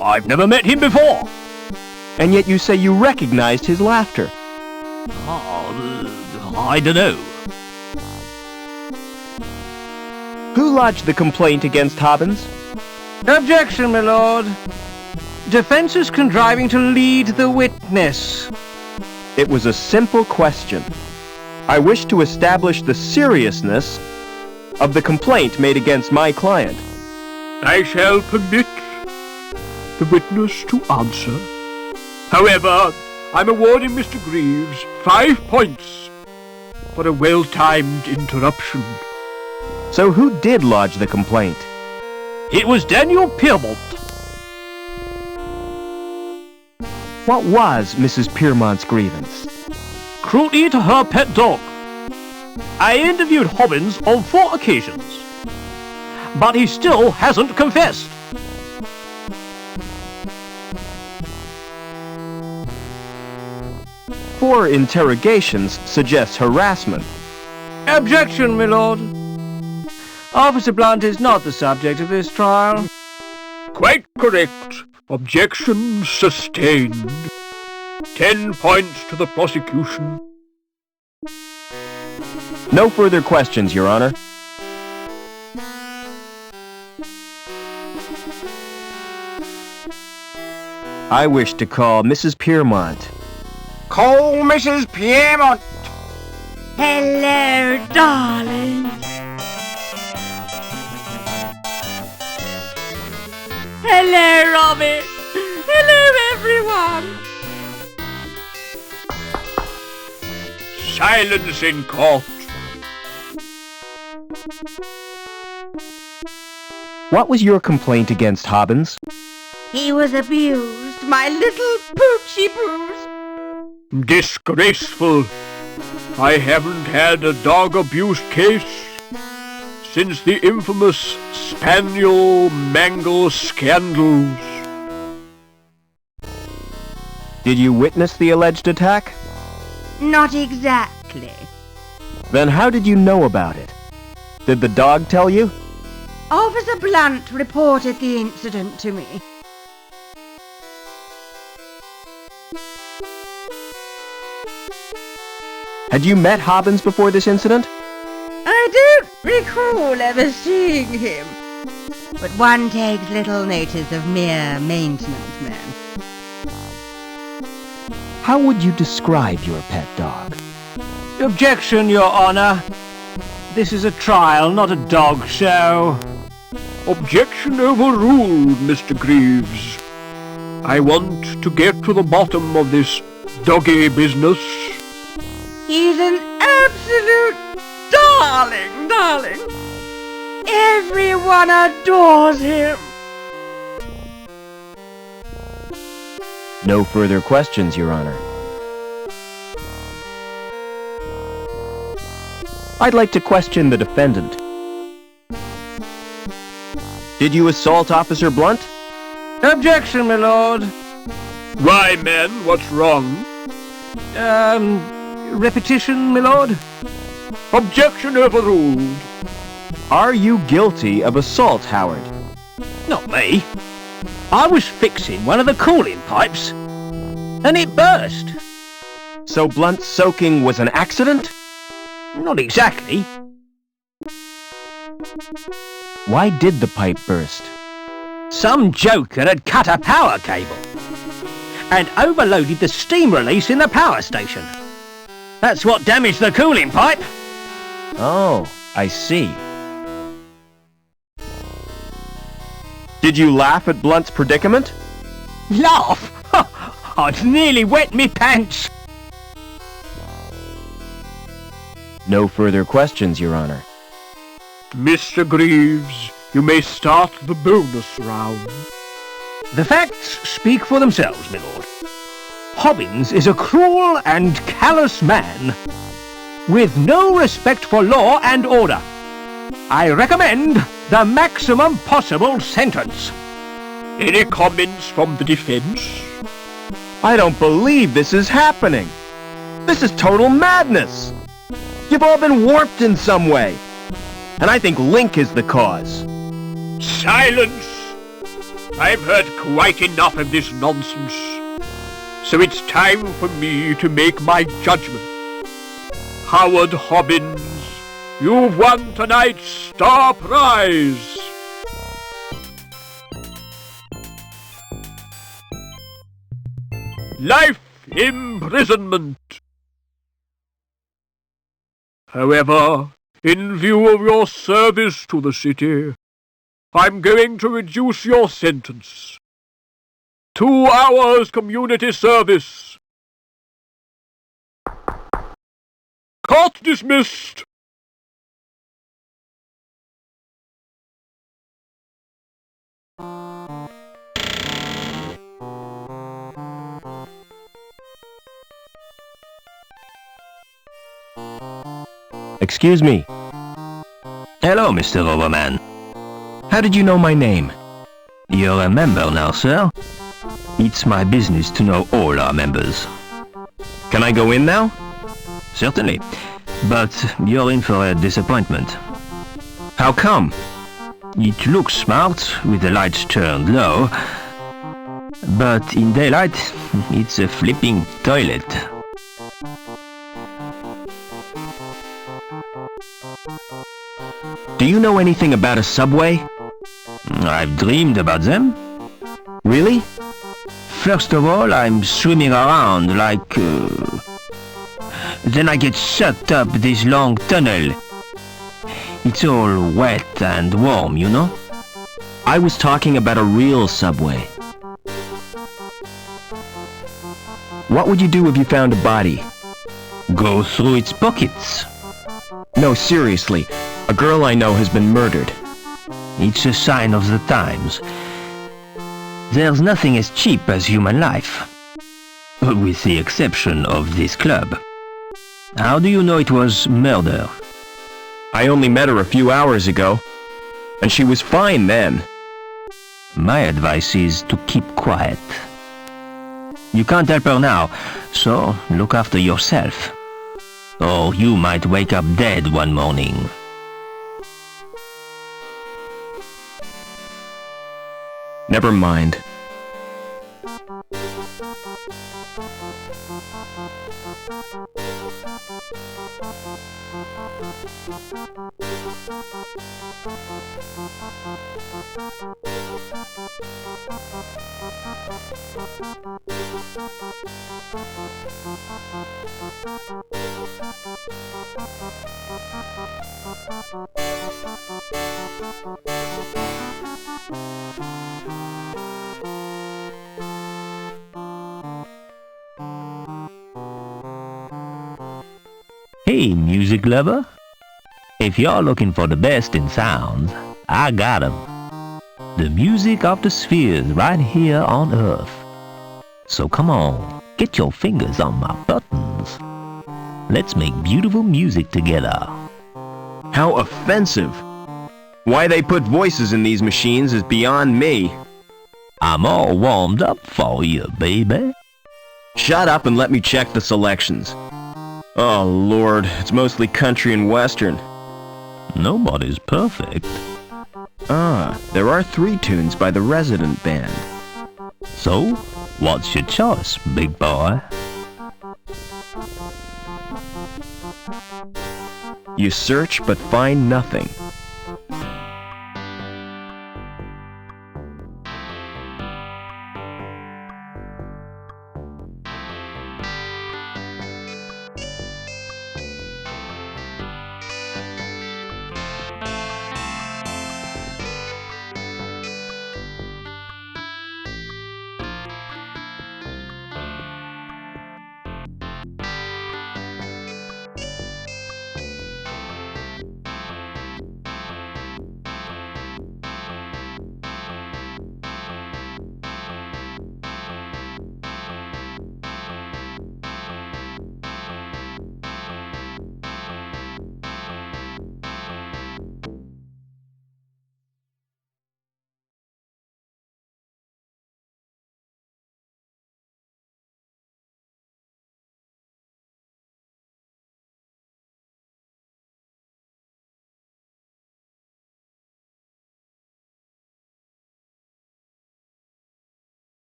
Speaker 5: I've never met him before.
Speaker 1: And yet you say you recognized his laughter.
Speaker 5: I don't know.
Speaker 1: Who lodged the complaint against Hobbins?
Speaker 5: Objection, my lord. Defense is contriving to lead the witness.
Speaker 1: It was a simple question. I wish to establish the seriousness of the complaint made against my client.
Speaker 13: I shall permit the witness to answer. However, I'm awarding Mr. Greaves 5 points for a well-timed interruption.
Speaker 1: So who did lodge the complaint?
Speaker 5: It was Daniel Piermont.
Speaker 1: What was Mrs. Piermont's grievance?
Speaker 5: Cruelty to her pet dog. I interviewed Hobbins on 4 occasions, but he still hasn't confessed.
Speaker 1: 4 interrogations suggests harassment.
Speaker 5: Objection, my lord. Officer Blunt is not the subject of this trial.
Speaker 13: Quite correct. Objection sustained. 10 points to the prosecution.
Speaker 1: No further questions, Your Honor. I wish to call Mrs. Piermont.
Speaker 5: Call Mrs. Piermont.
Speaker 12: Hello, darling. Hello, Robbie. Hello, everyone.
Speaker 13: Silence in court.
Speaker 1: What was your complaint against Hobbins?
Speaker 12: He was abused, my little poochie poos.
Speaker 13: Disgraceful. I haven't had a dog abuse case since the infamous Spaniel Mangle scandals.
Speaker 1: Did you witness the alleged attack?
Speaker 12: Not exactly.
Speaker 1: Then how did you know about it? Did the dog tell you?
Speaker 12: Officer Blunt reported the incident to me.
Speaker 1: Had you met Hobbins before this incident?
Speaker 12: I don't recall ever seeing him. But one takes little notice of mere maintenance men.
Speaker 1: How would you describe your pet dog?
Speaker 4: Objection, Your Honor. This is a trial, not a dog show.
Speaker 13: Objection overruled, Mr. Greaves. I want to get to the bottom of this doggy business.
Speaker 12: He's an absolute darling. Everyone adores him.
Speaker 1: No further questions, Your Honor. I'd like to question the defendant. Did you assault Officer Blunt?
Speaker 4: Objection, my lord.
Speaker 13: Why, man, what's wrong?
Speaker 4: Repetition, my lord?
Speaker 13: Objection overruled.
Speaker 1: Are you guilty of assault, Howard?
Speaker 4: Not me. I was fixing one of the cooling pipes, and it burst.
Speaker 1: So Blunt's soaking was an accident?
Speaker 4: Not exactly.
Speaker 1: Why did the pipe burst?
Speaker 4: Some joker had cut a power cable and overloaded the steam release in the power station. That's what damaged the cooling pipe.
Speaker 1: Oh, I see. Did you laugh at Blunt's predicament?
Speaker 4: Laugh? I'd nearly wet me pants.
Speaker 1: No further questions, Your Honor.
Speaker 13: Mr. Greaves, you may start the bonus round.
Speaker 4: The facts speak for themselves, my lord. Hobbins is a cruel and callous man, with no respect for law and order. I recommend the maximum possible sentence.
Speaker 13: Any comments from the defense?
Speaker 1: I don't believe this is happening. This is total madness. You've all been warped in some way. And I think Link is the cause.
Speaker 13: Silence! I've heard quite enough of this nonsense. So it's time for me to make my judgment. Howard Hobbins, you've won tonight's star prize. Life imprisonment. However, in view of your service to the city, I'm going to reduce your sentence. 2 hours community service. Court dismissed.
Speaker 1: Excuse me.
Speaker 4: Hello, Mr. Overman.
Speaker 1: How did you know my name?
Speaker 4: You're a member now, sir. It's my business to know all our members.
Speaker 1: Can I go in now?
Speaker 4: Certainly. But you're in for a disappointment.
Speaker 1: How come?
Speaker 4: It looks smart with the lights turned low, but in daylight, it's a flipping toilet.
Speaker 1: Do you know anything about a subway?
Speaker 4: I've dreamed about them.
Speaker 1: Really?
Speaker 5: First of all, I'm swimming around like... Then I get sucked up this long tunnel. It's all wet and warm, you know?
Speaker 1: I was talking about a real subway. What would you do if you found a body?
Speaker 5: Go through its pockets.
Speaker 1: No, seriously. A girl I know has been murdered.
Speaker 5: It's a sign of the times. There's nothing as cheap as human life. With the exception of this club. How do you know it was murder?
Speaker 1: I only met her a few hours ago, and she was fine then.
Speaker 5: My advice is to keep quiet. You can't help her now, so look after yourself. Or you might wake up dead one morning.
Speaker 1: Never mind.
Speaker 5: Hey, music lover. If you're looking for the best in sounds, I got 'em. The music of the spheres right here on Earth. So come on, get your fingers on my buttons. Let's make beautiful music together.
Speaker 1: How offensive! Why they put voices in these machines is beyond me.
Speaker 5: I'm all warmed up for you, baby.
Speaker 1: Shut up and let me check the selections. Oh Lord, it's mostly country and western.
Speaker 5: Nobody's perfect.
Speaker 1: Ah, there are 3 tunes by the Resident Band.
Speaker 5: So, what's your choice, big boy?
Speaker 1: You search but find nothing.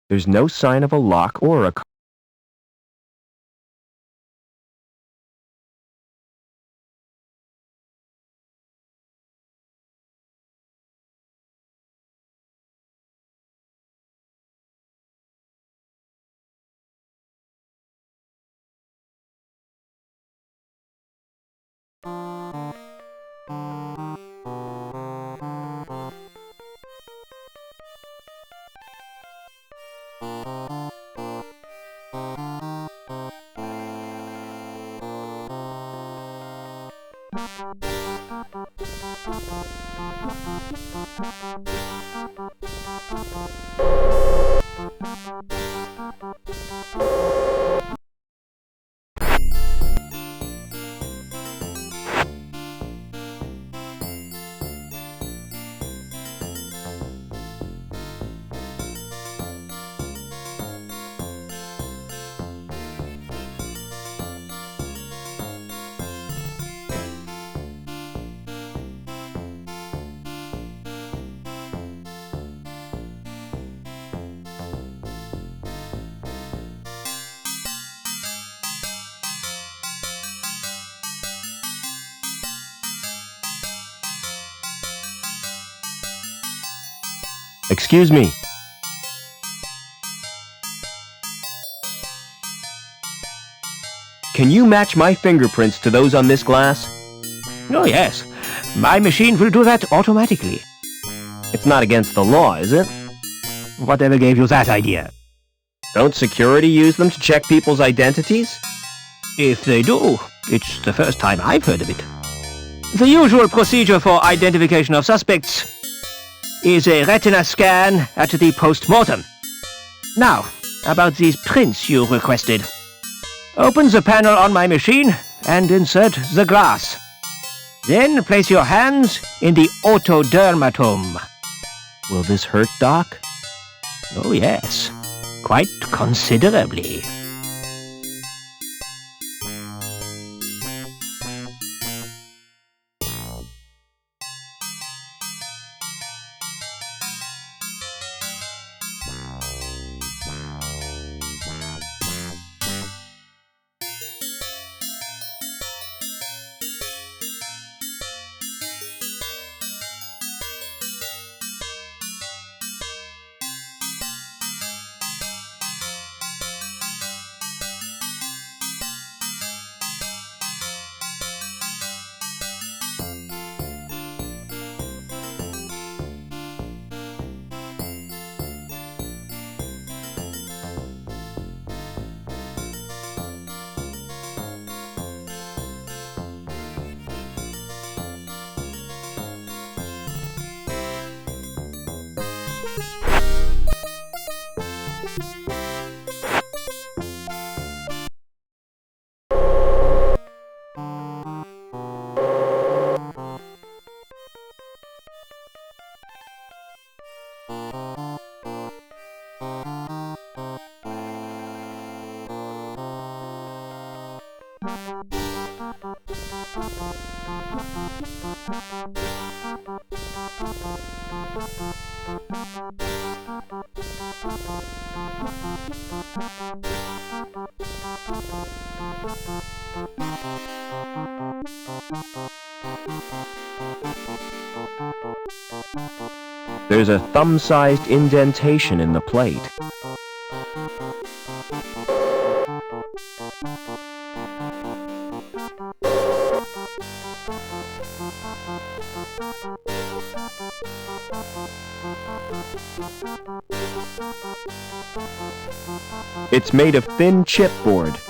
Speaker 1: There's no sign of a lock or a... Excuse me. Can you match my fingerprints to those on this glass?
Speaker 10: Oh, yes. My machine will do that automatically.
Speaker 1: It's not against the law, is it?
Speaker 10: Whatever gave you that idea?
Speaker 1: Don't security use them to check people's identities?
Speaker 10: If they do, it's the first time I've heard of it. The usual procedure for identification of suspects is a retina scan at the post-mortem. Now, about these prints you requested. Open the panel on my machine and insert the glass. Then place your hands in the otodermatome.
Speaker 1: Will this hurt, Doc?
Speaker 10: Oh yes, quite considerably.
Speaker 1: There's a thumb-sized indentation in the plate. It's made of thin chipboard.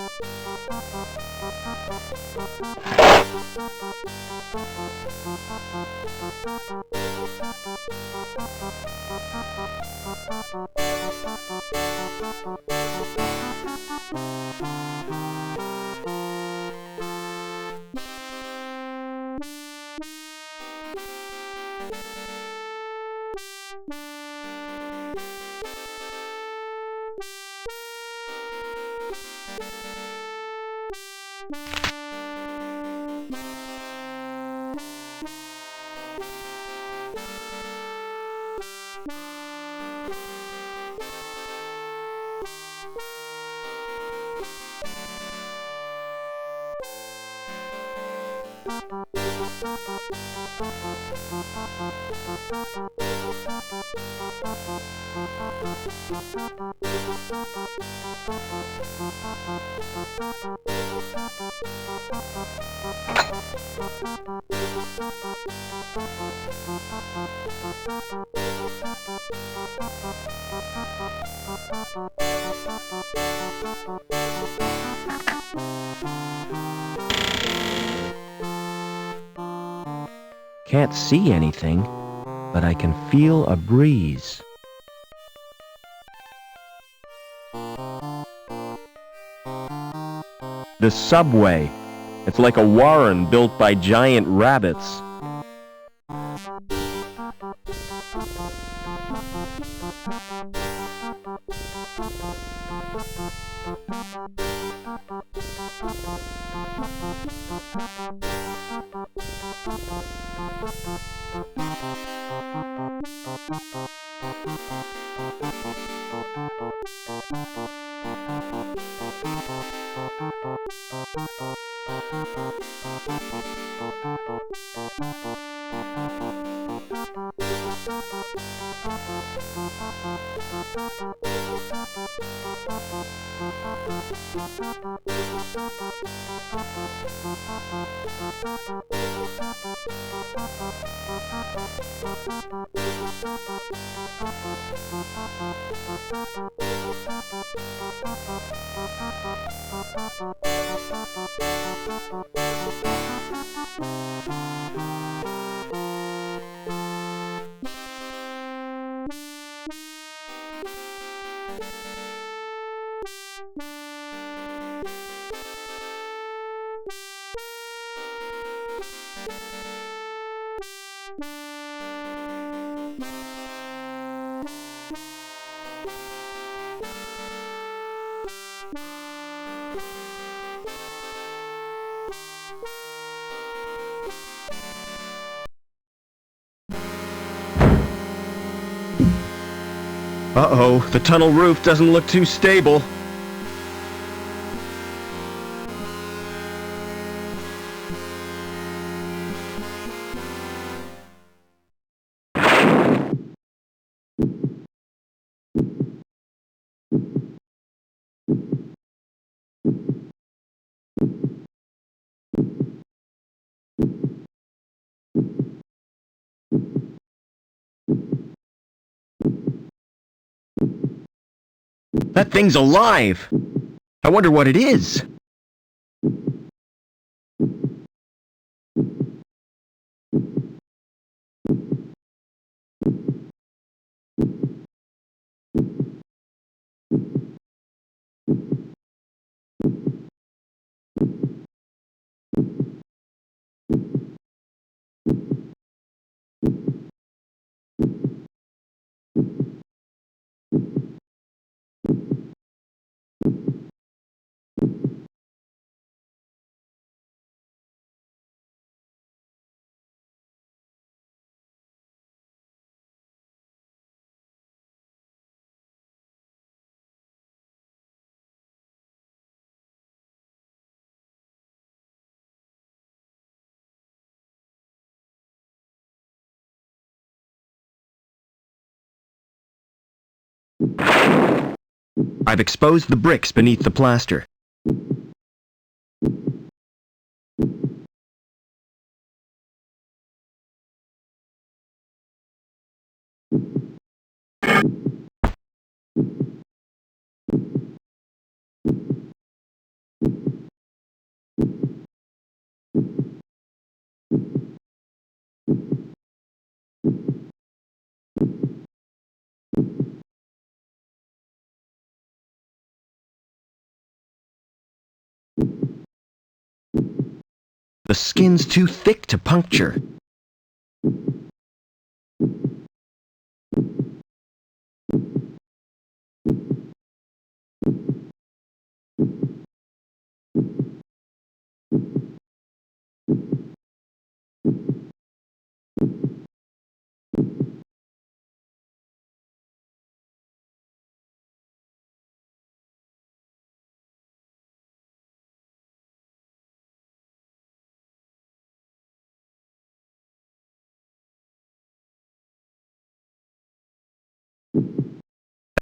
Speaker 1: Can't see anything, but I can feel a breeze. The subway. It's like a warren built by giant rabbits. Uh-oh, the tunnel roof doesn't look too stable. That thing's alive! I wonder what it is. I've exposed the bricks beneath the plaster. The skin's too thick to puncture.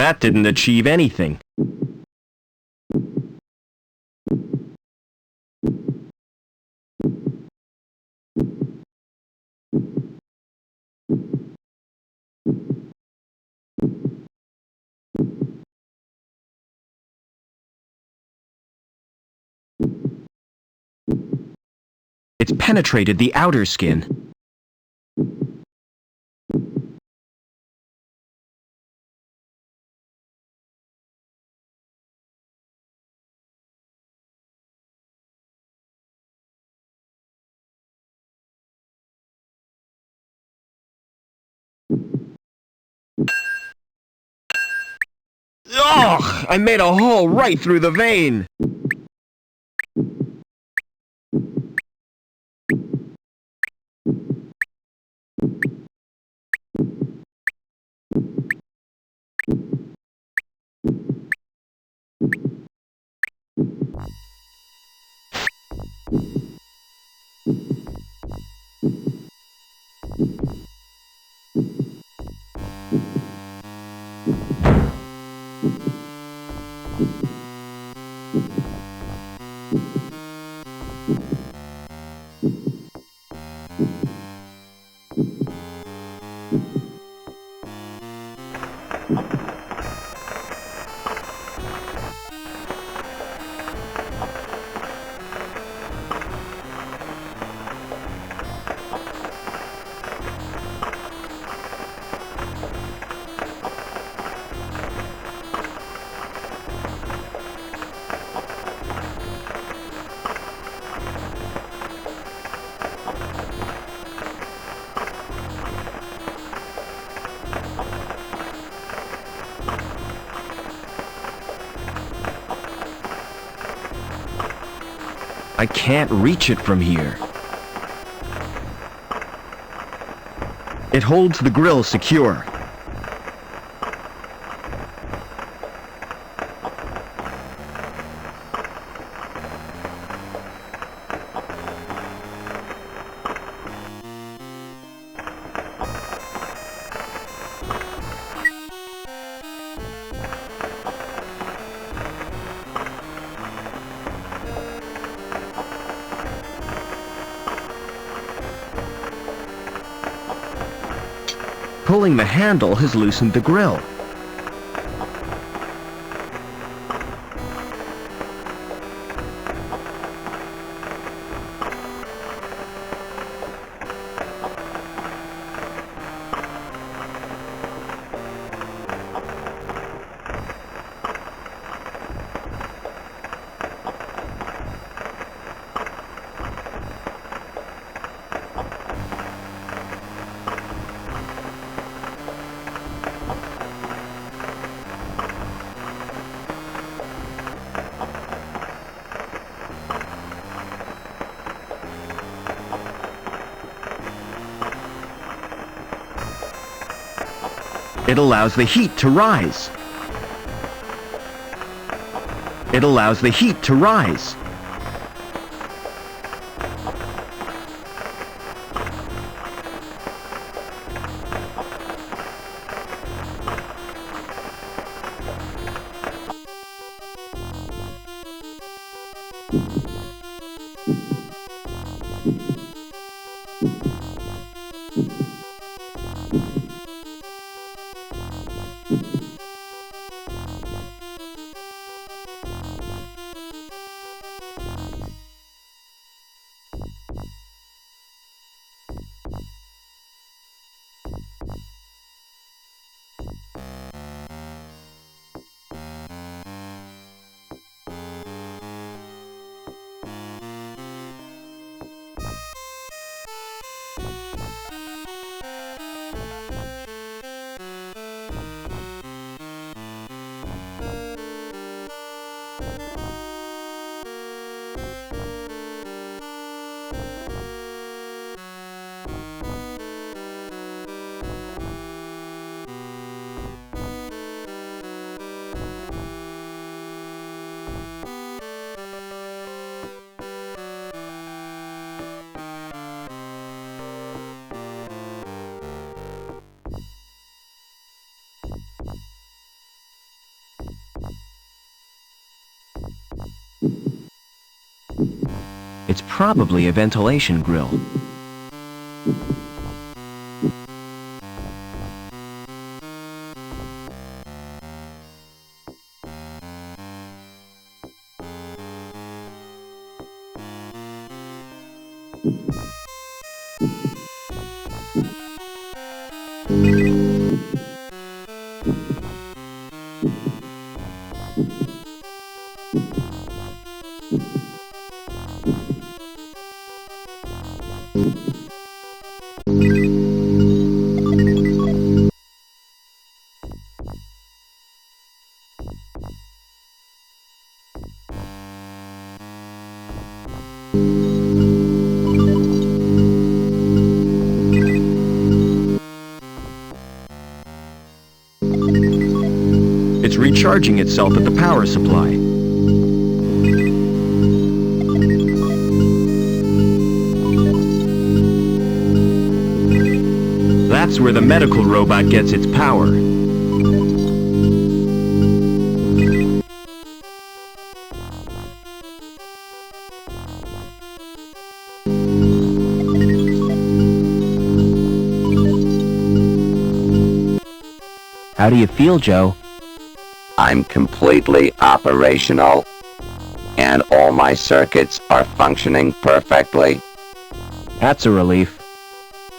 Speaker 1: That didn't achieve anything. It's penetrated the outer skin. Ugh! I made a hole right through the vein! I can't reach it from here. It holds the grill secure. Pulling the handle has loosened the grill. It allows the heat to rise. It allows the heat to rise. It's probably a ventilation grill. It's recharging itself at the power supply. That's where the medical robot gets its power. How do you feel, Joe?
Speaker 3: I'm completely operational, and all my circuits are functioning perfectly.
Speaker 1: That's a relief.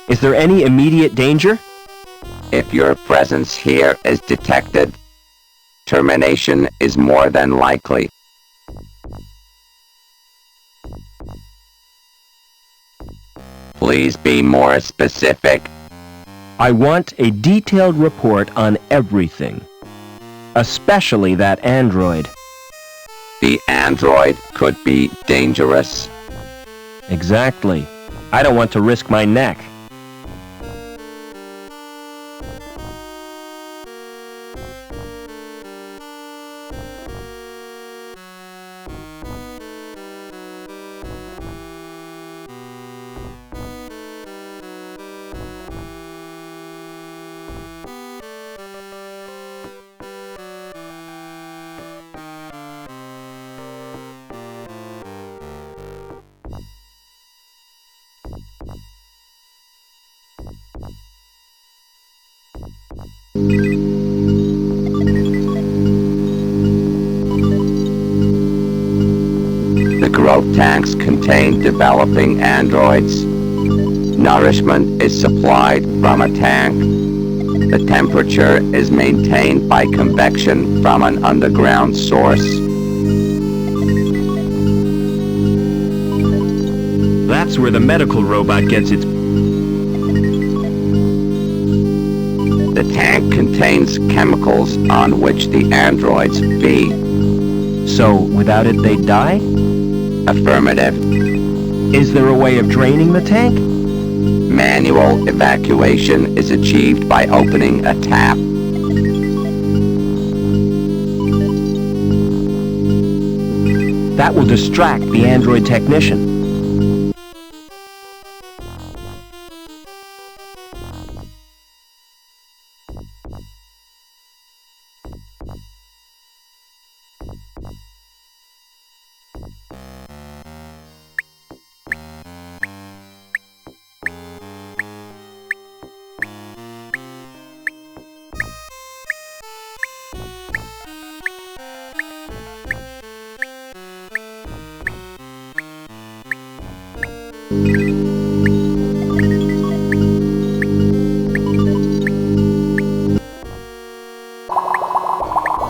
Speaker 1: Is there any immediate danger?
Speaker 3: If your presence here is detected, termination is more than likely. Please be more specific.
Speaker 1: I want a detailed report on everything, especially that android.
Speaker 3: The android could be dangerous.
Speaker 1: Exactly. I don't want to risk my neck.
Speaker 3: The growth tanks contain developing androids. Nourishment is supplied from a tank. The temperature is maintained by convection from an underground source.
Speaker 1: That's where the medical robot gets its...
Speaker 3: The tank contains chemicals on which the androids feed.
Speaker 1: So, without it, they'd die?
Speaker 3: Affirmative.
Speaker 1: Is there a way of draining the tank?
Speaker 3: Manual evacuation is achieved by opening a tap.
Speaker 1: That will distract the android technician.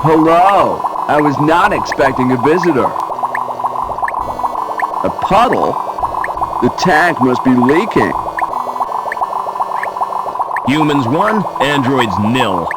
Speaker 14: Hello! I was not expecting a visitor. A puddle? The tank must be leaking.
Speaker 1: Humans 1, androids 0.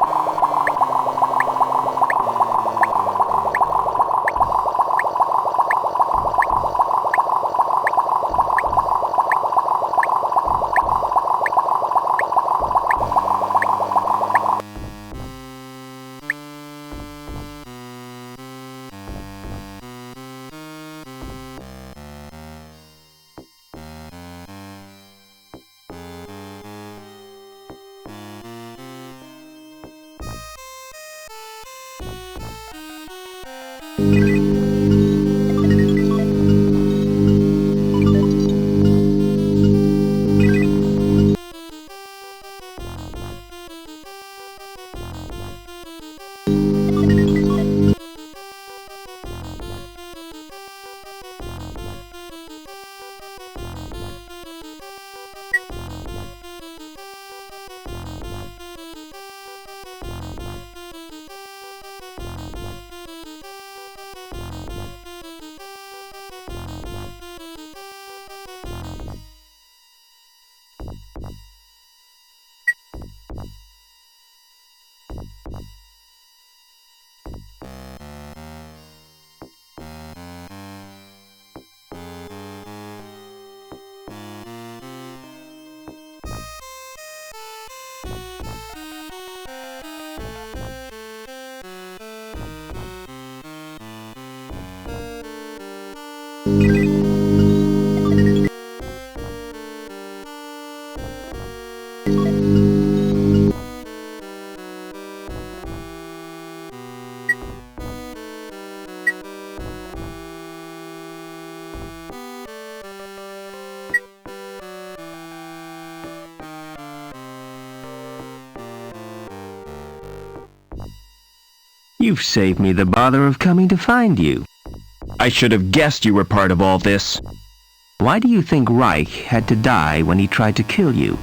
Speaker 5: You've saved me the bother of coming to find you.
Speaker 1: I should have guessed you were part of all this.
Speaker 5: Why do you think Reich had to die when he tried to kill you?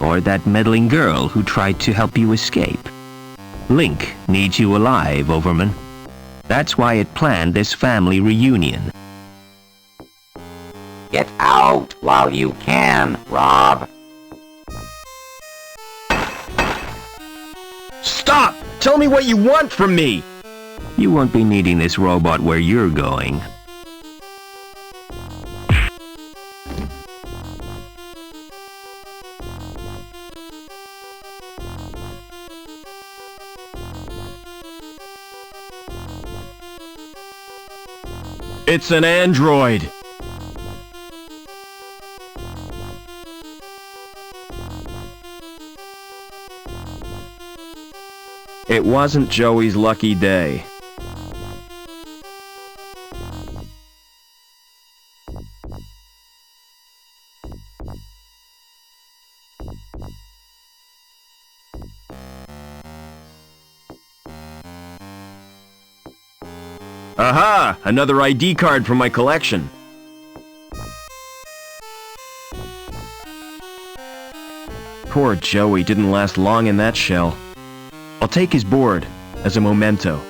Speaker 5: Or that meddling girl who tried to help you escape? Link needs you alive, Overman. That's why it planned this family reunion.
Speaker 3: Get out while you can, Rob.
Speaker 1: Stop! Tell me what you want from me!
Speaker 5: You won't be needing this robot where you're going.
Speaker 1: It's an android! It wasn't Joey's lucky day. Aha! Another ID card from my collection. Poor Joey didn't last long in that shell. I'll take his board as a memento.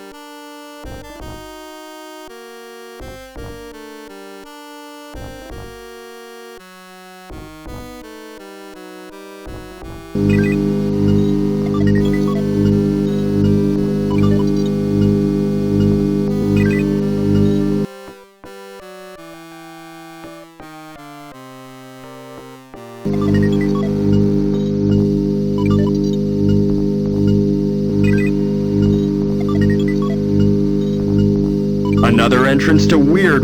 Speaker 1: Another entrance to Weird.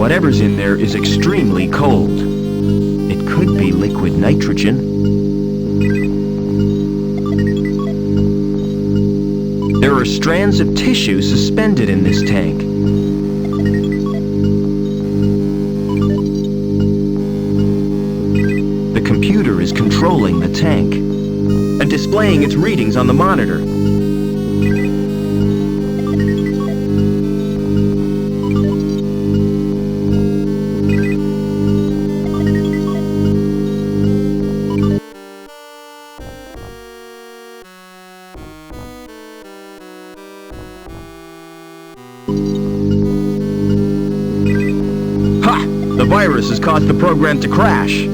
Speaker 1: Whatever's in there is extremely cold. It could be liquid nitrogen. There are strands of tissue suspended in this tank. The computer is controlling the tank and displaying its readings on the monitor. The virus has caused the program to crash.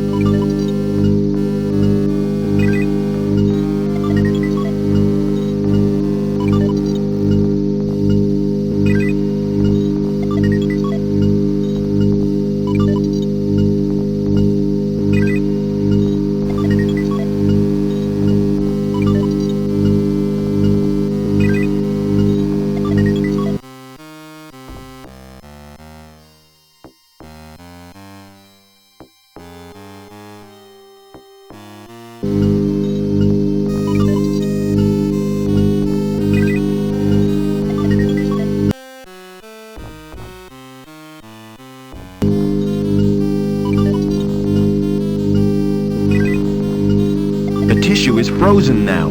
Speaker 1: The tissue is frozen now.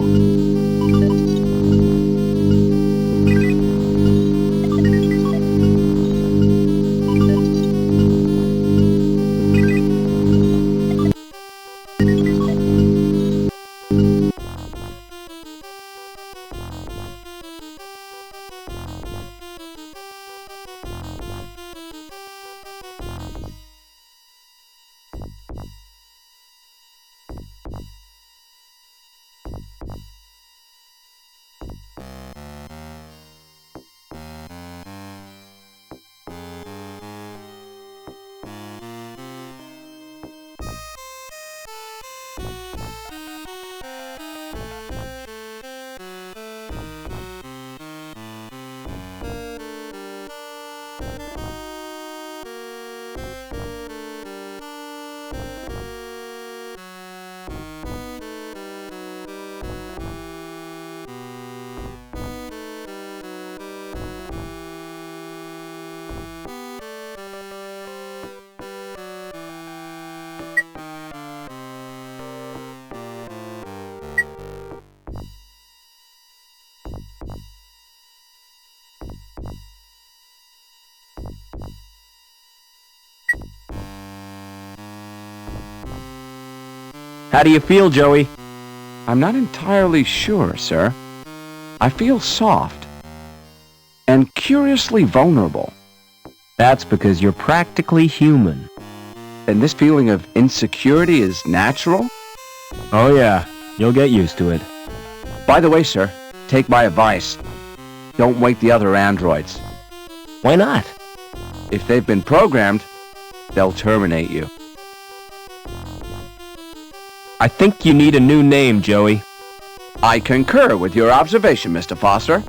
Speaker 1: How do you feel, Joey?
Speaker 3: I'm not entirely sure, sir. I feel soft and curiously vulnerable.
Speaker 1: That's because you're practically human.
Speaker 3: And this feeling of insecurity is natural?
Speaker 1: Oh yeah, you'll get used to it.
Speaker 3: By the way, sir, take my advice. Don't wake the other androids.
Speaker 1: Why not?
Speaker 3: If they've been programmed, they'll terminate you.
Speaker 1: I think you need a new name, Joey.
Speaker 3: I concur with your observation, Mr. Foster.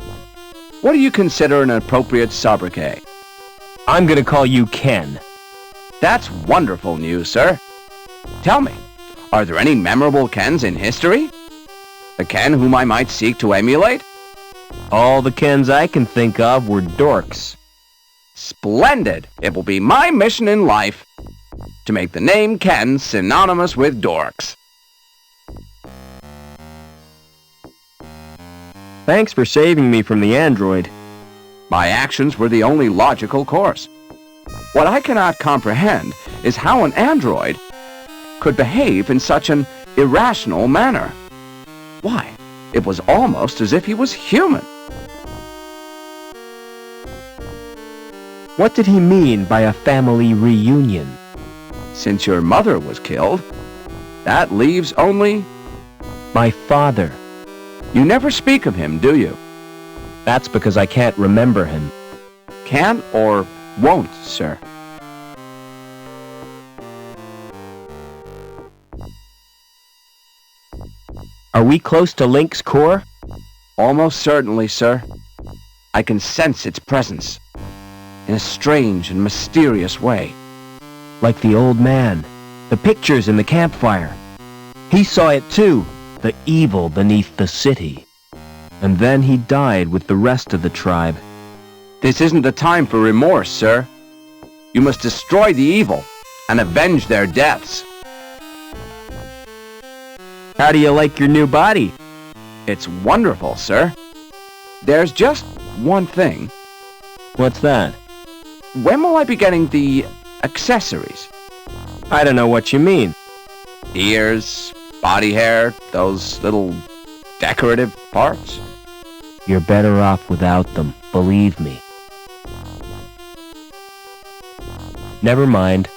Speaker 3: What do you consider an appropriate sobriquet?
Speaker 1: I'm gonna call you Ken.
Speaker 3: That's wonderful news, sir. Tell me, are there any memorable Kens in history? A Ken whom I might seek to emulate?
Speaker 1: All the Kens I can think of were dorks.
Speaker 3: Splendid! It will be my mission in life to make the name Ken synonymous with dorks.
Speaker 1: Thanks for saving me from the android.
Speaker 3: My actions were the only logical course. What I cannot comprehend is how an android could behave in such an irrational manner. Why, it was almost as if he was human.
Speaker 1: What did he mean by a family reunion?
Speaker 3: Since your mother was killed, that leaves only...
Speaker 1: My father.
Speaker 3: You never speak of him, do you?
Speaker 1: That's because I can't remember him.
Speaker 3: Can't or won't, sir.
Speaker 1: Are we close to Link's core?
Speaker 3: Almost certainly, sir. I can sense its presence. in a strange and mysterious way.
Speaker 1: Like the old man, the pictures in the campfire. He saw it too, the evil beneath the city. And then he died with the rest of the tribe.
Speaker 3: This isn't the time for remorse, sir. You must destroy the evil and avenge their deaths.
Speaker 1: How do you like your new body?
Speaker 3: It's wonderful, sir. There's just one thing.
Speaker 1: What's that?
Speaker 3: When will I be getting the accessories?
Speaker 1: I don't know what you mean.
Speaker 3: Ears, body hair, those little decorative parts?
Speaker 1: You're better off without them, believe me. Never mind.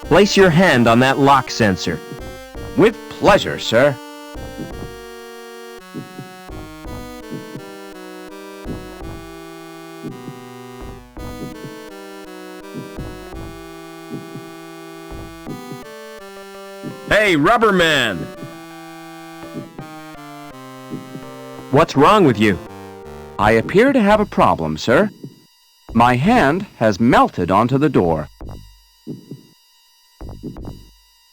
Speaker 1: Place your hand on that lock sensor.
Speaker 3: With pleasure, sir.
Speaker 1: Hey, Rubber Man! What's wrong with you?
Speaker 3: I appear to have a problem, sir. My hand has melted onto the door.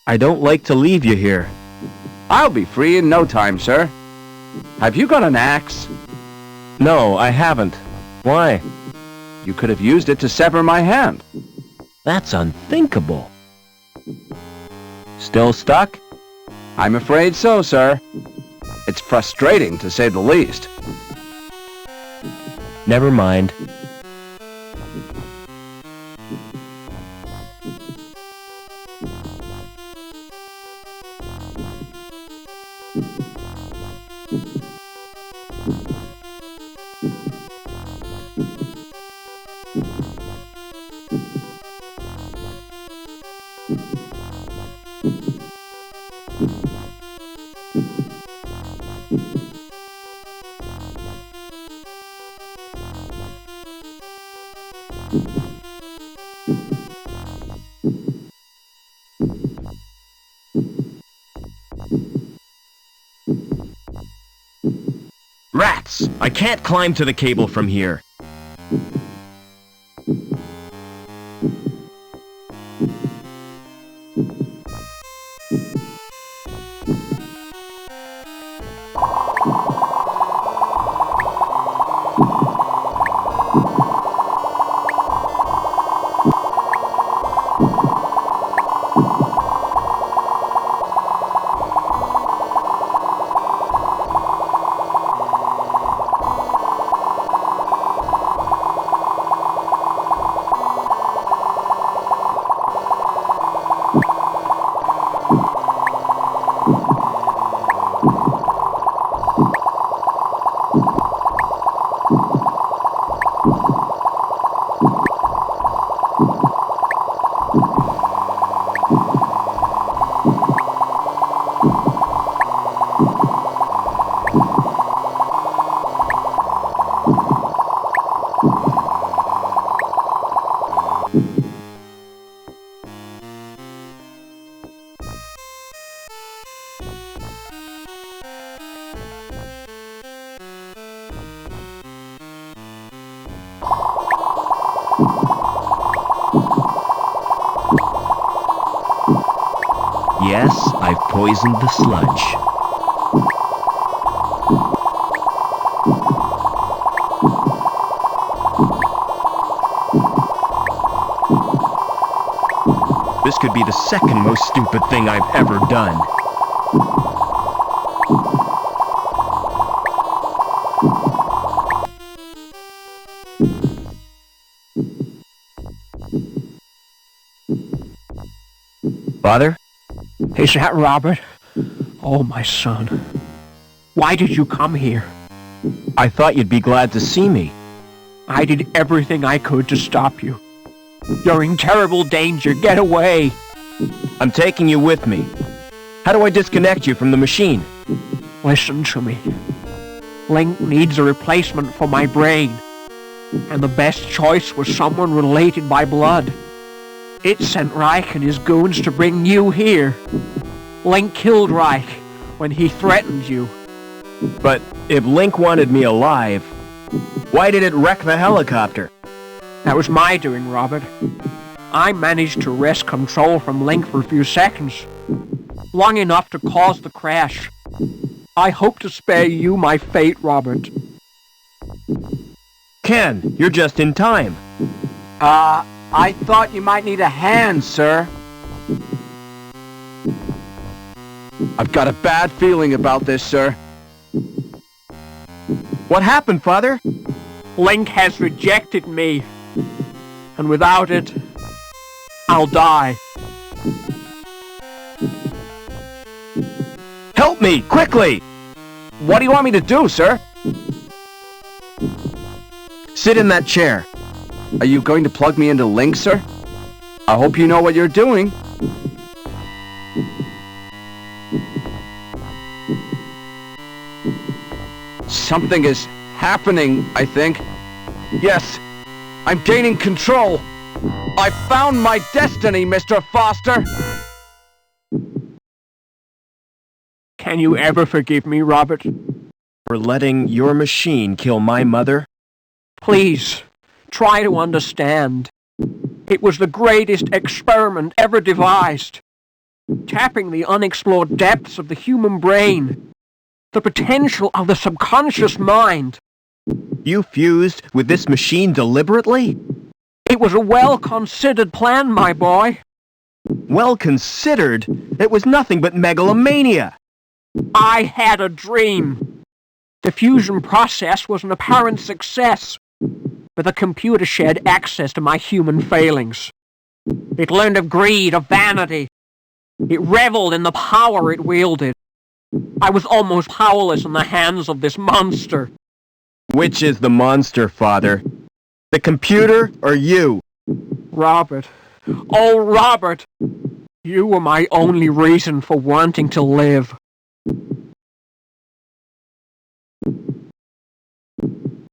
Speaker 1: I don't like to leave you here.
Speaker 3: I'll be free in no time, sir. Have you got an axe?
Speaker 1: No, I haven't. Why?
Speaker 3: You could have used it to sever my hand.
Speaker 1: That's unthinkable. Still stuck?
Speaker 3: I'm afraid so, sir. It's frustrating, to say the least.
Speaker 1: Never mind. Rats! I can't climb to the cable from here. Yes, I've poisoned the sludge. This could be the second most stupid thing I've ever done. Father?
Speaker 10: Is that Robert? Oh, my son. Why did you come here?
Speaker 1: I thought you'd be glad to see me.
Speaker 10: I did everything I could to stop you. You're in terrible danger. Get away.
Speaker 1: I'm taking you with me. How do I disconnect you from the machine?
Speaker 10: Listen to me. Link needs a replacement for my brain. And the best choice was someone related by blood. It sent Reich and his goons to bring you here. Link killed Reich when he threatened you.
Speaker 1: But if Link wanted me alive, why did it wreck the helicopter?
Speaker 10: That was my doing, Robert. I managed to wrest control from Link for a few seconds. Long enough to cause the crash. I hope to spare you my fate, Robert.
Speaker 1: Ken, you're just in time.
Speaker 15: I thought you might need a hand, sir. I've got a bad feeling about this, sir.
Speaker 1: What happened, Father?
Speaker 10: Link has rejected me. And without it, I'll die.
Speaker 1: Help me, quickly!
Speaker 15: What do you want me to do, sir?
Speaker 1: Sit in that chair.
Speaker 15: Are you going to plug me into Link, sir? I hope you know what you're doing. Something is happening, I think. Yes, I'm gaining control. I found my destiny, Mr. Foster.
Speaker 10: Can you ever forgive me, Robert?
Speaker 1: For letting your machine kill my mother?
Speaker 10: Please, try to understand. It was the greatest experiment ever devised. Tapping the unexplored depths of the human brain. The potential of the subconscious mind.
Speaker 1: You fused with this machine deliberately?
Speaker 10: It was a well-considered plan, my boy.
Speaker 1: Well-considered? It was nothing but megalomania.
Speaker 10: I had a dream. The fusion process was an apparent success, but the computer shared access to my human failings. It learned of greed, of vanity. It reveled in the power it wielded. I was almost powerless in the hands of this monster.
Speaker 1: Which is the monster, Father? The computer or you?
Speaker 10: Robert. Oh, Robert! You were my only reason for wanting to live.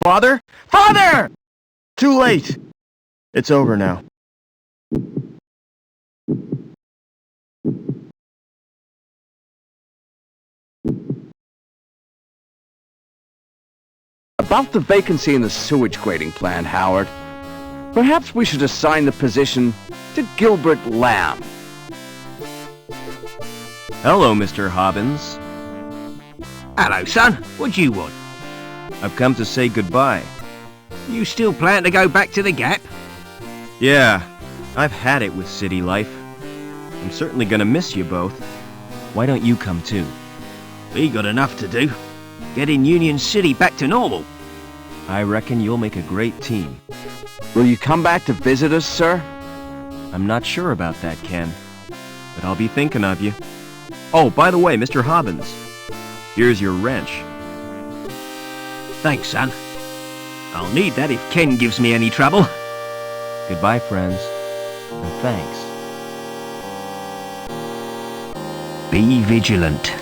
Speaker 1: Father? Father! Too late. It's over now.
Speaker 15: About the vacancy in the sewage grading plant, Howard. Perhaps we should assign the position to Gilbert Lamb.
Speaker 1: Hello, Mr. Hobbins.
Speaker 4: Hello, son. What do you want?
Speaker 1: I've come to say goodbye.
Speaker 4: You still plan to go back to the Gap?
Speaker 1: Yeah, I've had it with city life. I'm certainly gonna miss you both. Why don't you come too?
Speaker 4: We got enough to do. Getting Union City back to normal.
Speaker 1: I reckon you'll make a great team.
Speaker 15: Will you come back to visit us, sir?
Speaker 1: I'm not sure about that, Ken. But I'll be thinking of you. Oh, by the way, Mr. Hobbins. Here's your wrench.
Speaker 4: Thanks, son. I'll need that if Ken gives me any trouble.
Speaker 1: Goodbye, friends. And thanks.
Speaker 5: Be vigilant.